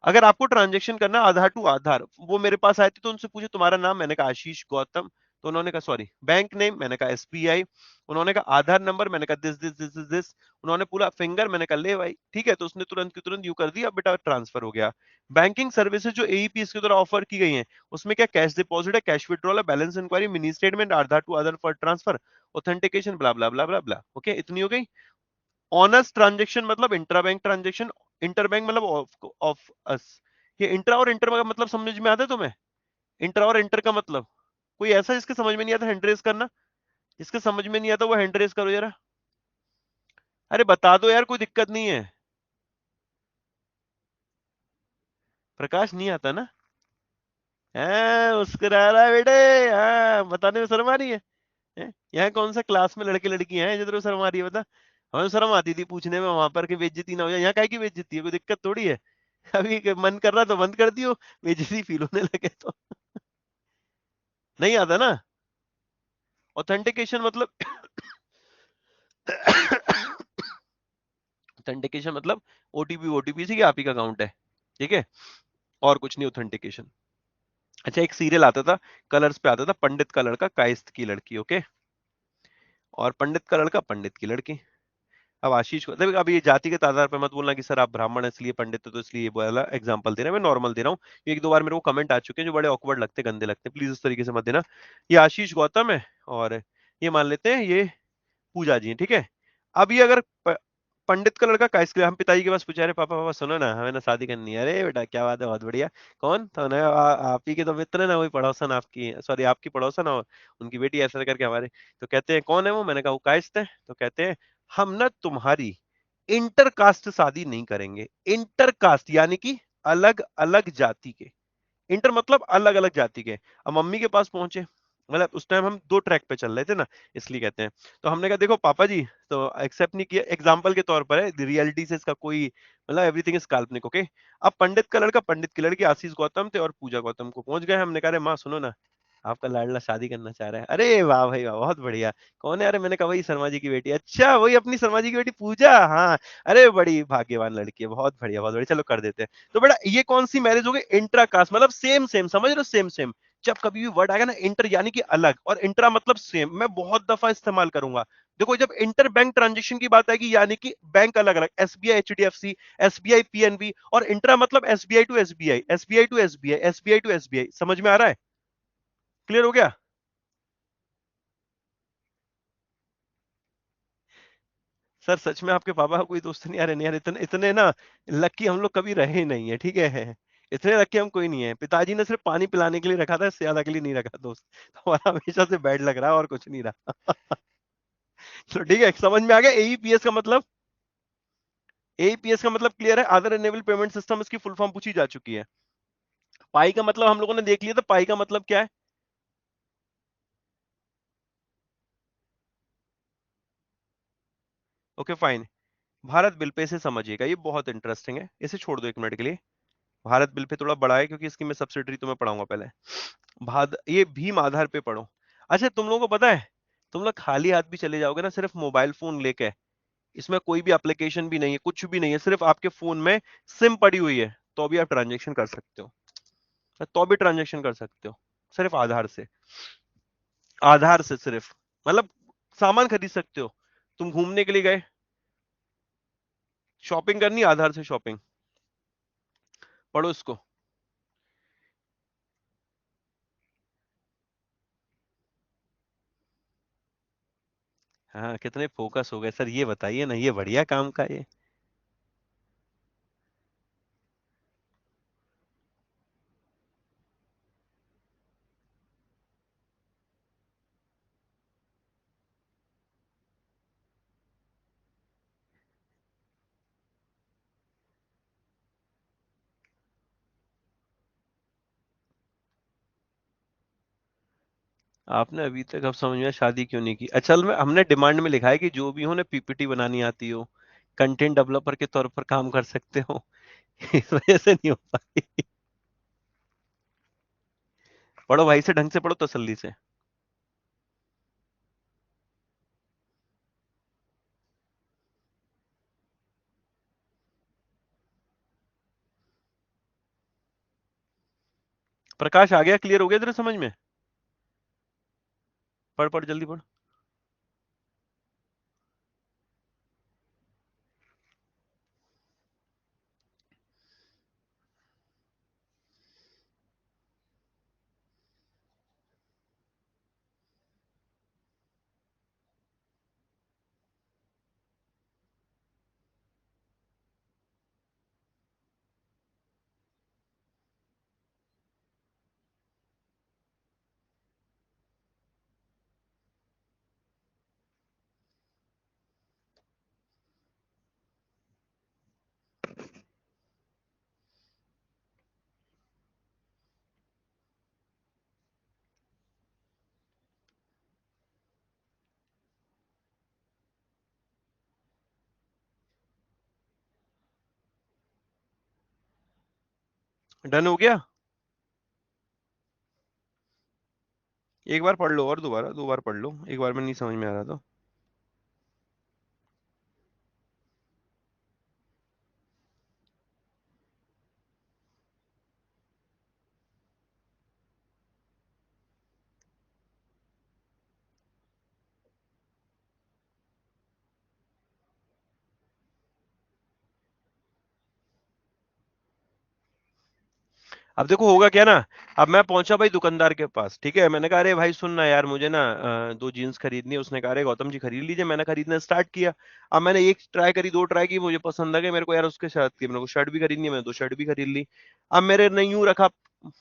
अगर आपको ट्रांजेक्शन करना आधार टू आधार, वो मेरे पास आए थे तो उनसे पूछे तुम्हारा नाम, मैंने कहा आशीष गौतम, तो उन्होंने कहा सॉरी बैंक नेम, मैंने कहा एसबीआई, उन्होंने कहा आधार नंबर, मैंने कहा this this this this this, उन्होंने पूरा फिंगर, मैंने कहा ले भाई ठीक है, तो उसने तुरंत की तुरंत यू कर दिया, बेटा ट्रांसफर हो गया। बैंकिंग सर्विसेज जो एईपी इसके द्वारा ऑफर की गई हैं, उसमें क्या कैश डिपॉजिट है, कैश विड्रॉल है, balance inquiry, mini statement, Aadhaar to Aadhaar for transfer, authentication, blah blah blah blah blah. Okay, इतनी हो गई। ऑनर्स ट्रांजेक्शन मतलब intra bank transaction, inter bank मतलब ऑफ ऑफ अस। ये इंट्रा और इंटर का मतलब समझ में आता है तुम्हें, इंट्रा और इंटर का मतलब, कोई ऐसा जिसके समझ में नहीं आता हैंड रेस करना, जिसके समझ में नहीं आता वो हैंड रेस करो जरा, अरे बता दो यार, कोई दिक्कत नहीं है। प्रकाश नहीं आता ना, मुस्कुरा रहा है बेटे, हाँ बताने में शर्म आ रही है, यहाँ कौन सा क्लास में लड़के लड़की हैं जिधर शर्म आ रही है बता। हमें तो शर्म आती थी पूछने में वहां पर कि बेइज्जती ना हो जाए, यहाँ काहे की बेइज्जती है, कोई दिक्कत थोड़ी है। अभी मन कर रहा तो बंद कर दियो, बेइज्जती फील होने लगे तो। नहीं आता ना, ऑथेंटिकेशन मतलब ऑथेंटिकेशन मतलब ओटीपी ओटीपी से कि आप ही का अकाउंट है, ठीक है, और कुछ नहीं ऑथेंटिकेशन। अच्छा, एक सीरियल आता था, कलर्स पे आता था, पंडित का लड़का कायस्थ की लड़की, ओके, और पंडित का लड़का पंडित की लड़की। अब आशीष को देखो, अब ये जातिगत आधार पर मत बोलना कि सर आप ब्राह्मण है इसलिए पंडित है, तो इसलिए ये वाला एग्जांपल दे रहे हैं, मैं नॉर्मल दे रहा हूँ। एक दो बार मेरे को कमेंट आ चुके हैं जो बड़े ऑकवर्ड लगते गंदे लगते हैं, प्लीज उस तरीके से मत देना। ये आशीष गौतम है, और ये मान लेते हैं ये पूजा जी हैं, ठीक है। अब ये अगर पंडित का लड़का काइस के लिए हम पिताजी के पास पूछा, अरे पापा पापा सुनो ना, हमें ना शादी करनी है। अरे बेटा क्या बात है, बहुत बढ़िया। कौन तो ना आप ही के तो मित्र है ना, वही पड़ोसन आपकी, सॉरी आपकी पड़ोसन हो, उनकी बेटी ऐसा करके हमारे। तो कहते हैं कौन है वो, मैंने कहा वो काइस्ट है। तो कहते हैं हम ना तुम्हारी इंटर कास्ट शादी नहीं करेंगे। इंटर कास्ट यानी कि अलग अलग जाति के, इंटर मतलब अलग अलग जाति के। अब मम्मी के पास पहुंचे, मतलब उस टाइम हम दो ट्रैक पे चल रहे थे ना, इसलिए कहते हैं। तो हमने कहा देखो पापा जी, तो एक्सेप्ट नहीं किया, एग्जाम्पल के तौर पर है, रियलिटी से इसका कोई मतलब एवरीथिंग इज काल्पनिक, ओके। अब पंडित का लड़का पंडित की लड़की आशीष गौतम थे और पूजा गौतम को पहुंच गए। हमने कहा अरे माँ सुनो ना, आपका लाडला शादी करना चाह रहा है। अरे वाह भाई वाह, बहुत बढ़िया। कौन है, अरे मैंने कहा वही शर्मा जी की बेटी। अच्छा वही अपनी शर्मा जी की बेटी पूजा, हाँ। अरे बड़ी भाग्यवान लड़की है, बहुत बढ़िया बहुत बढ़िया, चलो कर देते हैं। तो बेटा ये कौन सी मैरिज हो गई, इंट्रा कास्ट, मतलब सेम सेम, समझ रहे हो, सेम सेम। जब कभी भी वर्ड आएगा ना इंटर यानी कि अलग, और इंट्रा मतलब सेम, मैं बहुत दफा इस्तेमाल करूंगा। देखो जब इंटर बैंक ट्रांजेक्शन की बात आएगी यानी कि बैंक अलग अलग, एसबीआई एचडीएफसी, एसबीआई पीएनबी, और इंट्रा मतलब SBI to SBI, SBI to SBI, SBI to SBI. समझ में आ रहा है, क्लियर हो गया। सर सच में आपके पापा का कोई दोस्त नहीं, आ रहे नहीं यार, इतने इतने ना लकी हम लोग कभी रहे ही नहीं है, ठीक है। इतने लकी हम कोई नहीं है, पिताजी ने सिर्फ पानी पिलाने के लिए रखा था, इससे ज्यादा के लिए नहीं रखा दोस्त। तो हमारा हमेशा से बैड लग रहा है और कुछ नहीं रहा। तो ठीक है, समझ में आ गया एईपीएस का मतलब। एईपीएस का मतलब क्लियर है, आधार एनेबल पेमेंट सिस्टम, इसकी फुल फॉर्म पूछी जा चुकी है। पाई का मतलब हम लोगों ने देख लिया था, पाई का मतलब क्या है। Okay fine. Bharat bill pay इसे समझिएगा, ये बहुत इंटरेस्टिंग है, इसे छोड़ दो एक मिनट के लिए। भारत बिल पे थोड़ा बड़ा है क्योंकि इसकी मैं सब्सिडरी तुम्हें पढ़ाऊंगा पहले। ये भीम आधार पे पढ़ो। अच्छा तुम लोगों को पता है, तुम लोग खाली हाथ भी चले जाओगे ना, सिर्फ मोबाइल फोन लेके, इसमें कोई भी एप्लीकेशन भी नहीं है, कुछ भी नहीं है, सिर्फ आपके फोन में सिम पड़ी हुई है, तो भी आप ट्रांजेक्शन कर सकते हो। तो भी ट्रांजेक्शन कर सकते हो, सिर्फ आधार से। आधार से सिर्फ, मतलब सामान खरीद सकते हो, तुम घूमने के लिए गए, शॉपिंग करनी, आधार से शॉपिंग। पढ़ो इसको। हाँ कितने फोकस हो गए सर, ये बताइए ना, ये बढ़िया काम का ये। आपने अभी तक अब समझ में शादी क्यों नहीं की, असल में हमने डिमांड में लिखा है कि जो भी हो ना पीपीटी बनानी आती हो, कंटेंट डेवलपर के तौर पर काम कर सकते हो। इस वजह से नहीं हो पाई। पढ़ो भाई से ढंग से पढ़ो, तसल्ली से। प्रकाश आ गया, क्लियर हो गया तेरे समझ में। पढ़ पढ़ जल्दी पढ़। डन हो गया। एक बार पढ़ लो और दोबारा दो बार पढ़ लो, एक बार में नहीं समझ में आ रहा तो। अब देखो होगा क्या ना, अब मैं पहुंचा भाई दुकानदार के पास, ठीक है, मैंने कहा अरे भाई सुन ना यार, मुझे ना दो जीन्स खरीदनी है। उसने कहा अरे गौतम जी खरीद लीजिए। मैंने खरीदना स्टार्ट किया। अब मैंने एक ट्राई करी, दो ट्राई की, मुझे पसंद आ गए मेरे को यार उसके साथ की, मेरे को शर्ट भी खरीदनी है, मैंने दो शर्ट भी खरीद ली। अब मेरे ने यूं रखा,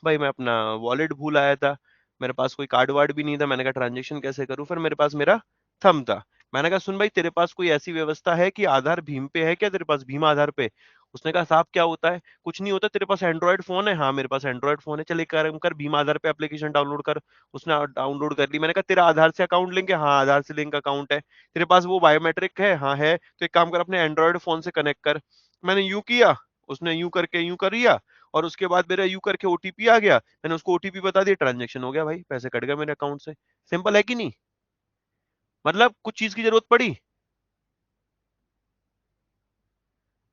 भाई मैं अपना वॉलेट भूल आया था, मेरे पास कोई कार्ड वार्ड भी नहीं था। मैंने कहा ट्रांजेक्शन कैसे करूं, फिर मेरे पास मेरा थंब था। मैंने कहा सुन भाई, तेरे पास कोई ऐसी व्यवस्था है कि आधार भीम पे है क्या, तेरे पास भीम आधार पे? उसने कहा साहब क्या होता है? कुछ नहीं होता, तेरे पास एंड्रॉइड फोन है? हाँ मेरे पास एंड्रॉइड फोन है। चल एक काम कर, भीम आधार पे एप्लीकेशन डाउनलोड कर। उसने डाउनलोड कर ली। मैंने कहा तेरा आधार से अकाउंट लिंक है? हाँ आधार से लिंक अकाउंट है। तेरे पास वो बायोमेट्रिक है? हाँ है। तो एक काम कर, अपने एंड्रॉइड फोन से कनेक्ट कर। मैंने यूं किया, उसने यूं करके यूं कर लिया, और उसके बाद मेरा यूं करके ओटीपी आ गया। मैंने उसको ओटीपी बता दिया, ट्रांजेक्शन हो गया भाई, पैसे कट गए मेरे अकाउंट से। सिंपल है कि नहीं? मतलब कुछ चीज की जरूरत पड़ी?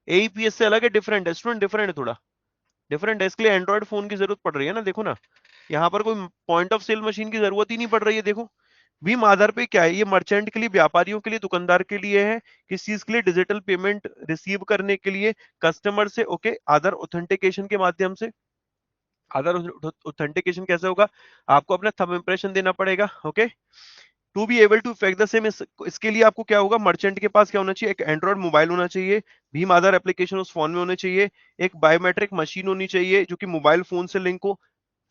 एईपीएस से अलग है, डिफरेंट है स्टूडेंट, डिफरेंट है थोड़ा, डिफरेंट है। इसके लिए एंड्रॉइड फोन की जरूरत पड़ रही है ना, देखो ना, यहाँ पर कोई पॉइंट ऑफ सेल मशीन की जरूरत ही नहीं पड़ रही है। देखो भीम आधार पे क्या है, ये मर्चेंट के लिए, व्यापारियों के लिए, दुकानदार के लिए है। किस चीज के लिए? डिजिटल पेमेंट रिसीव करने के लिए कस्टमर से, ओके, आधार ऑथेंटिकेशन के माध्यम से। आधार ऑथेंटिकेशन कैसे होगा? आपको अपना थंब इंप्रेशन देना पड़ेगा, okay, to be able to effect the same. इसके लिए आपको क्या होगा, मर्चेंट के पास क्या होना चाहिए? एक एंड्रॉइड मोबाइल होना चाहिए, भीम आधार एप्लीकेशन उस फोन में होने चाहिए, एक बायोमेट्रिक मशीन होनी चाहिए जो कि मोबाइल फोन से लिंक हो।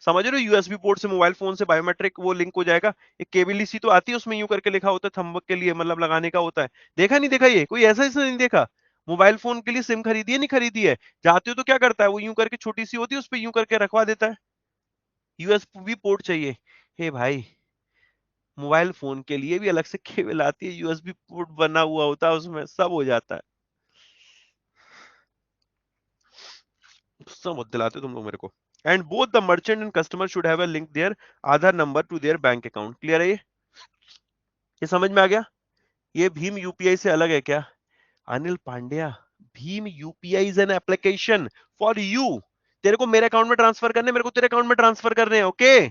समझ रहे हो? यूएसबी पोर्ट से मोबाइल फोन से बायोमेट्रिक वो लिंक हो जाएगा। एक केबल सी तो आती है, उसमें यूं करके लिखा होता है, थंब के लिए मतलब लगाने का होता है। देखा नहीं देखा? ये कोई ऐसा नहीं देखा? मोबाइल फोन के लिए सिम खरीदी है नहीं खरीदी है? जाते हो तो क्या करता है वो, यूं करके छोटी सी होती है, उस पर यूं करके रखवा देता है। यूएसबी पोर्ट चाहिए। हे भाई, मोबाइल फोन के लिए भी अलग से केबल आती है, यूएसबी पोर्ट बना हुआ होता है, उसमें सब हो जाता है। गुस्सा मत दिलाते तुम लोग मेरे को। And both the merchant and customer should have a link their Aadhaar number to their bank account. Clear है ये समझ में आ गया? ये भीम यूपीआई से अलग है क्या? Anil Pandya, Bhim UPI is an application for you. तेरे को मेरे अकाउंट में ट्रांसफर करने, मेरे को तेरे अकाउंट में ट्रांसफर करने हैं, ओके?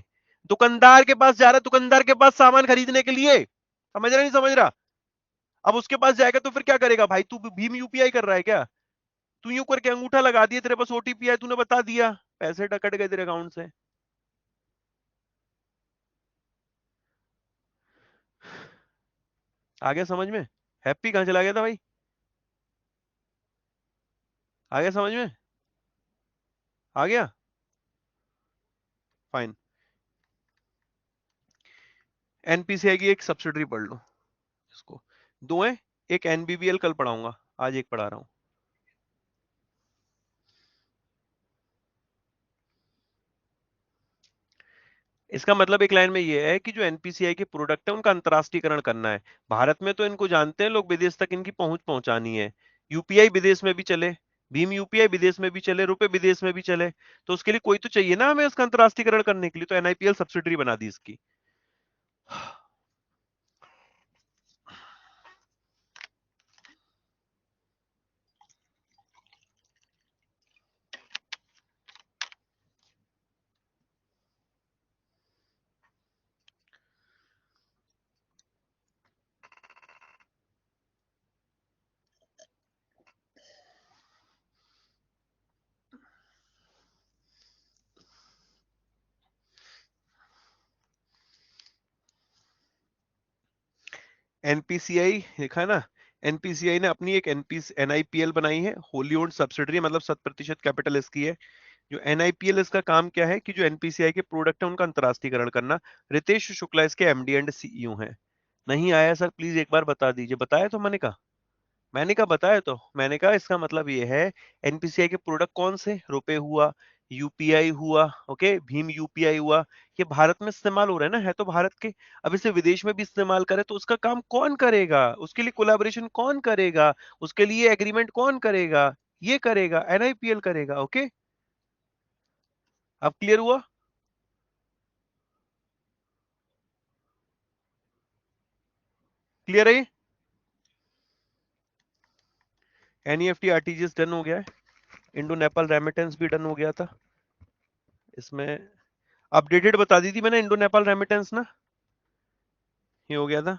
दुकानदार के पास जा रहा है, दुकानदार के पास सामान खरीदने के लिए, समझ रहा नहीं समझ रहा? अब उसके पास जाएगा तो फिर क्या करेगा भाई? तू भीम यूपीआई कर रहा है क्या? तू यूं करके अंगूठा लगा दिया, तेरे पास ओटीपी है, तूने बता दिया, पैसे कट गए तेरे अकाउंट से। आ गया समझ में? हैप्पी कहां चला गया था भाई? आ गया समझ में? आ गया, फाइन। एनपीसीआई की एक सब्सिडरी पढ़ लो इसको। दो है, एक एनबीबीएल कल पढ़ाऊंगा, आज एक पढ़ा रहा हूं। इसका मतलब एक लाइन में ये है कि जो एनपीसीआई के प्रोडक्ट है उनका अंतरराष्ट्रीयकरण करना है। भारत में तो इनको जानते हैं लोग, विदेश तक इनकी पहुंच पहुंचानी है। यूपीआई विदेश में भी चले, भीम यूपीआई विदेश में भी चले, रुपए विदेश में भी चले, तो उसके लिए कोई तो चाहिए ना हमें उसका अंतरराष्ट्रीयकरण करने के लिए, तो एनआईपीएल सब्सिडरी बना दी इसकी। एनपीसीआई देखा है ना? एनपीसीआई ने अपनी एक एनआईपीएल बनाई है, होली ओन्ड सब्सिडरी, मतलब 100% कैपिटल इसकी है। जो एनआईपीएल, इसका काम क्या है कि जो एनपीसीआई के प्रोडक्ट है उनका अंतरराष्ट्रीयकरण करना। रितेश शुक्ला इसके एमडी एंड सीईओ हैं। नहीं आया सर प्लीज एक बार बता दीजिए। बताया तो मैंने कहा बताया तो मैंने कहा इसका मतलब ये है, एनपीसीआई के प्रोडक्ट कौन से? रुपए हुआ, यूपीआई हुआ, ओके, भीम यूपीआई हुआ। ये भारत में इस्तेमाल हो रहा है ना, है तो भारत के। अब इसे विदेश में भी इस्तेमाल करे तो उसका काम कौन करेगा? उसके लिए कोलैबोरेशन कौन करेगा? उसके लिए एग्रीमेंट कौन करेगा? ये करेगा, एनआईपीएल करेगा, ओके? अब क्लियर हुआ? क्लियर है? एनईएफटी आरटीजीएस डन हो गया है, इंडो नेपाल रेमिटेंस भी डन हो गया था। इसमें अपडेटेड बता दी थी मैंने, इंडो नेपाल रेमिटेंस ना, ये हो गया था।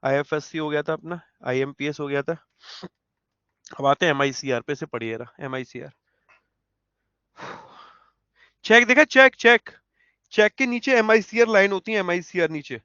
आईएफएससी हो गया था अपना, आईएमपीएस हो गया था। अब आते हैं एमआईसीआर पे, से पढ़िए रहा एमआईसीआर। चेक देखा, चेक चेक, चेक के नीचे एमआईसीआर लाइन होती है, एमआईसीआर नीचे।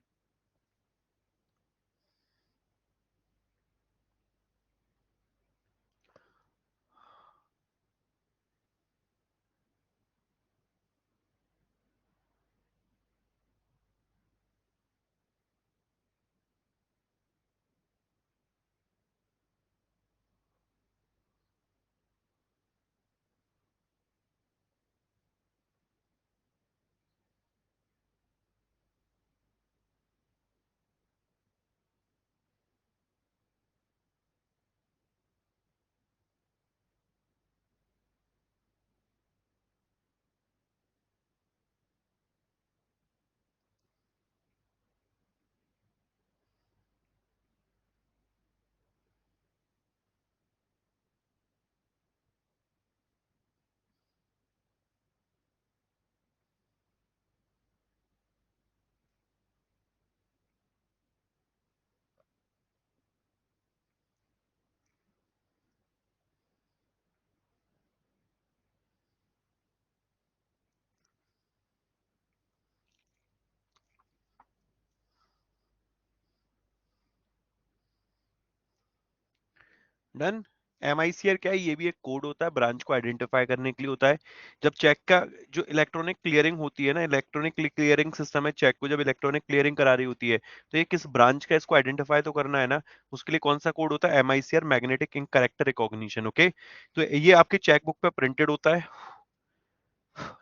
डन। एमआईसीआर क्या है, ये भी एक कोड होता है, ब्रांच को आइडेंटिफाई करने के लिए होता है। जब चेक का जो इलेक्ट्रॉनिक क्लियरिंग होती है ना, इलेक्ट्रॉनिक क्लियरिंग सिस्टम है, चेक को जब इलेक्ट्रॉनिक क्लियरिंग करा रही होती है, तो ये किस ब्रांच का, इसको आइडेंटिफाई तो करना है ना। उसके लिए कौन सा कोड होता है, MICR, magnetic ink character recognition. Okay, तो ये आपके चेक बुक पे प्रिंटेड होता है,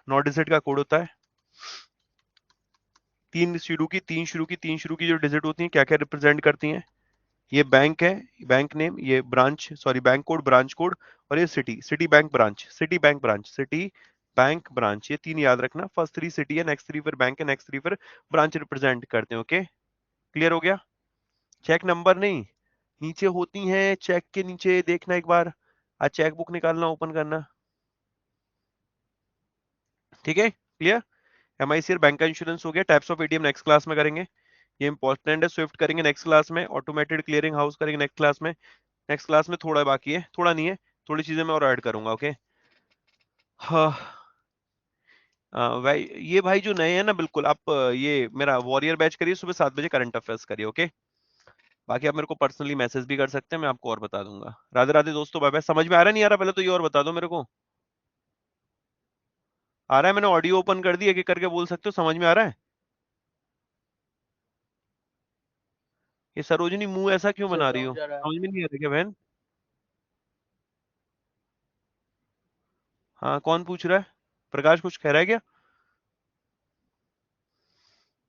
9 डिजिट का कोड होता है। तीन शुरू की जो डिजिट होती है, क्या क्या रिप्रेजेंट करती हैं। ये बैंक है, बैंक नेम, ये branch, sorry bank code, branch code, और ये city, city bank branch, city bank branch, city bank branch, ये तीन याद रखना। फर्स्ट 3 सिटी है, नेक्स्ट 3 फिर बैंक है, नेक्स्ट 3 फिर ब्रांच रिप्रेजेंट करते हैं। ओके, क्लियर हो गया। चेक नंबर नहीं, नीचे होती हैं, चेक के नीचे देखना एक बार, आज चेक बुक निकालना, ओपन करना। ठीक है, क्लियर। एमआईसीआर बैंक का इंश्योरेंस हो गया। Types of ATM next class में करेंगे, ये इंपॉर्टेंट है। स्विफ्ट करेंगे नेक्स्ट क्लास में, ऑटोमेटेड क्लियरिंग हाउस करेंगे नेक्स्ट क्लास में। नेक्स्ट क्लास में थोड़ा बाकी है, थोड़ा नहीं है, थोड़ी चीजें मैं और ऐड करूंगा। ओके, हाँ। भाई ये भाई जो नए हैं ना, बिल्कुल आप ये मेरा वॉरियर बैच करिए, सुबह 7 बजे करंट अफेयर्स करिए। ओके, बाकी आप मेरे को पर्सनली मैसेज भी कर सकते हैं, मैं आपको और बता दूंगा। राधे राधे दोस्तों, बाय बाय। समझ में आ रहा नहीं आ रहा, पहले तो ये और बता दो मेरे को। आ रहा है, मैंने ऑडियो ओपन कर दी, एक एक करके बोल सकते हो, समझ में आ रहा है। ये सरोजनी मुंह ऐसा क्यों बना रही हो, समझ में नहीं आ रहा क्या बहन। हाँ, कौन पूछ रहा है, प्रकाश कुछ कह रहा है क्या।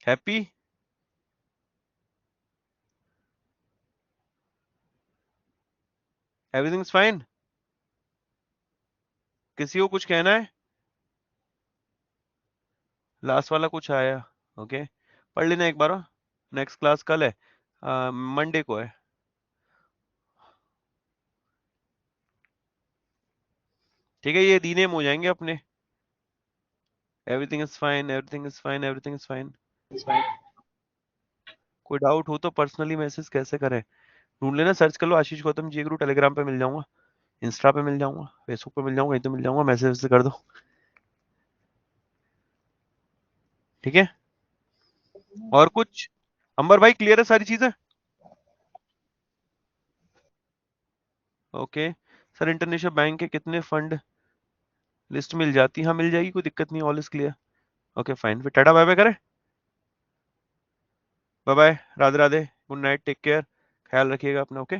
हैप्पी, एवरीथिंग इज फाइन, किसी को कुछ कहना है। लास्ट वाला कुछ आया। ओके, पढ़ लेना एक बार। नेक्स्ट क्लास कल है, मंडे को है। ठीक है, ये दी नेम हो जाएंगे अपने। Everything is fine, everything is fine, everything is fine. कोई डाउट हो तो पर्सनली मैसेज कैसे करें, ढूंढ लेना, सर्च कर लो आशीष गौतम जी गुरु, टेलीग्राम पे मिल जाऊंगा, इंस्टा पे मिल जाऊंगा, फेसबुक पे मिल जाऊंगा, कहीं तो मिल जाऊंगा, मैसेज से कर दो। ठीक है, और कुछ। अंबर भाई क्लियर है सारी चीजें। ओके सर, इंटरनेशनल बैंक के कितने फंड, लिस्ट मिल जाती, हाँ मिल जाएगी, कोई दिक्कत नहीं, all is clear. Okay fine, फिर टाटा बाय बाय करें। Bye bye, Radhe Radhe, good night, take care, ख्याल रखिएगा अपना। ओके।